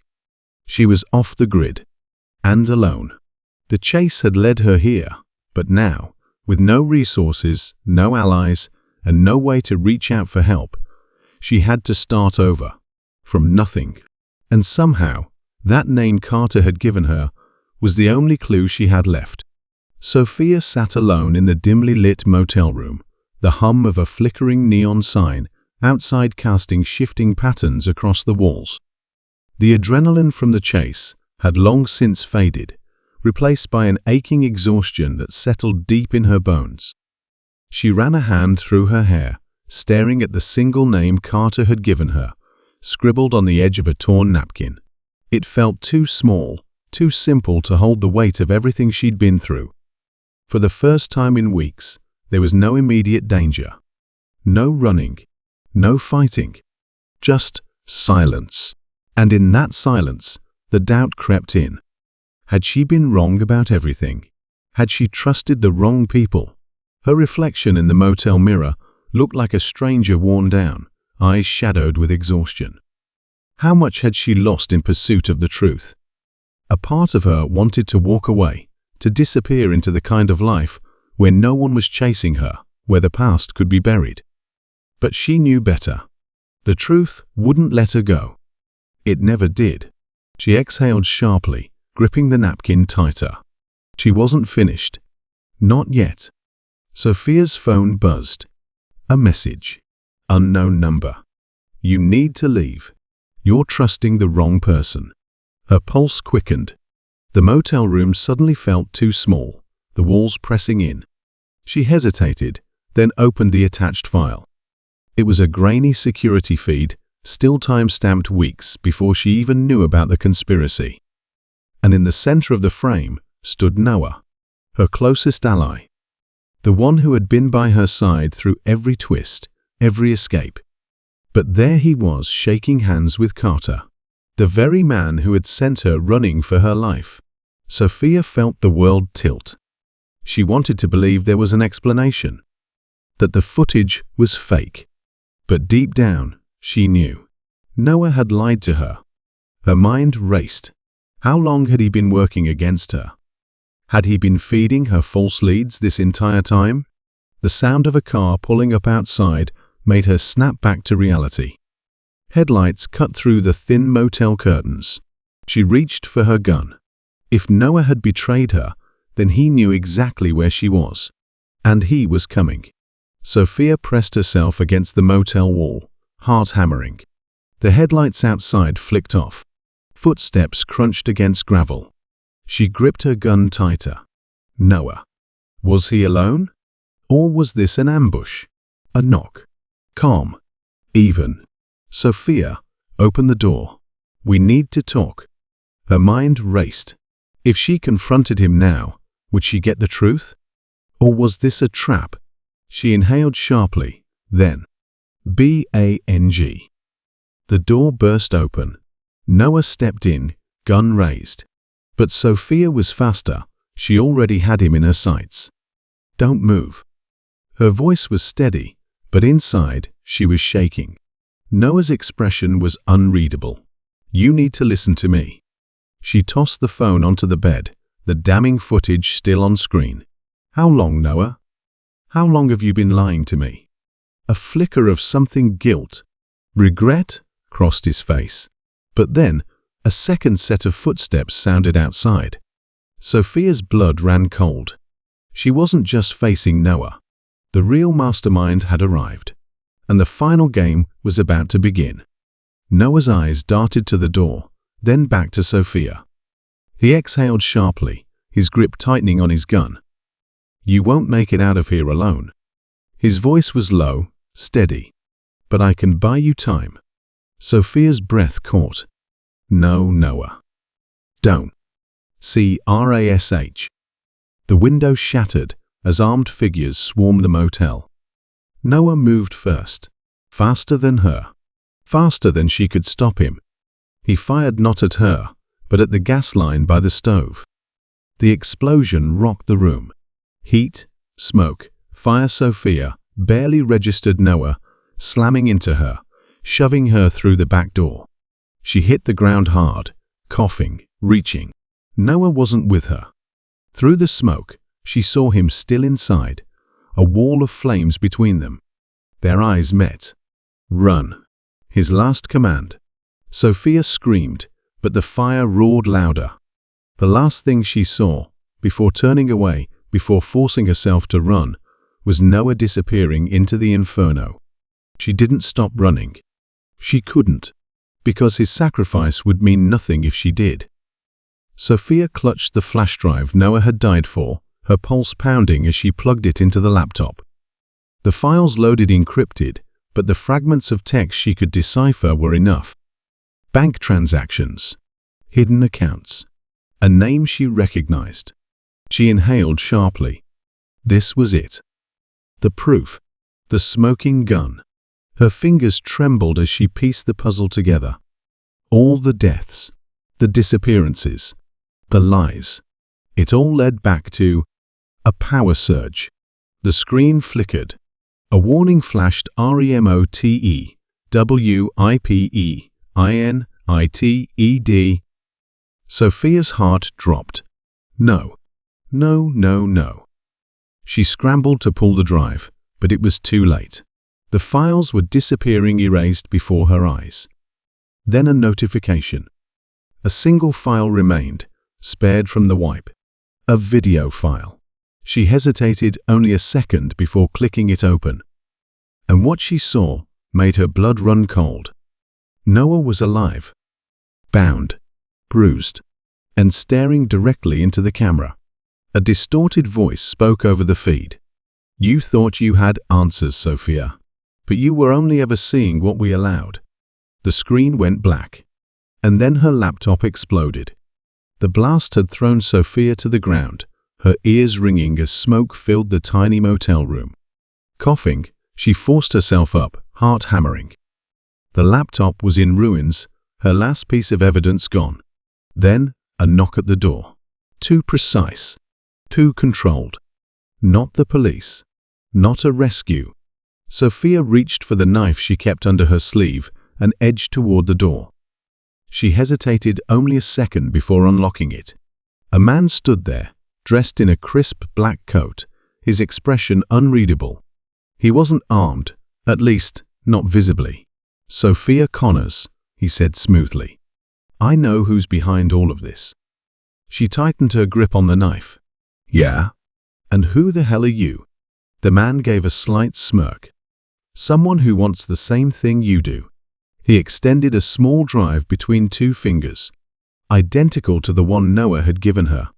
She was off the grid. And alone. The chase had led her here, but now, with no resources, no allies, and no way to reach out for help, she had to start over. From nothing. And somehow, that name Carter had given her was the only clue she had left. Sophia sat alone in the dimly lit motel room, the hum of a flickering neon sign outside casting shifting patterns across the walls. The adrenaline from the chase had long since faded, replaced by an aching exhaustion that settled deep in her bones. She ran a hand through her hair, staring at the single name Carter had given her, scribbled on the edge of a torn napkin. It felt too small, too simple to hold the weight of everything she'd been through. For the first time in weeks, there was no immediate danger. No running. No fighting. Just silence. And in that silence, the doubt crept in. Had she been wrong about everything? Had she trusted the wrong people? Her reflection in the motel mirror looked like a stranger worn down, eyes shadowed with exhaustion. How much had she lost in pursuit of the truth? A part of her wanted to walk away, to disappear into the kind of life where no one was chasing her, where the past could be buried. But she knew better. The truth wouldn't let her go. It never did. She exhaled sharply, gripping the napkin tighter. She wasn't finished. Not yet. Sophia's phone buzzed. A message. Unknown number. "You need to leave. You're trusting the wrong person." Her pulse quickened. The motel room suddenly felt too small, the walls pressing in. She hesitated, then opened the attached file. It was a grainy security feed, still time-stamped weeks before she even knew about the conspiracy. And in the center of the frame stood Noah, her closest ally. The one who had been by her side through every twist, every escape. But there he was, shaking hands with Carter, the very man who had sent her running for her life. Sophia felt the world tilt. She wanted to believe there was an explanation, that the footage was fake. But deep down, she knew. Noah had lied to her. Her mind raced. How long had he been working against her? Had he been feeding her false leads this entire time? The sound of a car pulling up outside made her snap back to reality. Headlights cut through the thin motel curtains. She reached for her gun. If Noah had betrayed her, then he knew exactly where she was. And he was coming. Sophia pressed herself against the motel wall, heart hammering. The headlights outside flicked off. Footsteps crunched against gravel. She gripped her gun tighter. Noah. Was he alone? Or was this an ambush? A knock. Calm. Even. Sophia, open the door. We need to talk. Her mind raced. If she confronted him now, would she get the truth? Or was this a trap? She inhaled sharply, then. Bang. The door burst open. Noah stepped in, gun raised. But Sophia was faster. She already had him in her sights. Don't move. Her voice was steady, but inside, she was shaking. Noah's expression was unreadable. You need to listen to me. She tossed the phone onto the bed, the damning footage still on screen. How long, Noah? How long have you been lying to me? A flicker of something guilt, regret, crossed his face. But then, a second set of footsteps sounded outside. Sophia's blood ran cold. She wasn't just facing Noah. The real mastermind had arrived. And the final game was about to begin. Noah's eyes darted to the door, then back to Sophia. He exhaled sharply, his grip tightening on his gun. You won't make it out of here alone. His voice was low, steady. But I can buy you time. Sophia's breath caught. No, Noah. Don't. Crash. The window shattered as armed figures swarmed the motel. Noah moved first, faster than her, faster than she could stop him. He fired not at her, but at the gas line by the stove. The explosion rocked the room. Heat, smoke, fire. Sophia barely registered Noah, slamming into her, shoving her through the back door. She hit the ground hard, coughing, reaching. Noah wasn't with her. Through the smoke, she saw him still inside, a wall of flames between them. Their eyes met. Run. His last command. Sophia screamed, but the fire roared louder. The last thing she saw, before turning away, before forcing herself to run, was Noah disappearing into the inferno. She didn't stop running. She couldn't, because his sacrifice would mean nothing if she did. Sophia clutched the flash drive Noah had died for, her pulse pounding as she plugged it into the laptop. The files loaded encrypted, but the fragments of text she could decipher were enough. Bank transactions, hidden accounts, a name she recognized. She inhaled sharply. This was it. The proof, the smoking gun. Her fingers trembled as she pieced the puzzle together. All the deaths, the disappearances, the lies. It all led back to a power surge. The screen flickered. A warning flashed: REMOTE, WIPEINITED. Sophia's heart dropped. No. No, no, no. She scrambled to pull the drive, but it was too late. The files were disappearing, erased before her eyes. Then a notification. A single file remained, spared from the wipe. A video file. She hesitated only a second before clicking it open. And what she saw made her blood run cold. Noah was alive. Bound, bruised, and staring directly into the camera. A distorted voice spoke over the feed. You thought you had answers, Sophia, but you were only ever seeing what we allowed. The screen went black, and then her laptop exploded. The blast had thrown Sophia to the ground, her ears ringing as smoke filled the tiny motel room. Coughing, she forced herself up, heart hammering. The laptop was in ruins, her last piece of evidence gone. Then, a knock at the door. Too precise, too controlled. Not the police. Not a rescue. Sophia reached for the knife she kept under her sleeve and edged toward the door. She hesitated only a second before unlocking it. A man stood there, dressed in a crisp black coat, his expression unreadable. He wasn't armed, at least, not visibly. "Sophia Connors," he said smoothly. "I know who's behind all of this." She tightened her grip on the knife. "Yeah? And who the hell are you?" The man gave a slight smirk. "Someone who wants the same thing you do." He extended a small drive between two fingers, identical to the one Noah had given her.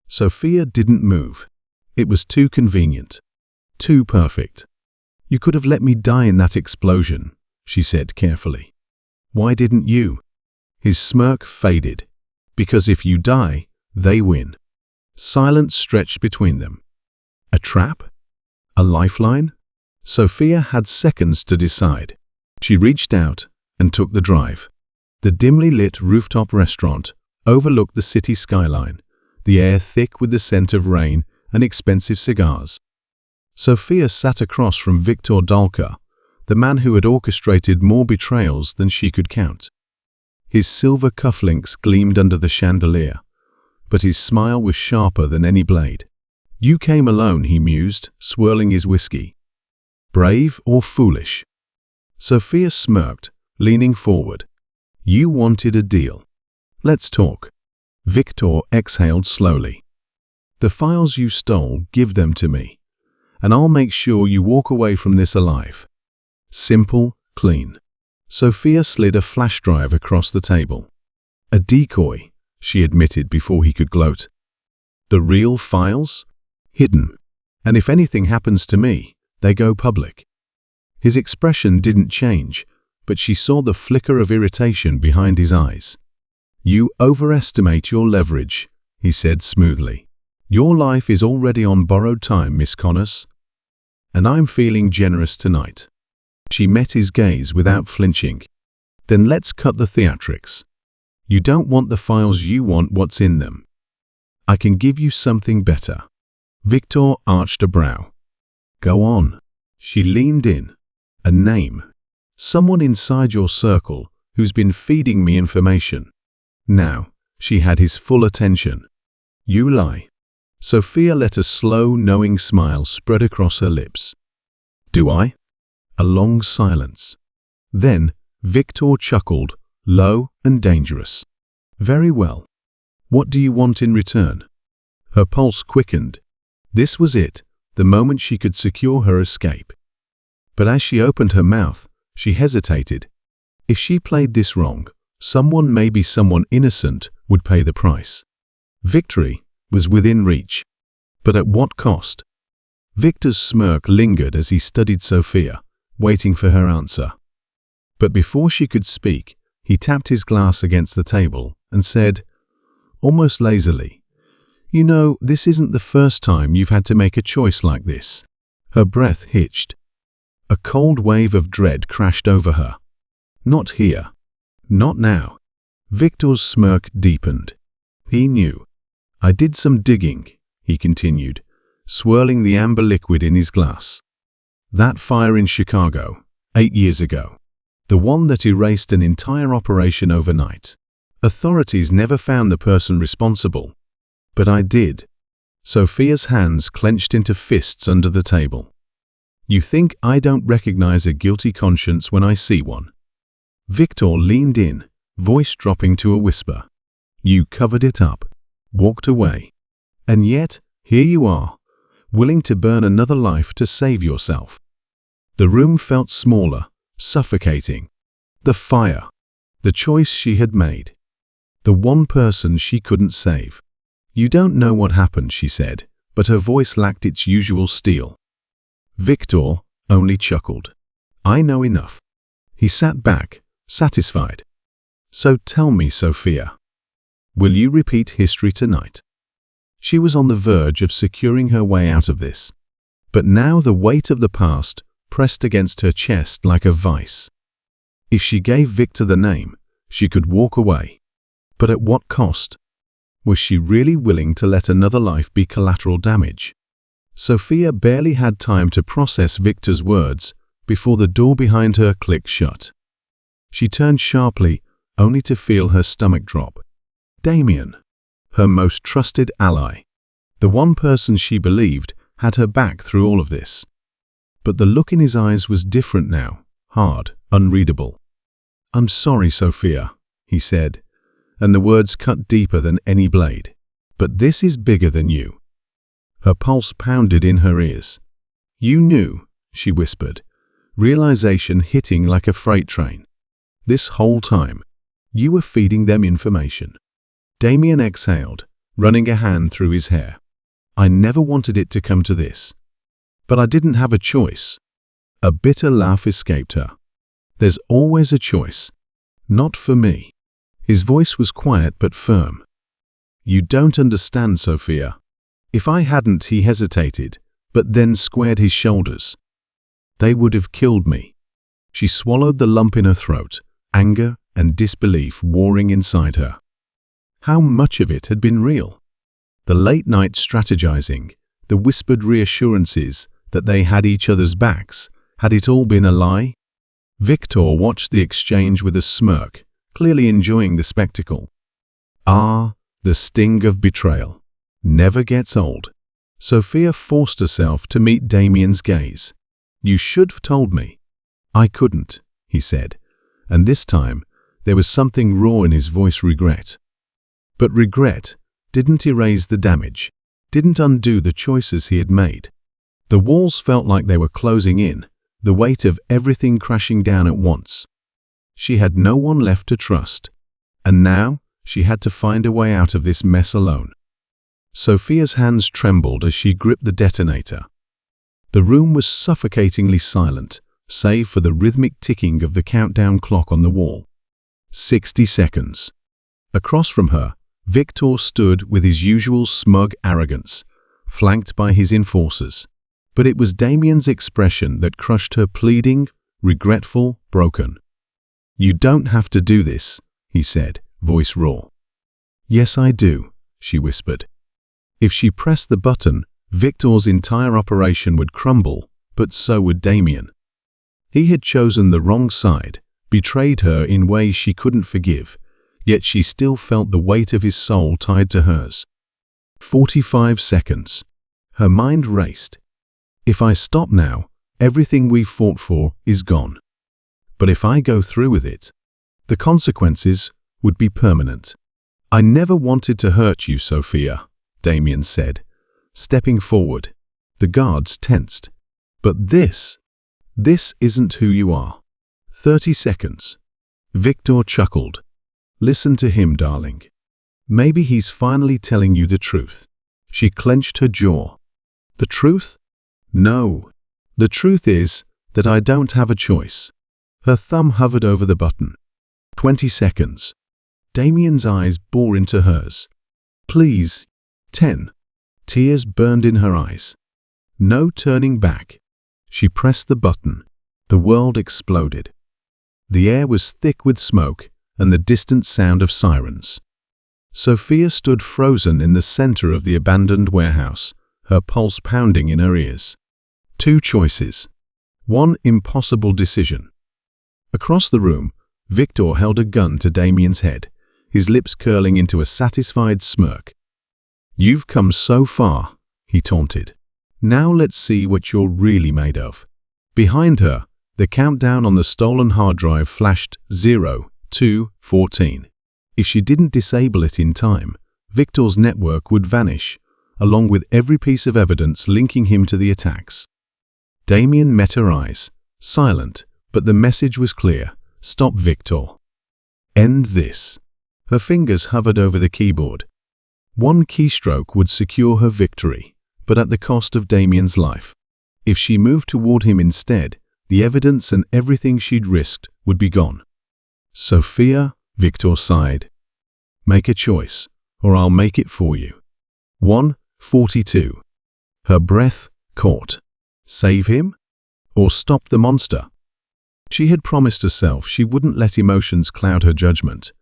Sophia didn't move. It was too convenient. Too perfect. "You could have let me die in that explosion," she said carefully. "Why didn't you?" His smirk faded. "Because if you die, they win." Silence stretched between them. A trap? A lifeline? Sophia had seconds to decide. She reached out and took the drive. The dimly lit rooftop restaurant overlooked the city skyline, the air thick with the scent of rain and expensive cigars. Sophia sat across from Viktor Dalka, the man who had orchestrated more betrayals than she could count. His silver cufflinks gleamed under the chandelier, but his smile was sharper than any blade. "You came alone," he mused, swirling his whiskey. "Brave or foolish?" Sophia smirked, leaning forward. "You wanted a deal. Let's talk." Viktor exhaled slowly. "The files you stole, give them to me, and I'll make sure you walk away from this alive." Simple, clean. Sophia slid a flash drive across the table. "A decoy," she admitted before he could gloat. "The real files? Hidden. And if anything happens to me, they go public." His expression didn't change, but she saw the flicker of irritation behind his eyes. "You overestimate your leverage," he said smoothly. "Your life is already on borrowed time, Miss Connors. And I'm feeling generous tonight." She met his gaze without flinching. "Then let's cut the theatrics. You don't want the files, you want what's in them. I can give you something better." Viktor arched a brow. "Go on." She leaned in. "A name. Someone inside your circle who's been feeding me information." Now, she had his full attention. "You lie." Sophia let a slow, knowing smile spread across her lips. "Do I?" A long silence. Then, Viktor chuckled, low and dangerous. "Very well. What do you want in return?" Her pulse quickened. This was it, the moment she could secure her escape. But as she opened her mouth, she hesitated. If she played this wrong, someone, maybe someone innocent, would pay the price. Victory was within reach. But at what cost? Victor's smirk lingered as he studied Sophia, waiting for her answer. But before she could speak, he tapped his glass against the table and said, almost lazily, "You know, this isn't the first time you've had to make a choice like this." Her breath hitched. A cold wave of dread crashed over her. "Not here. Not now." Victor's smirk deepened. He knew. "I did some digging," he continued, swirling the amber liquid in his glass. "That fire in Chicago, 8 years ago. The one that erased an entire operation overnight. Authorities never found the person responsible. But I did." Sophia's hands clenched into fists under the table. "You think I don't recognize a guilty conscience when I see one?" Viktor leaned in, voice dropping to a whisper. "You covered it up, walked away. And yet, here you are, willing to burn another life to save yourself." The room felt smaller, suffocating. The fire. The choice she had made. The one person she couldn't save. "You don't know what happened," she said, but her voice lacked its usual steel. Viktor only chuckled. "I know enough." He sat back, satisfied. "So tell me, Sophia, will you repeat history tonight?" She was on the verge of securing her way out of this. But now the weight of the past pressed against her chest like a vice. If she gave Viktor the name, she could walk away. But at what cost? Was she really willing to let another life be collateral damage? Sophia barely had time to process Victor's words before the door behind her clicked shut. She turned sharply, only to feel her stomach drop. Damien, her most trusted ally. The one person she believed had her back through all of this. But the look in his eyes was different now, hard, unreadable. "I'm sorry, Sophia," he said, and the words cut deeper than any blade. "But this is bigger than you." Her pulse pounded in her ears. "You knew," she whispered, realization hitting like a freight train. "This whole time, you were feeding them information." Damien exhaled, running a hand through his hair. "I never wanted it to come to this. But I didn't have a choice." A bitter laugh escaped her. "There's always a choice. Not for me." His voice was quiet but firm. "You don't understand, Sophia. If I hadn't," he hesitated, but then squared his shoulders. "They would have killed me." She swallowed the lump in her throat, anger and disbelief warring inside her. How much of it had been real? The late-night strategizing, the whispered reassurances that they had each other's backs, had it all been a lie? Victor watched the exchange with a smirk, clearly enjoying the spectacle. The sting of betrayal never gets old. Sophia forced herself to meet Damien's gaze. "You should have told me." "I couldn't," he said, and this time there was something raw in his voice, regret. But regret didn't erase the damage, didn't undo the choices he had made. The walls felt like they were closing in, the weight of everything crashing down at once. She had no one left to trust, and now she had to find a way out of this mess alone. Sophia's hands trembled as she gripped the detonator. The room was suffocatingly silent, save for the rhythmic ticking of the countdown clock on the wall. 60 seconds. Across from her, Victor stood with his usual smug arrogance, flanked by his enforcers. But it was Damien's expression that crushed her, pleading, regretful, broken. "You don't have to do this," he said, voice raw. "Yes, I do," she whispered. If she pressed the button, Victor's entire operation would crumble, but so would Damien. He had chosen the wrong side, betrayed her in ways she couldn't forgive, yet she still felt the weight of his soul tied to hers. 45 seconds. Her mind raced. If I stop now, everything we've fought for is gone. But if I go through with it, the consequences would be permanent. "I never wanted to hurt you, Sophia," Damien said, stepping forward. The guards tensed. "But this isn't who you are." 30 seconds. Victor chuckled. "Listen to him, darling. Maybe he's finally telling you the truth." She clenched her jaw. "The truth? No. The truth is that I don't have a choice." Her thumb hovered over the button. 20 seconds. Damien's eyes bore into hers. "Please." 10. Tears burned in her eyes. No turning back. She pressed the button. The world exploded. The air was thick with smoke and the distant sound of sirens. Sophia stood frozen in the center of the abandoned warehouse, her pulse pounding in her ears. Two choices. One impossible decision. Across the room, Victor held a gun to Damien's head, his lips curling into a satisfied smirk. "You've come so far," he taunted. "Now let's see what you're really made of." Behind her, the countdown on the stolen hard drive flashed 02:14. If she didn't disable it in time, Victor's network would vanish, along with every piece of evidence linking him to the attacks. Damien met her eyes, silent, but the message was clear. "Stop, Victor. End this." Her fingers hovered over the keyboard. One keystroke would secure her victory, but at the cost of Damien's life. If she moved toward him instead, the evidence and everything she'd risked would be gone. "Sophia," Victor sighed. "Make a choice, or I'll make it for you." 1:42. Her breath caught. Save him? Or stop the monster? She had promised herself she wouldn't let emotions cloud her judgment,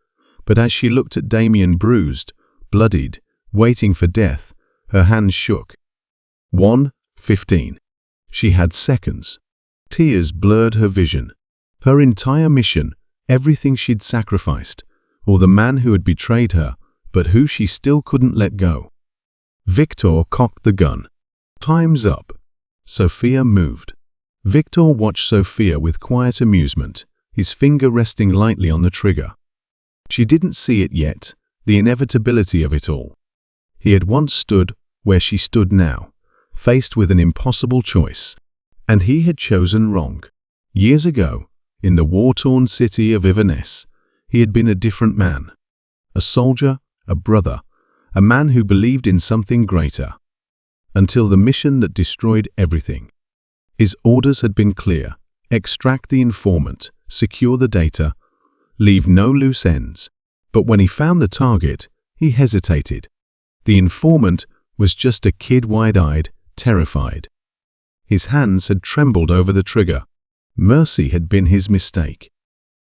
but as she looked at Damien bruised, bloodied, waiting for death, her hands shook. 15. She had seconds. Tears blurred her vision. Her entire mission, everything she'd sacrificed, or the man who had betrayed her, but who she still couldn't let go. Victor cocked the gun. Time's up. Sophia moved. Victor watched Sophia with quiet amusement, his finger resting lightly on the trigger. She didn't see it yet, the inevitability of it all. He had once stood where she stood now, faced with an impossible choice. And he had chosen wrong. Years ago, in the war-torn city of Inverness, he had been a different man. A soldier, a brother, a man who believed in something greater. Until the mission that destroyed everything. His orders had been clear: extract the informant, secure the data, leave no loose ends. But when he found the target, he hesitated. The informant was just a kid, wide-eyed, terrified. His hands had trembled over the trigger. Mercy had been his mistake.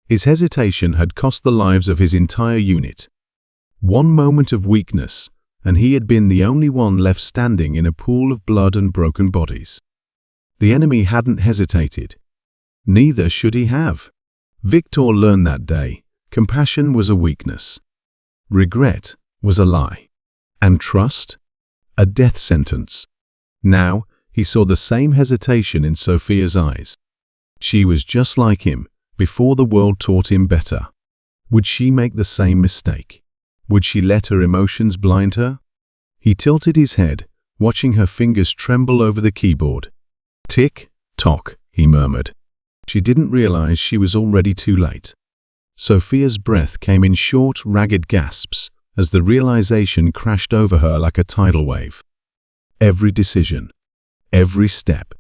His hesitation had cost the lives of his entire unit. One moment of weakness, and he had been the only one left standing in a pool of blood and broken bodies. The enemy hadn't hesitated. Neither should he have. Victor learned that day, compassion was a weakness. Regret was a lie. And trust? A death sentence. Now, he saw the same hesitation in Sophia's eyes. She was just like him, before the world taught him better. Would she make the same mistake? Would she let her emotions blind her? He tilted his head, watching her fingers tremble over the keyboard. Tick, tock, he murmured. She didn't realize she was already too late. Sophia's breath came in short, ragged gasps as the realization crashed over her like a tidal wave. Every decision, every step,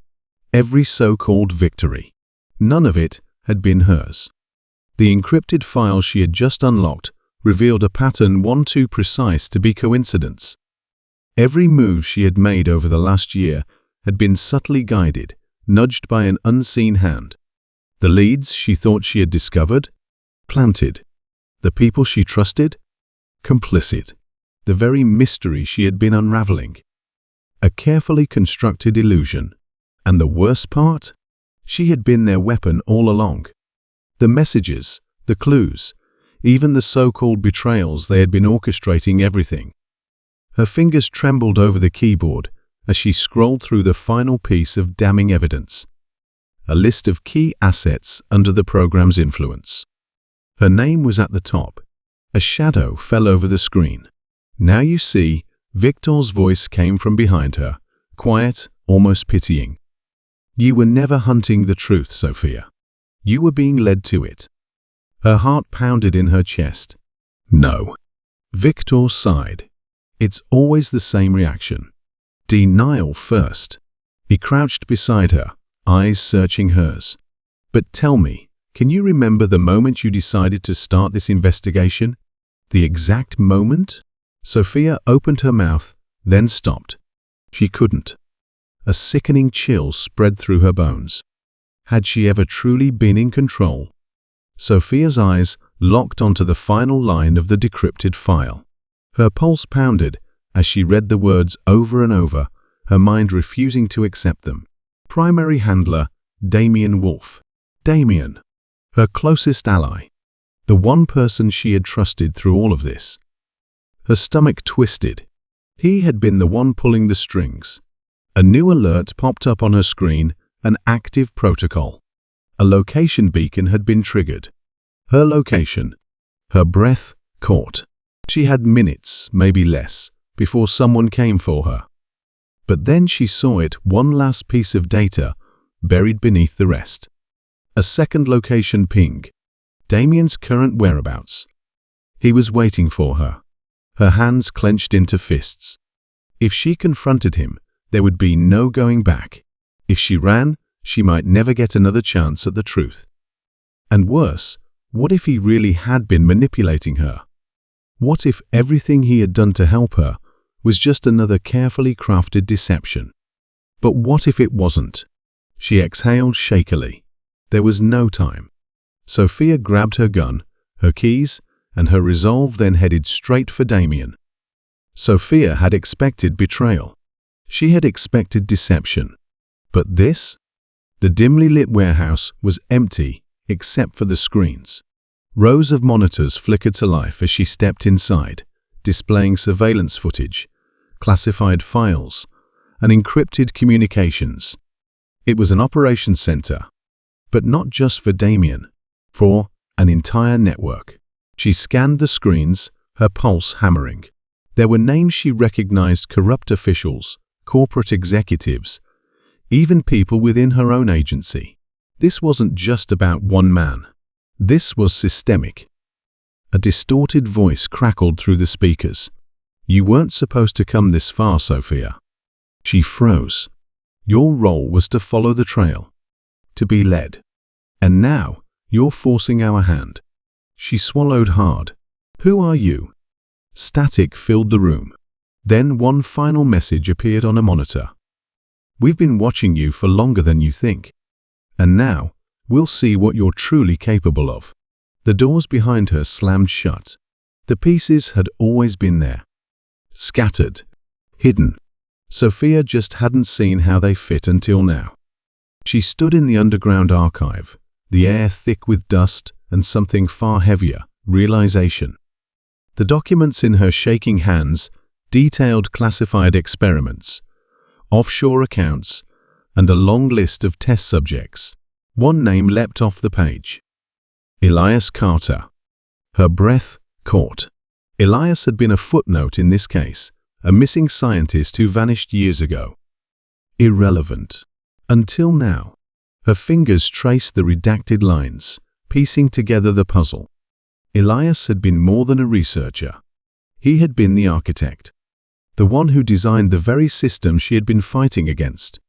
every so-called victory, none of it had been hers. The encrypted file she had just unlocked revealed a pattern too precise to be coincidence. Every move she had made over the last year had been subtly guided, nudged by an unseen hand. The leads she thought she had discovered? Planted. The people she trusted? Complicit. The very mystery she had been unraveling. A carefully constructed illusion. And the worst part? She had been their weapon all along. The messages, the clues, even the so-called betrayals, they had been orchestrating everything. Her fingers trembled over the keyboard as she scrolled through the final piece of damning evidence. A list of key assets under the program's influence. Her name was at the top. A shadow fell over the screen. Now you see, Victor's voice came from behind her, quiet, almost pitying. You were never hunting the truth, Sophia. You were being led to it. Her heart pounded in her chest. No. Victor sighed. It's always the same reaction. Denial first. He crouched beside her, eyes searching hers. But tell me, can you remember the moment you decided to start this investigation? The exact moment? Sophia opened her mouth, then stopped. She couldn't. A sickening chill spread through her bones. Had she ever truly been in control? Sophia's eyes locked onto the final line of the decrypted file. Her pulse pounded as she read the words over and over, her mind refusing to accept them. Primary handler, Damien Wolf. Damien. Her closest ally. The one person she had trusted through all of this. Her stomach twisted. He had been the one pulling the strings. A new alert popped up on her screen, an active protocol. A location beacon had been triggered. Her location. Her breath caught. She had minutes, maybe less, before someone came for her. But then she saw it, one last piece of data, buried beneath the rest. A second location ping. Damien's current whereabouts. He was waiting for her. Her hands clenched into fists. If she confronted him, there would be no going back. If she ran, she might never get another chance at the truth. And worse, what if he really had been manipulating her? What if everything he had done to help her was just another carefully crafted deception? But what if it wasn't? She exhaled shakily. There was no time. Sophia grabbed her gun, her keys, and her resolve, then headed straight for Damien. Sophia had expected betrayal. She had expected deception. But this? The dimly lit warehouse was empty except for the screens. Rows of monitors flickered to life as she stepped inside, displaying surveillance footage, classified files, and encrypted communications. It was an operations center, but not just for Damien, for an entire network. She scanned the screens, her pulse hammering. There were names she recognized: corrupt officials, corporate executives, even people within her own agency. This wasn't just about one man. This was systemic. A distorted voice crackled through the speakers. "You weren't supposed to come this far, Sophia." She froze. "Your role was to follow the trail, to be led. And now, you're forcing our hand." She swallowed hard. "Who are you?" Static filled the room. Then one final message appeared on a monitor. "We've been watching you for longer than you think. And now, we'll see what you're truly capable of." The doors behind her slammed shut. The pieces had always been there. Scattered. Hidden. Sophia just hadn't seen how they fit until now. She stood in the underground archive, the air thick with dust and something far heavier: realization. The documents in her shaking hands detailed classified experiments, offshore accounts, and a long list of test subjects. One name leapt off the page: Elias Carter. Her breath caught. Elias had been a footnote in this case, a missing scientist who vanished years ago. Irrelevant. Until now. Her fingers traced the redacted lines, piecing together the puzzle. Elias had been more than a researcher. He had been the architect. The one who designed the very system she had been fighting against.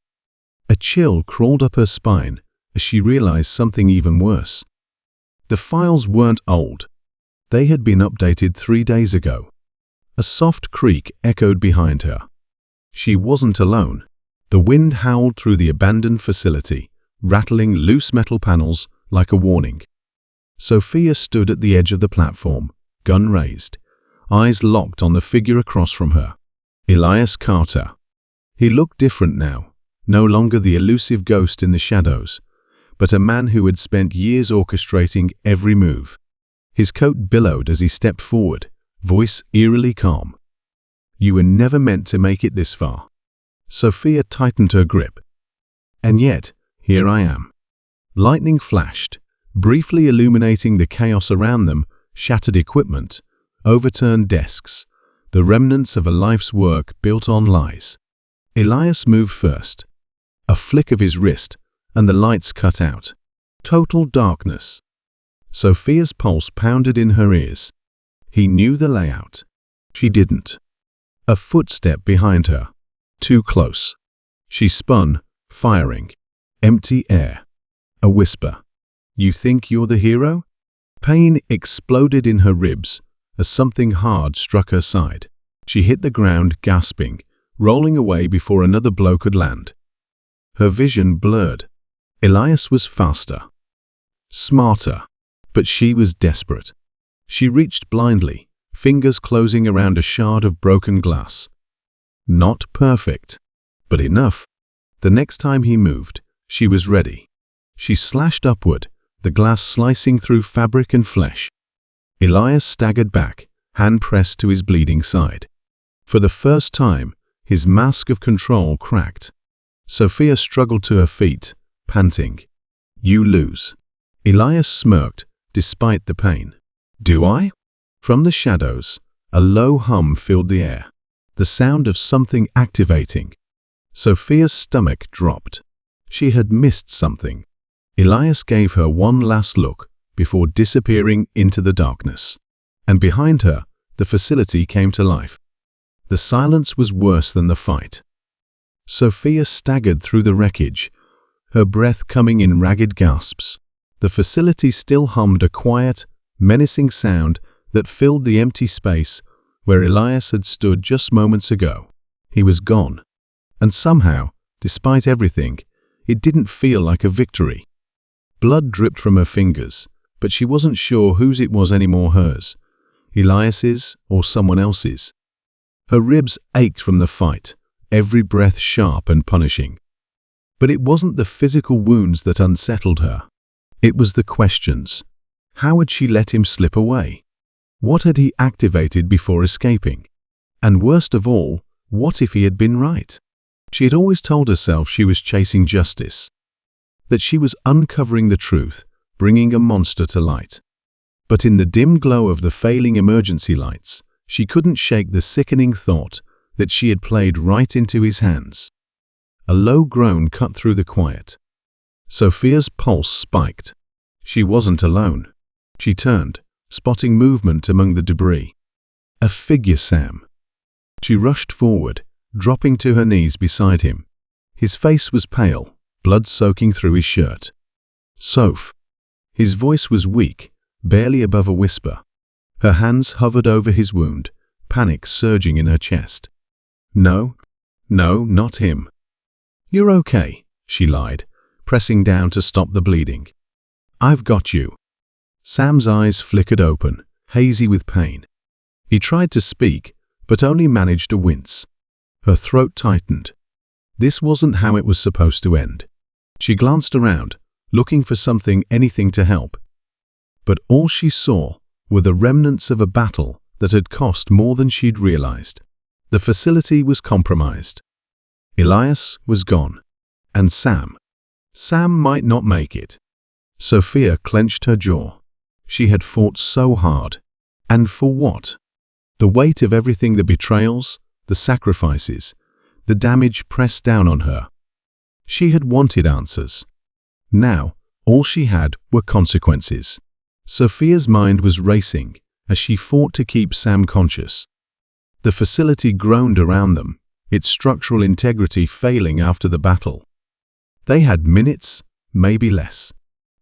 A chill crawled up her spine as she realized something even worse. The files weren't old. They had been updated 3 days ago. A soft creak echoed behind her. She wasn't alone. The wind howled through the abandoned facility, rattling loose metal panels like a warning. Sophia stood at the edge of the platform, gun raised, eyes locked on the figure across from her. Elias Carter. He looked different now, no longer the elusive ghost in the shadows, but a man who had spent years orchestrating every move. His coat billowed as he stepped forward, voice eerily calm. "You were never meant to make it this far." Sophia tightened her grip. "And yet, here I am." Lightning flashed, briefly illuminating the chaos around them: shattered equipment, overturned desks, the remnants of a life's work built on lies. Elias moved first. A flick of his wrist, and the lights cut out. Total darkness. Sophia's pulse pounded in her ears. He knew the layout. She didn't. A footstep behind her. Too close. She spun, firing. Empty air. A whisper. "You think you're the hero?" Pain exploded in her ribs as something hard struck her side. She hit the ground, gasping, rolling away before another blow could land. Her vision blurred. Elias was faster. Smarter. But she was desperate. She reached blindly, fingers closing around a shard of broken glass. Not perfect, but enough. The next time he moved, she was ready. She slashed upward, the glass slicing through fabric and flesh. Elias staggered back, hand pressed to his bleeding side. For the first time, his mask of control cracked. Sophia struggled to her feet, panting. "You lose." Elias smirked, despite the pain. "Do I?" From the shadows, a low hum filled the air. The sound of something activating. Sophia's stomach dropped. She had missed something. Elias gave her one last look before disappearing into the darkness. And behind her, the facility came to life. The silence was worse than the fight. Sophia staggered through the wreckage, her breath coming in ragged gasps. The facility still hummed a quiet, menacing sound that filled the empty space where Elias had stood just moments ago. He was gone. And somehow, despite everything, it didn't feel like a victory. Blood dripped from her fingers, but she wasn't sure whose it was anymore: hers, Elias's, or someone else's. Her ribs ached from the fight, every breath sharp and punishing. But it wasn't the physical wounds that unsettled her. It was the questions. How had she let him slip away? What had he activated before escaping? And worst of all, what if he had been right? She had always told herself she was chasing justice, that she was uncovering the truth, bringing a monster to light. But in the dim glow of the failing emergency lights, she couldn't shake the sickening thought that she had played right into his hands. A low groan cut through the quiet. Sophia's pulse spiked. She wasn't alone. She turned, spotting movement among the debris. A figure, Sam. She rushed forward, dropping to her knees beside him. His face was pale, blood soaking through his shirt. Soph. His voice was weak, barely above a whisper. Her hands hovered over his wound, panic surging in her chest. No, not him. You're okay, she lied, pressing down to stop the bleeding. I've got you. Sam's eyes flickered open, hazy with pain. He tried to speak, but only managed to wince. Her throat tightened. This wasn't how it was supposed to end. She glanced around, looking for anything to help. But all she saw were the remnants of a battle that had cost more than she'd realized. The facility was compromised. Elias was gone. And Sam might not make it. Sophia clenched her jaw. She had fought so hard. And for what? The weight of everything, the betrayals, the sacrifices, the damage pressed down on her. She had wanted answers. Now, all she had were consequences. Sophia's mind was racing as she fought to keep Sam conscious. The facility groaned around them, its structural integrity failing after the battle. They had minutes, maybe less.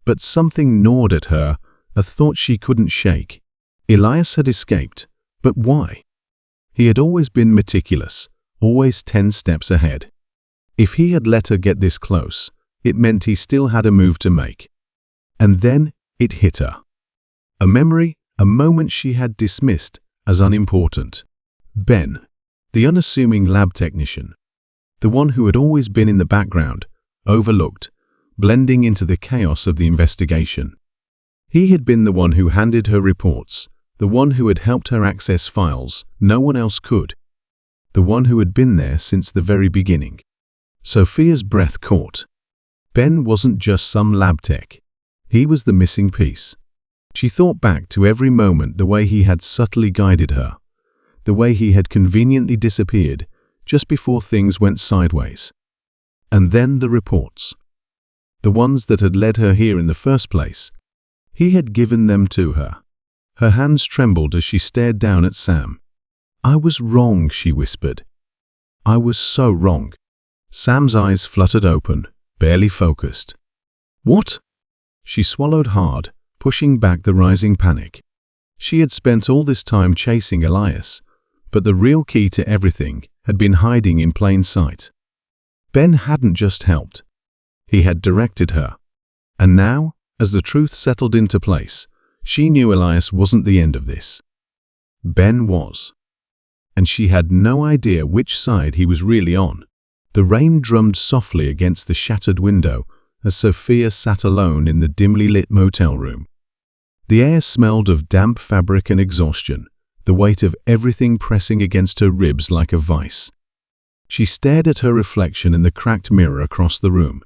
But something gnawed at her, a thought she couldn't shake. Elias had escaped, but why? He had always been meticulous, always 10 steps ahead. If he had let her get this close, it meant he still had a move to make. And then it hit her. A memory, a moment she had dismissed as unimportant. Ben, the unassuming lab technician, the one who had always been in the background, overlooked, blending into the chaos of the investigation. He had been the one who handed her reports, the one who had helped her access files no one else could, the one who had been there since the very beginning. Sophia's breath caught. Ben wasn't just some lab tech. He was the missing piece. She thought back to every moment, the way he had subtly guided her, the way he had conveniently disappeared just before things went sideways. And then the reports. The ones that had led her here in the first place. He had given them to her. Her hands trembled as she stared down at Sam. I was wrong, she whispered. I was so wrong. Sam's eyes fluttered open, barely focused. What? She swallowed hard, pushing back the rising panic. She had spent all this time chasing Elias, but the real key to everything had been hiding in plain sight. Ben hadn't just helped. He had directed her. And now, as the truth settled into place, she knew Elias wasn't the end of this. Ben was. And she had no idea which side he was really on. The rain drummed softly against the shattered window as Sophia sat alone in the dimly lit motel room. The air smelled of damp fabric and exhaustion, the weight of everything pressing against her ribs like a vice. She stared at her reflection in the cracked mirror across the room.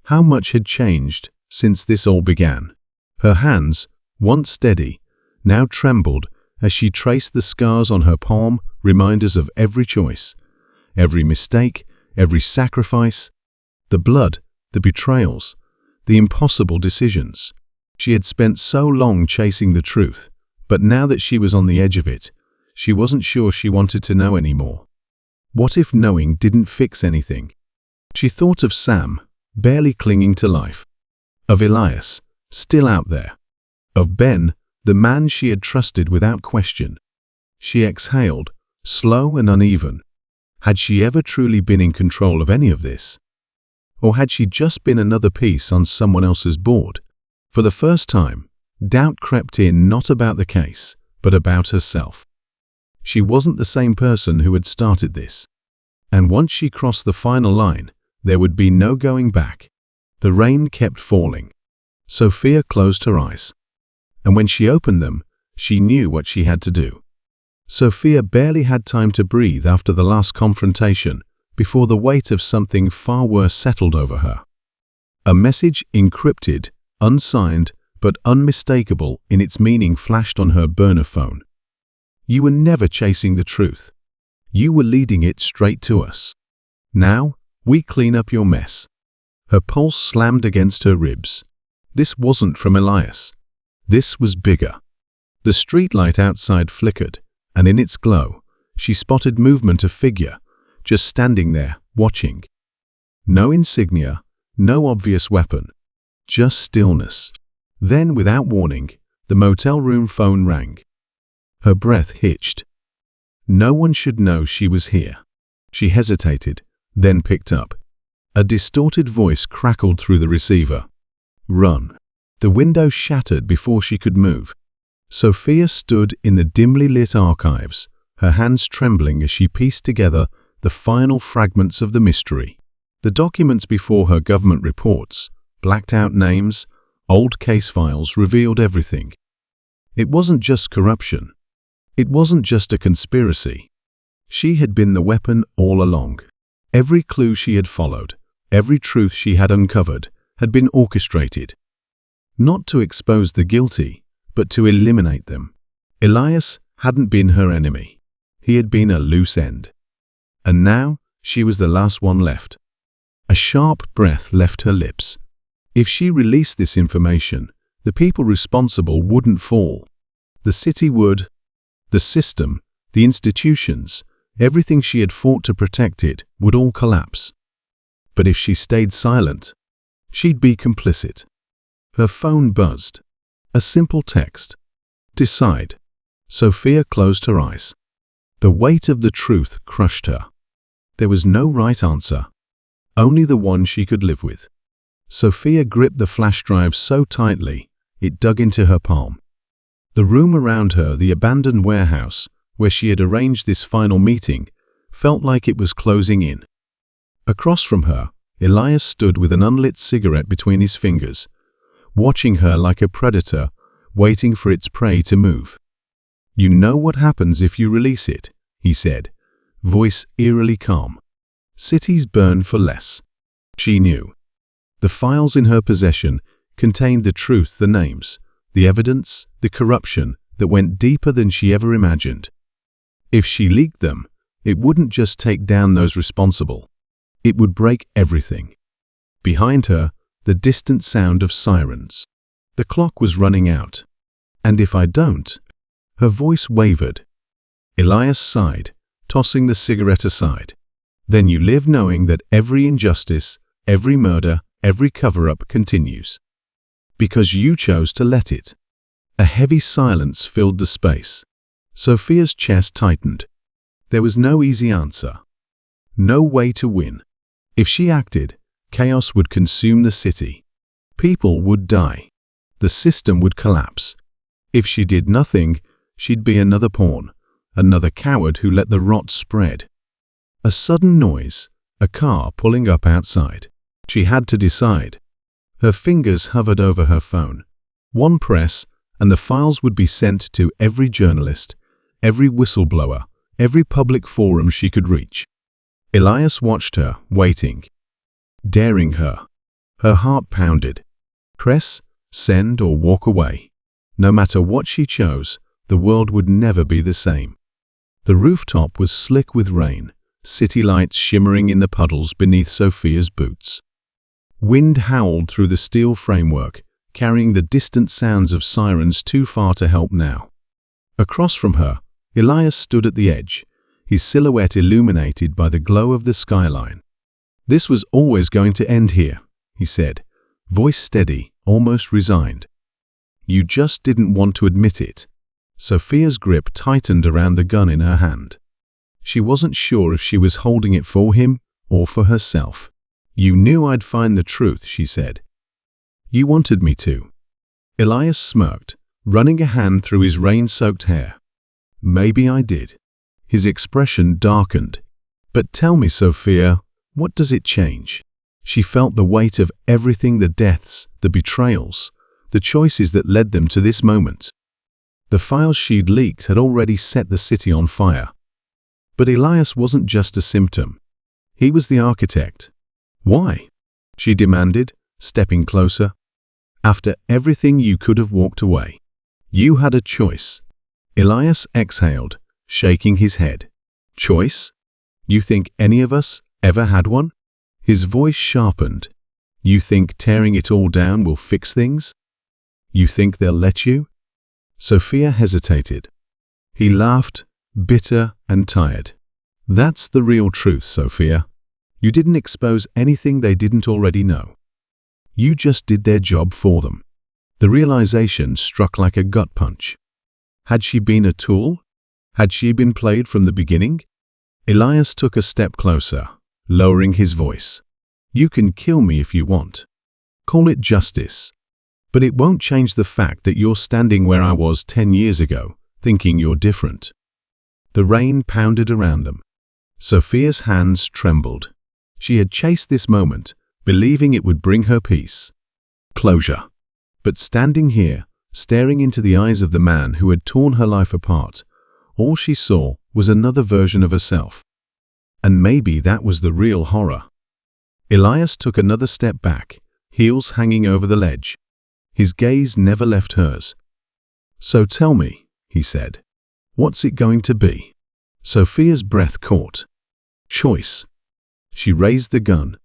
How much had changed since this all began? Her hands, once steady, now trembled as she traced the scars on her palm, reminders of every choice, every mistake, every sacrifice, the blood, the betrayals, the impossible decisions. She had spent so long chasing the truth, but now that she was on the edge of it, she wasn't sure she wanted to know anymore. What if knowing didn't fix anything? She thought of Sam, barely clinging to life, of Elias, still out there, of Ben, the man she had trusted without question. She exhaled, slow and uneven. Had she ever truly been in control of any of this? Or had she just been another piece on someone else's board? For the first time, doubt crept in, not about the case, but about herself. She wasn't the same person who had started this. And once she crossed the final line, there would be no going back. The rain kept falling. Sophia closed her eyes. And when she opened them, she knew what she had to do. Sophia barely had time to breathe after the last confrontation before the weight of something far worse settled over her. A message, encrypted, unsigned, but unmistakable in its meaning, flashed on her burner phone. You were never chasing the truth. You were leading it straight to us. Now, we clean up your mess. Her pulse slammed against her ribs. This wasn't from Elias. This was bigger. The streetlight outside flickered, and in its glow, she spotted movement, a figure, just standing there, watching. No insignia, no obvious weapon, just stillness. Then, without warning, the motel room phone rang. Her breath hitched. No one should know she was here. She hesitated, then picked up. A distorted voice crackled through the receiver. Run. The window shattered before she could move. Sophia stood in the dimly lit archives, her hands trembling as she pieced together the final fragments of the mystery. The documents before her, government reports, blacked out names, old case files, revealed everything. It wasn't just corruption. It wasn't just a conspiracy. She had been the weapon all along. Every clue she had followed, every truth she had uncovered, had been orchestrated. Not to expose the guilty, but to eliminate them. Elias hadn't been her enemy. He had been a loose end. And now, she was the last one left. A sharp breath left her lips. If she released this information, the people responsible wouldn't fall. The city would. The system, the institutions, everything she had fought to protect it would all collapse. But if she stayed silent, she'd be complicit. Her phone buzzed. A simple text. Decide. Sophia closed her eyes. The weight of the truth crushed her. There was no right answer, only the one she could live with. Sophia gripped the flash drive so tightly, it dug into her palm. The room around her, the abandoned warehouse, where she had arranged this final meeting, felt like it was closing in. Across from her, Elias stood with an unlit cigarette between his fingers, watching her like a predator, waiting for its prey to move. You know what happens if you release it, he said, voice eerily calm. Cities burn for less. She knew. The files in her possession contained the truth, the names, the evidence, the corruption that went deeper than she ever imagined. If she leaked them, it wouldn't just take down those responsible. It would break everything. Behind her, the distant sound of sirens. The clock was running out. And if I don't? Her voice wavered. Elias sighed, tossing the cigarette aside. Then you live knowing that every injustice, every murder, every cover-up continues. Because you chose to let it. A heavy silence filled the space. Sophia's chest tightened. There was no easy answer. No way to win. If she acted, chaos would consume the city. People would die. The system would collapse. If she did nothing, she'd be another pawn, another coward who let the rot spread. A sudden noise, a car pulling up outside. She had to decide. Her fingers hovered over her phone. One press, and the files would be sent to every journalist, every whistleblower, every public forum she could reach. Elias watched her, waiting. Daring her. Her heart pounded. Press, send, or walk away. No matter what she chose, the world would never be the same. The rooftop was slick with rain, city lights shimmering in the puddles beneath Sophia's boots. Wind howled through the steel framework, carrying the distant sounds of sirens too far to help now. Across from her, Elias stood at the edge, his silhouette illuminated by the glow of the skyline. This was always going to end here, he said, voice steady, almost resigned. You just didn't want to admit it. Sophia's grip tightened around the gun in her hand. She wasn't sure if she was holding it for him or for herself. You knew I'd find the truth, she said. You wanted me to. Elias smirked, running a hand through his rain-soaked hair. Maybe I did. His expression darkened. But tell me, Sophia, what does it change? She felt the weight of everything, the deaths, the betrayals, the choices that led them to this moment. The files she'd leaked had already set the city on fire. But Elias wasn't just a symptom. He was the architect. Why? She demanded, stepping closer. After everything, you could have walked away. You had a choice. Elias exhaled, shaking his head. Choice? You think any of us ever had one? His voice sharpened. You think tearing it all down will fix things? You think they'll let you? Sophia hesitated. He laughed, bitter and tired. That's the real truth, Sophia. You didn't expose anything they didn't already know. You just did their job for them. The realization struck like a gut punch. Had she been a tool? Had she been played from the beginning? Elias took a step closer, lowering his voice. You can kill me if you want. Call it justice. But it won't change the fact that you're standing where I was 10 years ago, thinking you're different. The rain pounded around them. Sophia's hands trembled. She had chased this moment, believing it would bring her peace. Closure. But standing here, staring into the eyes of the man who had torn her life apart, all she saw was another version of herself. And maybe that was the real horror. Elias took another step back, heels hanging over the ledge. His gaze never left hers. So tell me, he said, what's it going to be? Sophia's breath caught. Choice. She raised the gun.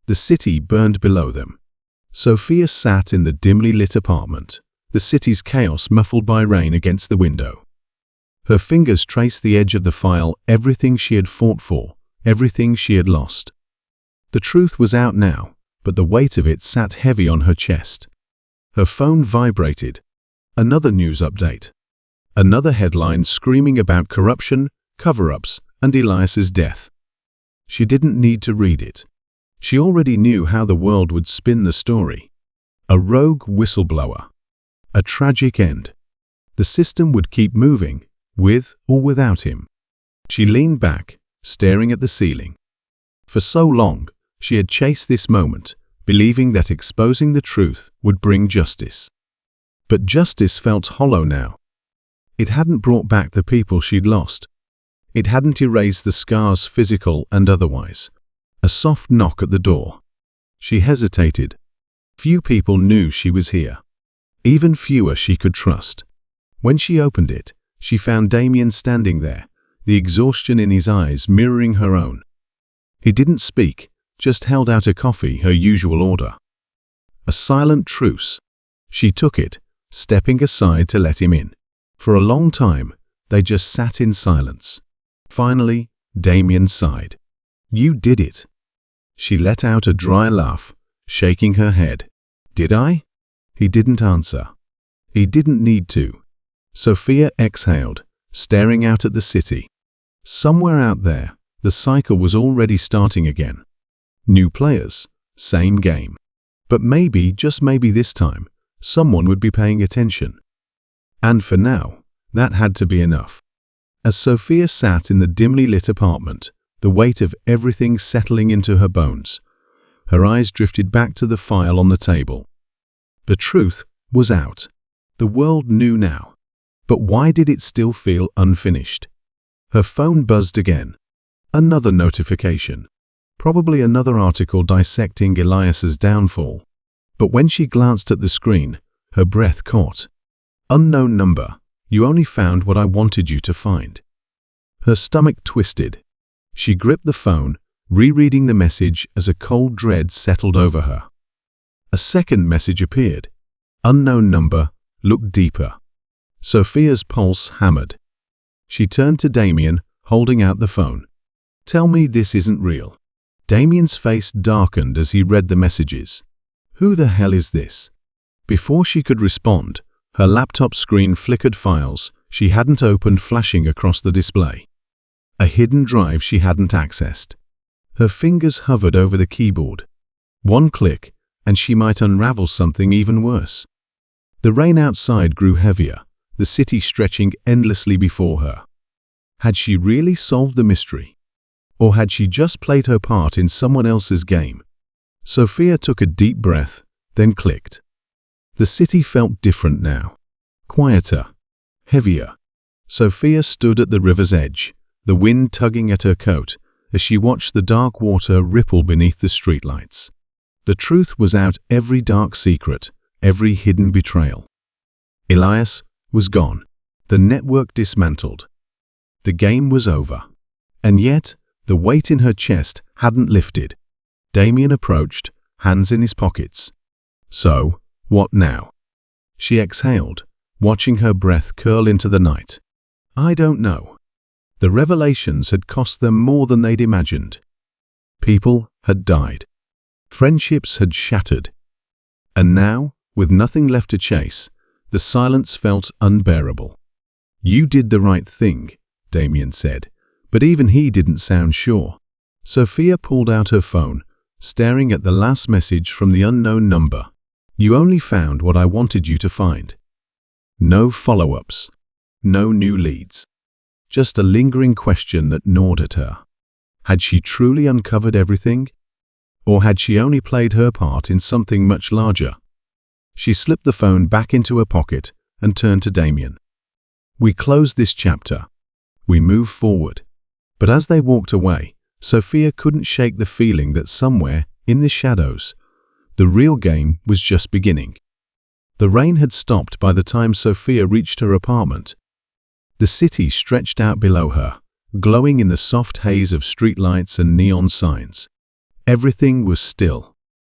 The city burned below them. Sophia sat in the dimly lit apartment, the city's chaos muffled by rain against the window. Her fingers traced the edge of the file, everything she had fought for, everything she had lost. The truth was out now, but the weight of it sat heavy on her chest. Her phone vibrated. Another news update. Another headline screaming about corruption, cover-ups, and Elias's death. She didn't need to read it. She already knew how the world would spin the story. A rogue whistleblower. A tragic end. The system would keep moving, with or without him. She leaned back, staring at the ceiling. For so long, she had chased this moment, believing that exposing the truth would bring justice. But justice felt hollow now. It hadn't brought back the people she'd lost. It hadn't erased the scars, physical and otherwise. A soft knock at the door. She hesitated. Few people knew she was here. Even fewer she could trust. When she opened it, she found Damien standing there, the exhaustion in his eyes mirroring her own. He didn't speak, just held out a coffee, her usual order. A silent truce. She took it, stepping aside to let him in. For a long time, they just sat in silence. Finally, Damien sighed. You did it. She let out a dry laugh, shaking her head. Did I? He didn't answer. He didn't need to. Sophia exhaled, staring out at the city. Somewhere out there, the cycle was already starting again. New players, same game. But maybe, just maybe this time, someone would be paying attention. And for now, that had to be enough. As Sophia sat in the dimly lit apartment, the weight of everything settling into her bones, her eyes drifted back to the file on the table. The truth was out. The world knew now. But why did it still feel unfinished? Her phone buzzed again. Another notification. Probably another article dissecting Elias's downfall. But when she glanced at the screen, her breath caught. Unknown number. You only found what I wanted you to find. Her stomach twisted. She gripped the phone, rereading the message as a cold dread settled over her. A second message appeared. Unknown number. Look deeper. Sophia's pulse hammered. She turned to Damien, holding out the phone. Tell me this isn't real. Damien's face darkened as he read the messages. Who the hell is this? Before she could respond, her laptop screen flickered, files she hadn't opened flashing across the display. A hidden drive she hadn't accessed. Her fingers hovered over the keyboard. One click, and she might unravel something even worse. The rain outside grew heavier, the city stretching endlessly before her. Had she really solved the mystery? Or had she just played her part in someone else's game? Sophia took a deep breath, then clicked. The city felt different now. Quieter. Heavier. Sophia stood at the river's edge, the wind tugging at her coat, as she watched the dark water ripple beneath the streetlights. The truth was out, every dark secret, every hidden betrayal. Elias was gone. The network dismantled. The game was over. And yet, the weight in her chest hadn't lifted. Damien approached, hands in his pockets. So, what now? She exhaled, watching her breath curl into the night. I don't know. The revelations had cost them more than they'd imagined. People had died. Friendships had shattered. And now, with nothing left to chase, the silence felt unbearable. You did the right thing, Damien said, but even he didn't sound sure. Sophia pulled out her phone, staring at the last message from the unknown number. You only found what I wanted you to find. No follow-ups. No new leads. Just a lingering question that gnawed at her. Had she truly uncovered everything? Or had she only played her part in something much larger? She slipped the phone back into her pocket and turned to Damien. We close this chapter. We move forward. But as they walked away, Sophia couldn't shake the feeling that somewhere, in the shadows, the real game was just beginning. The rain had stopped by the time Sophia reached her apartment. The city stretched out below her, glowing in the soft haze of streetlights and neon signs. Everything was still.